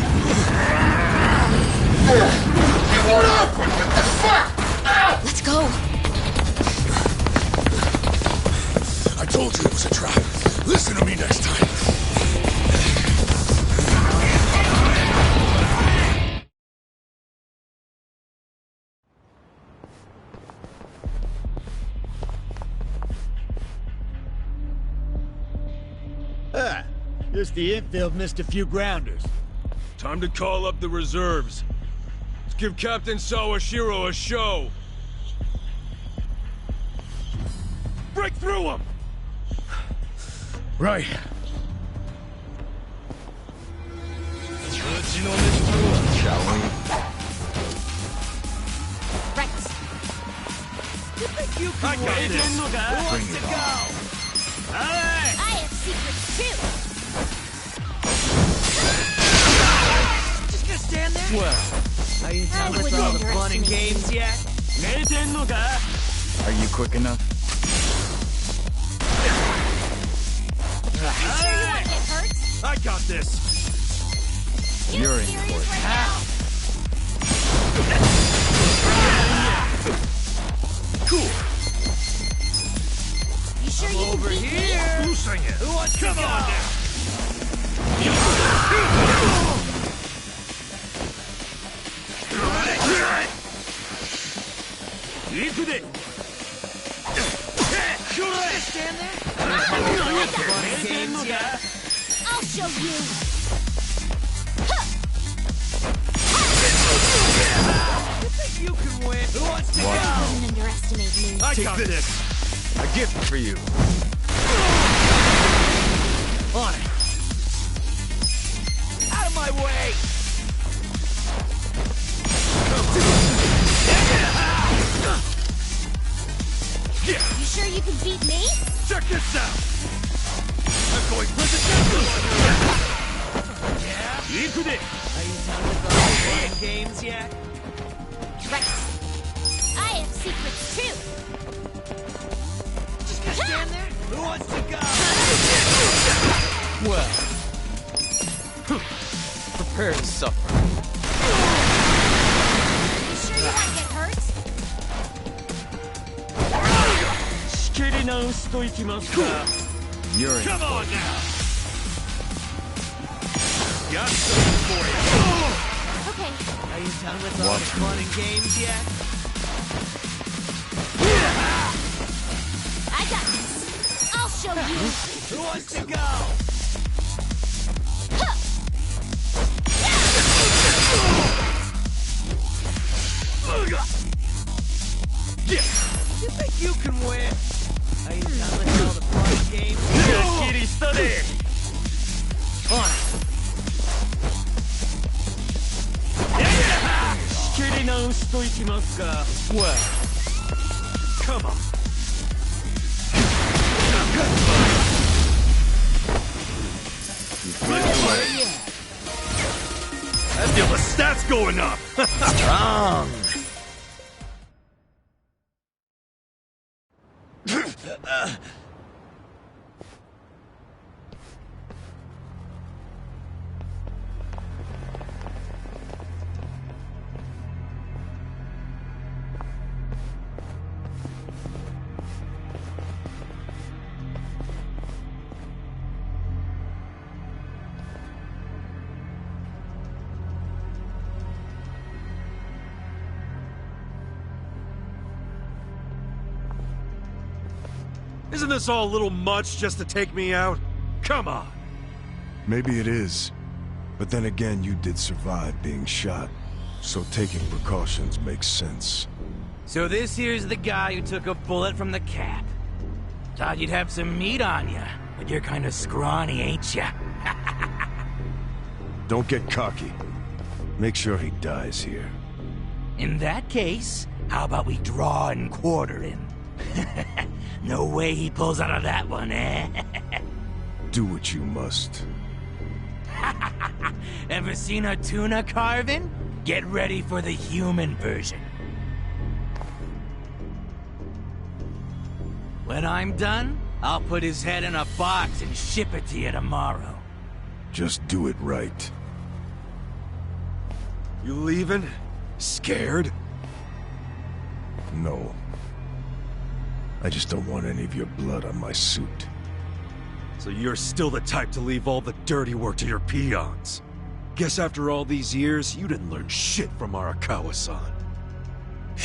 Let's go. I told you it was a trap. Listen to me next time. Ah, just the infield missed a few grounders. Time to call up the reserves. Let's give Captain Sawashiro a show. Break through him! Right. Shall we? Right. You think you can I got win? this. Who wants Bring to it go? I have secrets too. Just gonna stand there? Well, are you done with all the fun and games yet? Are you quick enough? You sure you want to get hurt? I got this. You're in for it. Cool. You sure you Over can beat me? here. Who's it? Who wants to Come go? on now. Just stand there? Fun and games yet? I'll show you. You think you can win? Who wants to You go? wouldn't underestimate me. I got this. A gift for you. On it. Out of my way! You sure you can beat me? Check this out. I'm going presidential. Yeah. Are you done with all the fun and games yet? Right. I have secrets too. Just gonna stand there? Who wants to go? Well, prepare to suffer. You sure you want to get hurt? You're in Come for on it. now. Got something for you. Okay. Are you done with all the fun and games yet? I got this. I'll show you. Who wants to go? You think you can win? Are you done with all the fun and games? On it. Well, come on. I feel the stats going up. Strong. Isn't this all a little much just to take me out? Come on. Maybe it is. But then again, you did survive being shot. So taking precautions makes sense. So this here's the guy who took a bullet from the Cap. Thought you'd have some meat on you, but you're kind of scrawny, ain't ya? Don't get cocky. Make sure he dies here. In that case, how about we draw and quarter him? No way he pulls out of that one, eh? Do what you must. Ever seen a tuna carving? Get ready for the human version. When I'm done, I'll put his head in a box and ship it to you tomorrow. Just do it right. You leaving? Scared? No. I just don't want any of your blood on my suit. So you're still the type to leave all the dirty work to your peons. Guess after all these years, you didn't learn shit from Arakawa-san.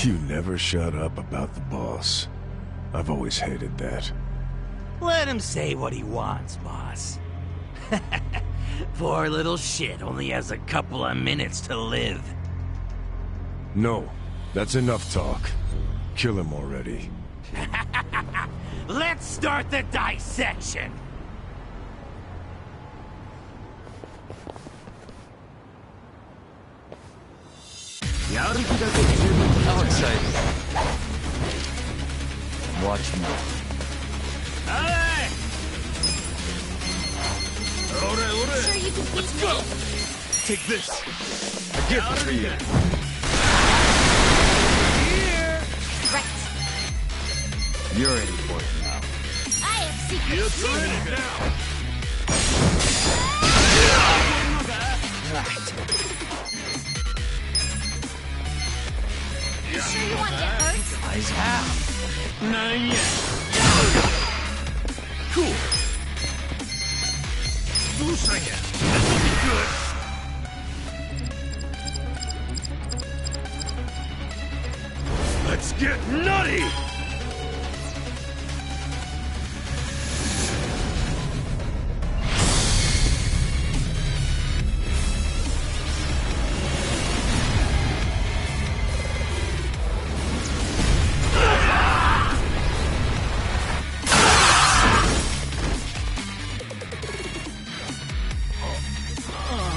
You never shut up about the boss. I've always hated that. Let him say what he wants, boss. Poor little shit only has a couple of minutes to live. No, that's enough talk. Kill him already. Let's start the dissection. How exciting. Watch me. Sure you can beat me? Take this. A gift for you. Right. You're in for it now. I have secrets too. Right. You sure you want to get hurt? Eyes out. None yet. Cool. This will be good. Let's get nutty!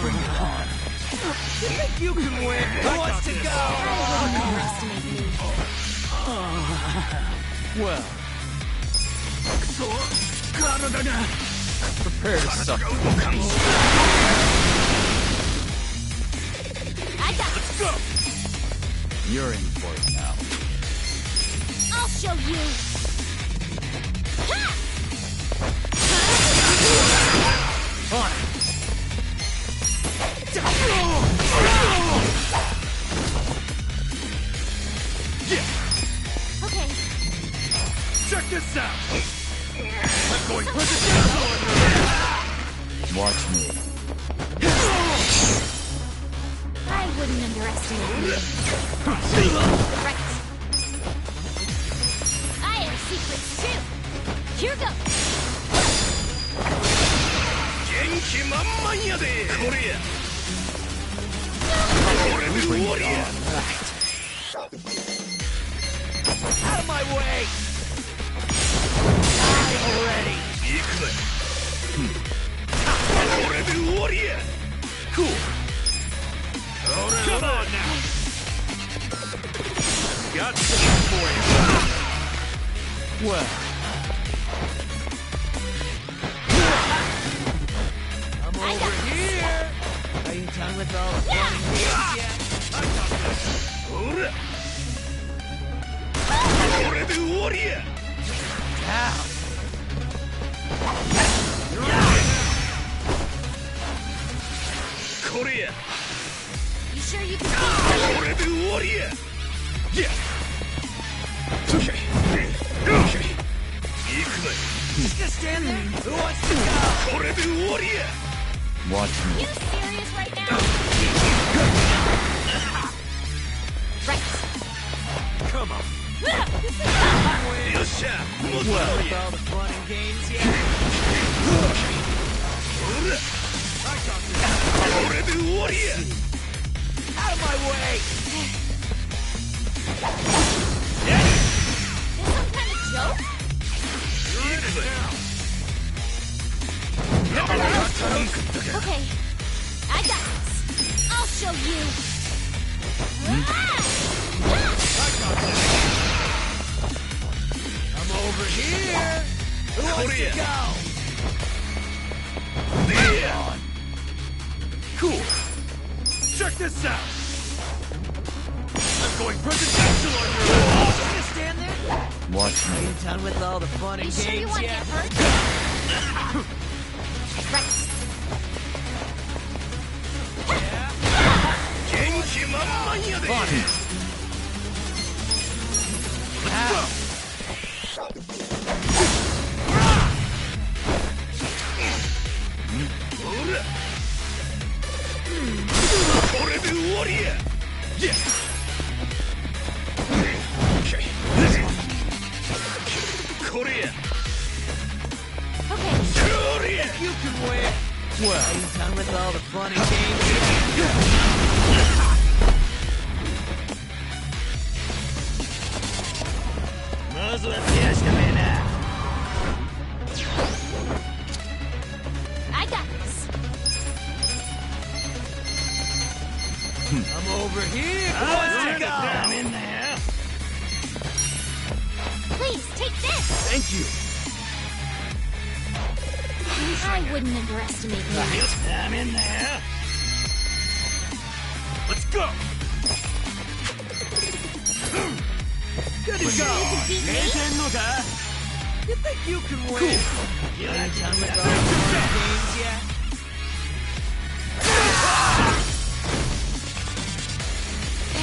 Bring it on. You think you can win? Who wants to go? Underestimate me. Well. Prepare to suffer. I got this. Go! You're in for it now. I'll show you. Ha! On it. Okay. Check this out! I'm going Watch me. I wouldn't underestimate you. Right. I have secrets too. Here goes. Out of my way! Die already! Cool. Come on now! Got something for you. Well. I'm over here! Are you done with all the fun and games yet? I got this. Down. You sure you can beat me? Just stand there. Who wants to go? Watch me. You serious right now? Right. Come on. This is Well, with all the fun and games yet? I got this. Out of my way! this some kind of joke? You're in it now. Okay. I got this. I'll show you. Ah! I'm over here. Who wants to go? this out! I'm going presidential on your ass! Just stand there? Watch Are me. you done with all the fun and You sure you games want to yet? get hurt? Right. You can win. Well, are you done with all the fun and games yet? I got this. I'm over here. Who wants to go? I'm in there. Please, take this. Thank you. I wouldn't underestimate that. I'm in there. Let's go. Good to go. You think you can win? Cool. Are you done with all the fun and games yet?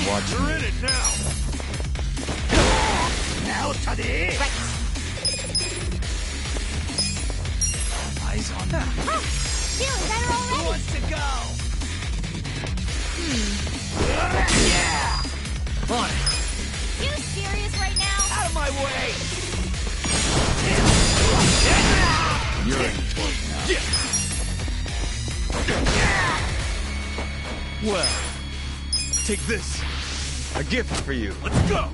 Watch You're me. in it now. Now, Taddy. Eyes on me. Feeling better Who already. wants to go? Yeah. On it. You serious right now? Out of my way. You're in for it now. Well, take this. A gift for you. Let's go.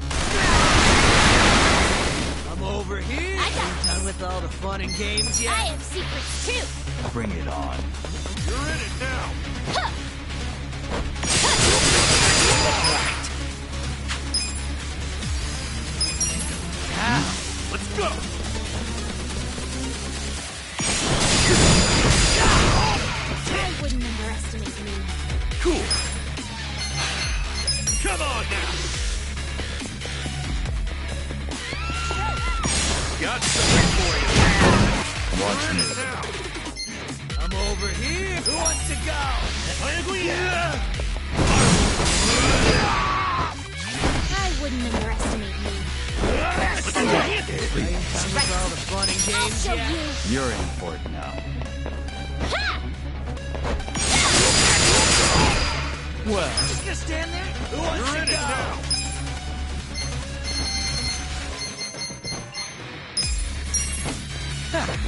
I'm over here. I got Are you done with all the fun and games yet? I have secrets too. Bring it on. You're in it now. Huh. Let's go. I wouldn't underestimate me. Cool. Come on now. Got something for you. Watch You're in me. it now. I'm over here. Who wants to go? I wouldn't underestimate me. Let's do it. Are you done with all the fun and I'll games show yet? you. You're in for it now. Ha! Well, Just gonna stand there? Who wants You're to in go? it now.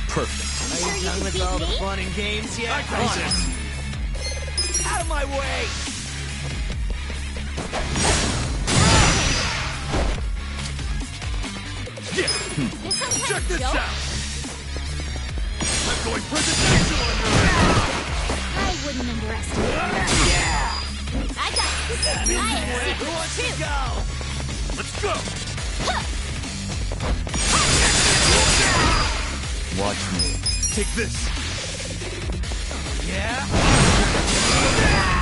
perfect. Are you done with all the fun and games yet? I got On this. it. Out of my way. Yeah. This some kind Check of this joke? out. I'm going presidential on your ass. I wouldn't underestimate me. I got this. I have Who wants secrets to too. go? Let's go. Watch me. Take this. Yeah?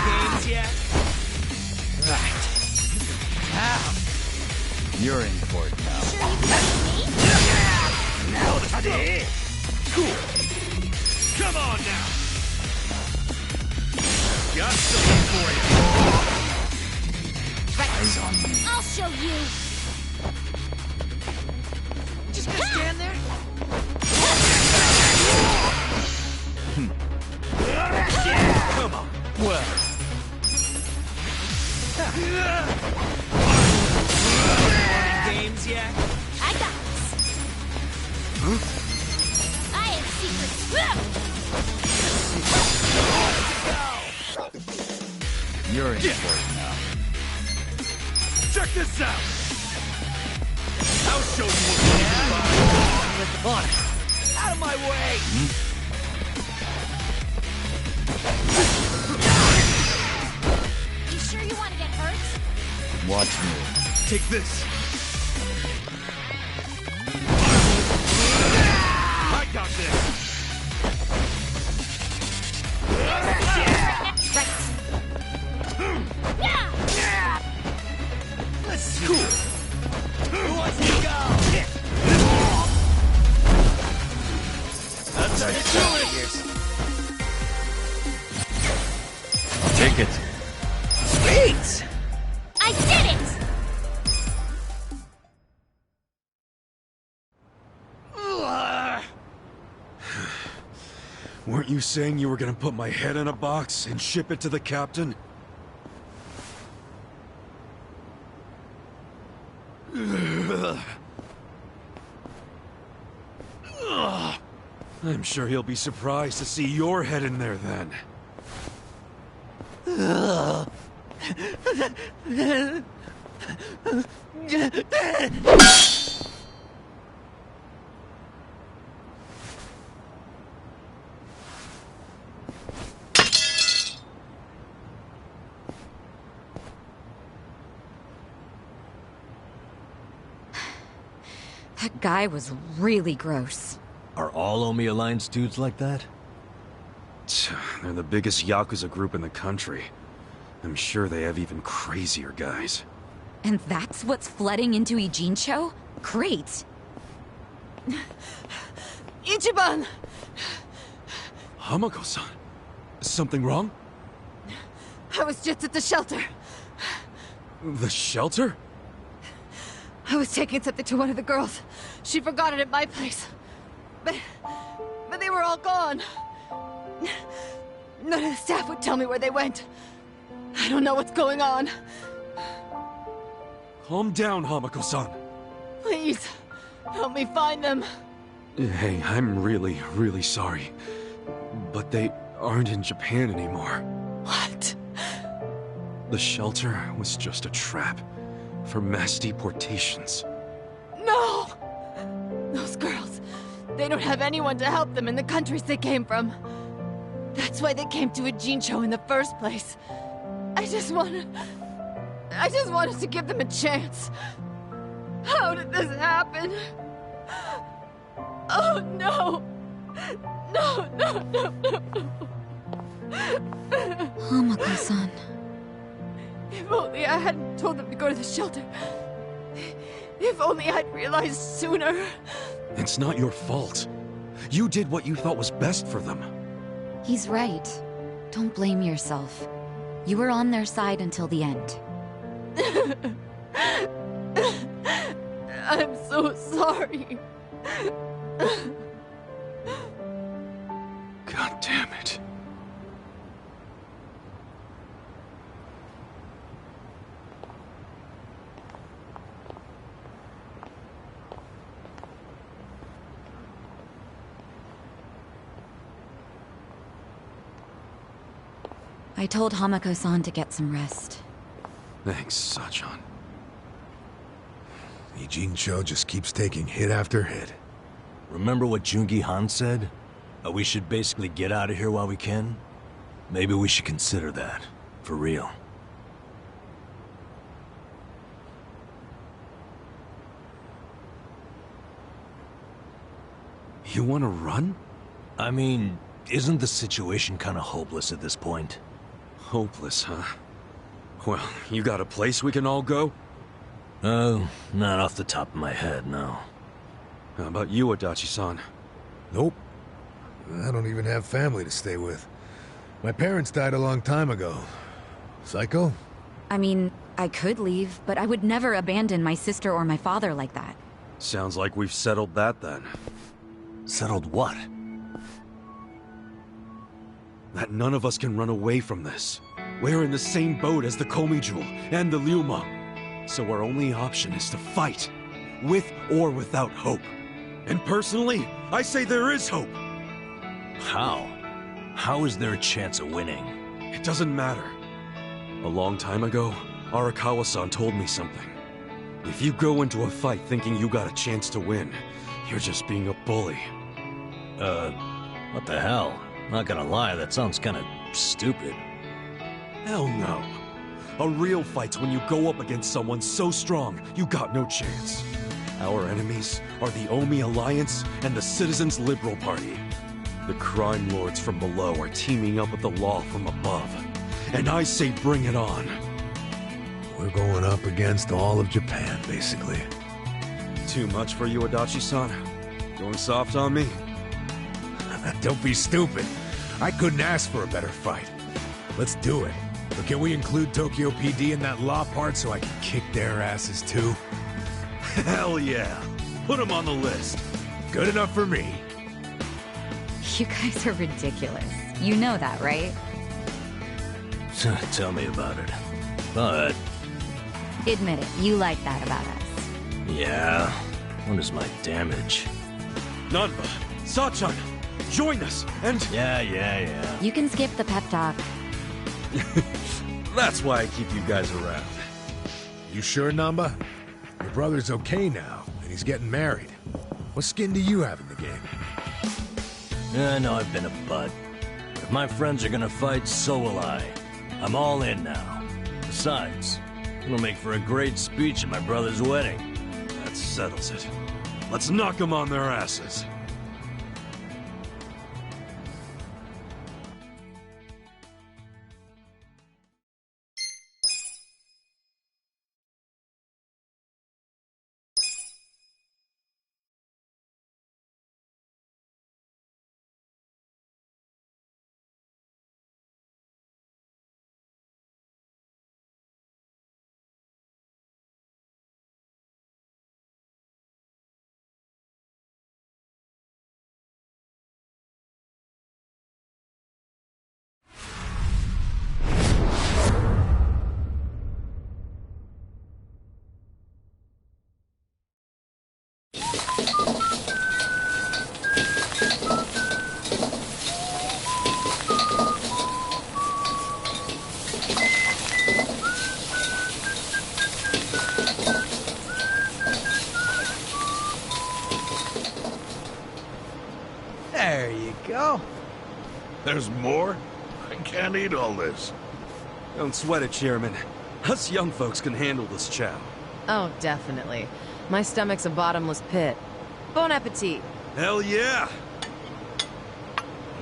Games yet? Right. Ow. You're in for it now. Sure you can beat me? Now, Taddy. Cool. Come on now. Got something for you. Eyes on me. I'll show you. Just gonna stand there? Come on. Well, Games yet? I got this. I have secrets. You're in for it now. Check this out. I'll show you what we're about. With the fun. Out of my way! You sure you want to get hurt? Watch me. take this. I got this. Right. Take it. Sweet! I did it! Weren't you saying you were gonna put my head in a box and ship it to the captain? I'm sure he'll be surprised to see your head in there then. That guy was really gross. Are all Omi Alliance dudes like that? They're the biggest Yakuza group in the country. I'm sure they have even crazier guys. And that's what's flooding into Ijincho? Great! Ichiban! Hamako-san, something wrong? I was just at the shelter. The shelter? I was taking something to one of the girls. She forgot it at my place. But they were all gone. None of the staff would tell me where they went. I don't know what's going on. Calm down, Hamako-san. Please, help me find them. Hey, I'm really sorry. But they aren't in Japan anymore. What? The shelter was just a trap for mass deportations. No! Those girls, they don't have anyone to help them in the countries they came from. That's why they came to Ijincho in the first place. I just wanted to give them a chance. How did this happen? Oh no! No. Hamako-san. If only I hadn't told them to go to the shelter. If only I'd realized sooner. It's not your fault. You did what you thought was best for them. He's right. Don't blame yourself. You were on their side until the end. I'm so sorry. God damn it. I told Hamako-san to get some rest. Thanks, Sachan. Ijincho just keeps taking hit after hit. Remember what Jungi Han said? We should basically get out of here while we can? Maybe we should consider that. For real. You want to run? I mean, isn't the situation kind of hopeless at this point? Hopeless, huh? Well, you got a place we can all go? Oh, not off the top of my head, no. How about you, Adachi-san? Nope. I don't even have family to stay with. My parents died a long time ago. Psycho? I mean, I could leave, but I would never abandon my sister or my father like that. Sounds like we've settled that then. Settled what? That none of us can run away from this. We're in the same boat as the Komijul and the Ryuma. So our only option is to fight, with or without hope. And personally, I say there is hope. How? How is there a chance of winning? It doesn't matter. A long time ago, Arakawa-san told me something. If you go into a fight thinking you got a chance to win, you're just being a bully. What the hell? Not gonna lie, that sounds kinda stupid. Hell no. A real fight's when you go up against someone so strong, you got no chance. Our enemies are the Omi Alliance and the Citizens Liberal Party. The crime lords from below are teaming up with the law from above. And I say bring it on. We're going up against all of Japan, basically. Too much for you, Adachi-san? Going soft on me? Don't be stupid. I couldn't ask for a better fight. Let's do it. But can we include Tokyo PD in that law part so I can kick their asses too? Hell yeah. Put them on the list. Good enough for me. You guys are ridiculous. You know that, right? Tell me about it. But... Admit it, you like that about us. yeah, what is my damage? Nanba, Sachan, join us, and... Yeah. You can skip the pep talk. That's why I keep you guys around. You sure, Namba? Your brother's okay now, and he's getting married. What skin do you have in the game? Yeah, I know I've been a butt. But if my friends are gonna fight, so will I. I'm all in now. Besides, it'll make for a great speech at my brother's wedding. That settles it. Let's knock them on their asses. There you go. There's more? I can't eat all this. Don't sweat it, Chairman. Us young folks can handle this chow. Oh, definitely. My stomach's a bottomless pit. Bon appetit. Hell yeah!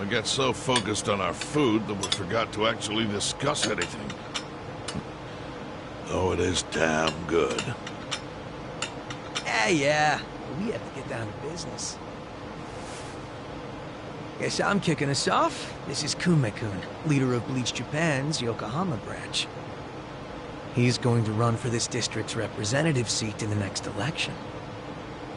We got so focused on our food that we forgot to actually discuss anything. Though it is damn good. Yeah. We have to get down to business. Guess I'm kicking us off. This is Kume-kun, leader of Bleach Japan's Yokohama branch. He's going to run for this district's representative seat in the next election.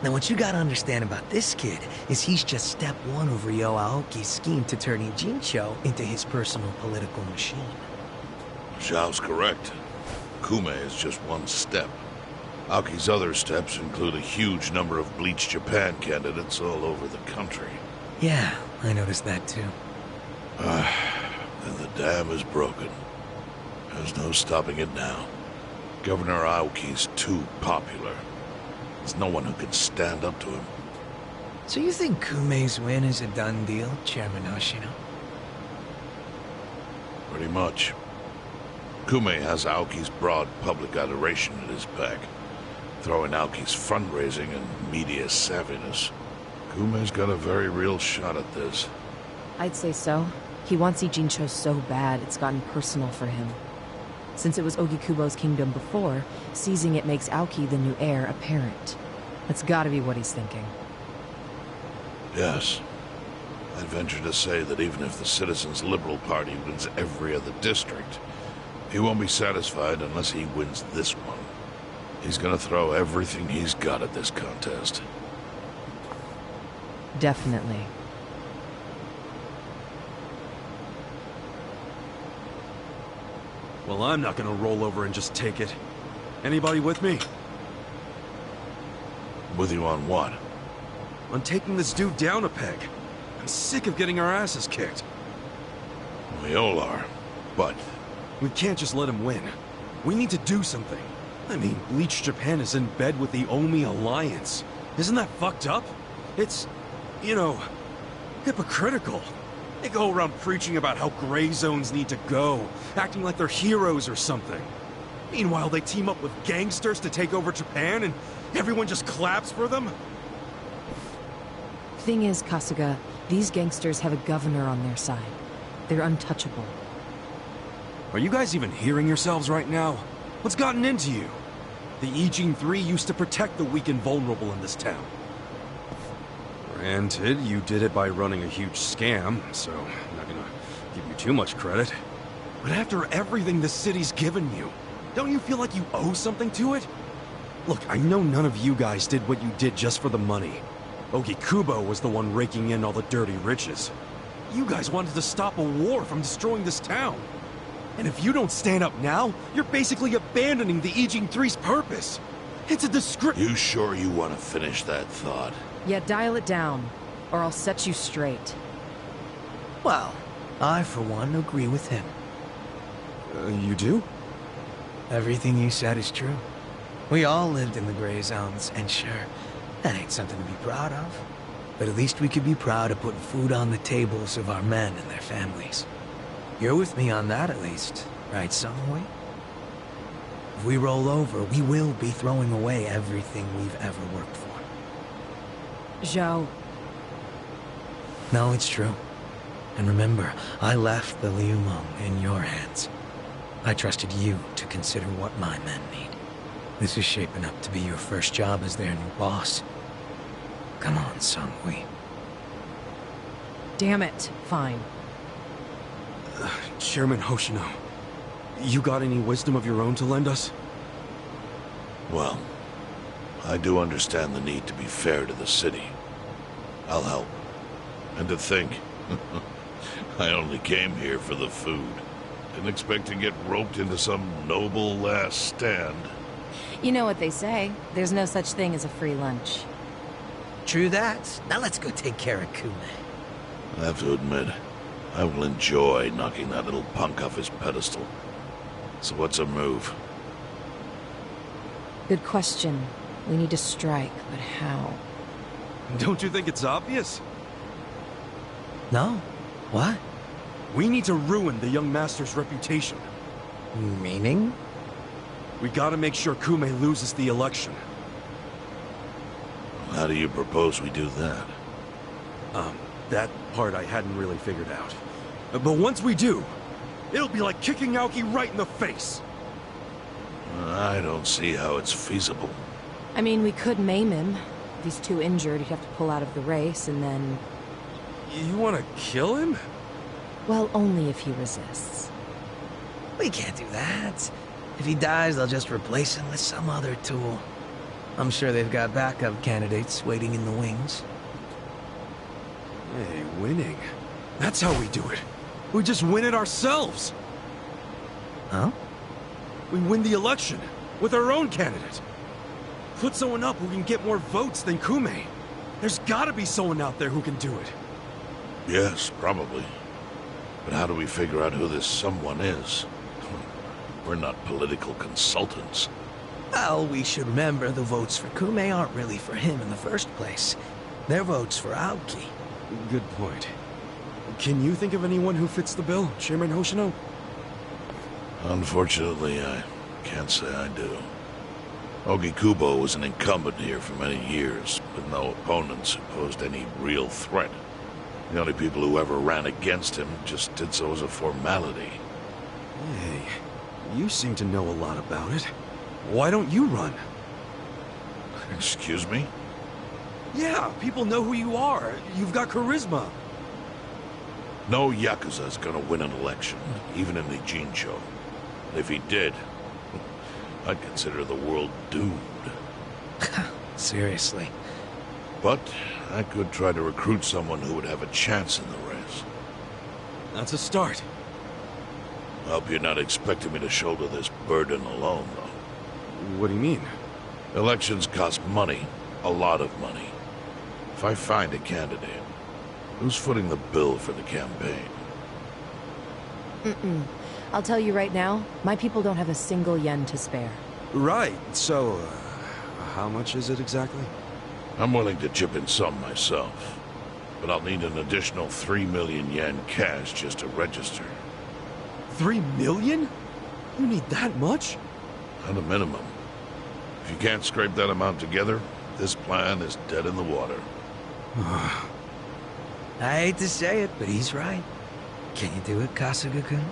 Now, what you gotta understand about this kid is he's just step one of Ryo Aoki's scheme to turn Ijincho into his personal political machine. Zhao's correct. Kume is just one step. Aoki's other steps include a huge number of Bleach Japan candidates all over the country. Yeah, I noticed that too. And the dam is broken. There's no stopping it now. Governor Aoki's too popular. There's no one who can stand up to him. So you think Kume's win is a done deal, Chairman Hoshino? Pretty much. Kume has Aoki's broad public adoration at his back. Throwing Aoki's fundraising and media savviness. Kume's got a very real shot at this. I'd say so. He wants Ijincho so bad, it's gotten personal for him. Since it was Ogikubo's kingdom before, seizing it makes Aoki the new heir apparent. That's gotta be what he's thinking. Yes. I'd venture to say that even if the Citizens' Liberal Party wins every other district, he won't be satisfied unless he wins this one. He's gonna throw everything he's got at this contest. Definitely. Well, I'm not gonna roll over and just take it. Anybody with me? With you on what? On taking this dude down a peg. I'm sick of getting our asses kicked. We all are, but... We can't just let him win. We need to do something. I mean, Bleach Japan is in bed with the Omi Alliance. Isn't that fucked up? It's, you know, hypocritical. They go around preaching about how gray zones need to go, acting like they're heroes or something. Meanwhile, they team up with gangsters to take over Japan, and everyone just claps for them? Thing is, Kasuga, these gangsters have a governor on their side. They're untouchable. Are you guys even hearing yourselves right now? What's gotten into you? The Ijin 3 used to protect the weak and vulnerable in this town. Granted, you did it by running a huge scam, so I'm not gonna give you too much credit. But after everything the city's given you, don't you feel like you owe something to it? Look, I know none of you guys did what you did just for the money. Ogikubo was the one raking in all the dirty riches. You guys wanted to stop a war from destroying this town. And if you don't stand up now, you're basically abandoning the Ijin 3's purpose. It's a disgrace. You sure you want to finish that thought? Yeah, dial it down, or I'll set you straight. Well, I, for one, agree with him. You do? Everything you said is true. We all lived in the Gray Zones, and sure, that ain't something to be proud of. But at least we could be proud of putting food on the tables of our men and their families. You're with me on that, at least, right, Songhui? If we roll over, we will be throwing away everything we've ever worked for. Zhao. No, it's true. And remember, I left the Liu Meng in your hands. I trusted you to consider what my men need. This is shaping up to be your first job as their new boss. Come on, Songhui. Damn it. Fine. Chairman Hoshino, you got any wisdom of your own to lend us? Well, I do understand the need to be fair to the city. I'll help. And to think, I only came here for the food. Didn't expect to get roped into some noble last stand. You know what they say. There's no such thing as a free lunch. True that. Now let's go take care of Kume. I have to admit, I will enjoy knocking that little punk off his pedestal. So what's a move? Good question. We need to strike, but how? Don't you think it's obvious? No. What? We need to ruin the young master's reputation. Meaning? We gotta make sure Kume loses the election. How do you propose we do that? That part I hadn't really figured out. But once we do, it'll be like kicking Aoki right in the face. I don't see how it's feasible. I mean, we could maim him. If he's too injured, he'd have to pull out of the race, and then... You want to kill him? Well, only if he resists. We can't do that. If he dies, they'll just replace him with some other tool. I'm sure they've got backup candidates waiting in the wings. Hey, winning. That's how we do it. We just win it ourselves. Huh? We win the election with our own candidate. Put someone up who can get more votes than Kume. There's gotta be someone out there who can do it. Yes, probably. But how do we figure out who this someone is? We're not political consultants. Well, we should remember the votes for Kume aren't really for him in the first place. They're votes for Aoki. Good point. Can you think of anyone who fits the bill, Chairman Hoshino? Unfortunately, I can't say I do. Ogikubo was an incumbent here for many years, with no opponents who posed any real threat. The only people who ever ran against him just did so as a formality. Hey, you seem to know a lot about it. Why don't you run? Excuse me? Yeah, people know who you are. You've got charisma. No Yakuza's gonna win an election, even in the Jincho. And if he did, I'd consider the world doomed. Seriously. But I could try to recruit someone who would have a chance in the race. That's a start. I hope you're not expecting me to shoulder this burden alone, though. What do you mean? Elections cost money. A lot of money. If I find a candidate, who's footing the bill for the campaign? I'll tell you right now, my people don't have a single yen to spare. Right, so, how much is it exactly? I'm willing to chip in some myself, but I'll need an additional 3 million yen cash just to register. 3 million? You need that much? At a minimum. If you can't scrape that amount together, this plan is dead in the water. I hate to say it, but he's right. Can you do it, Kasuga-kun?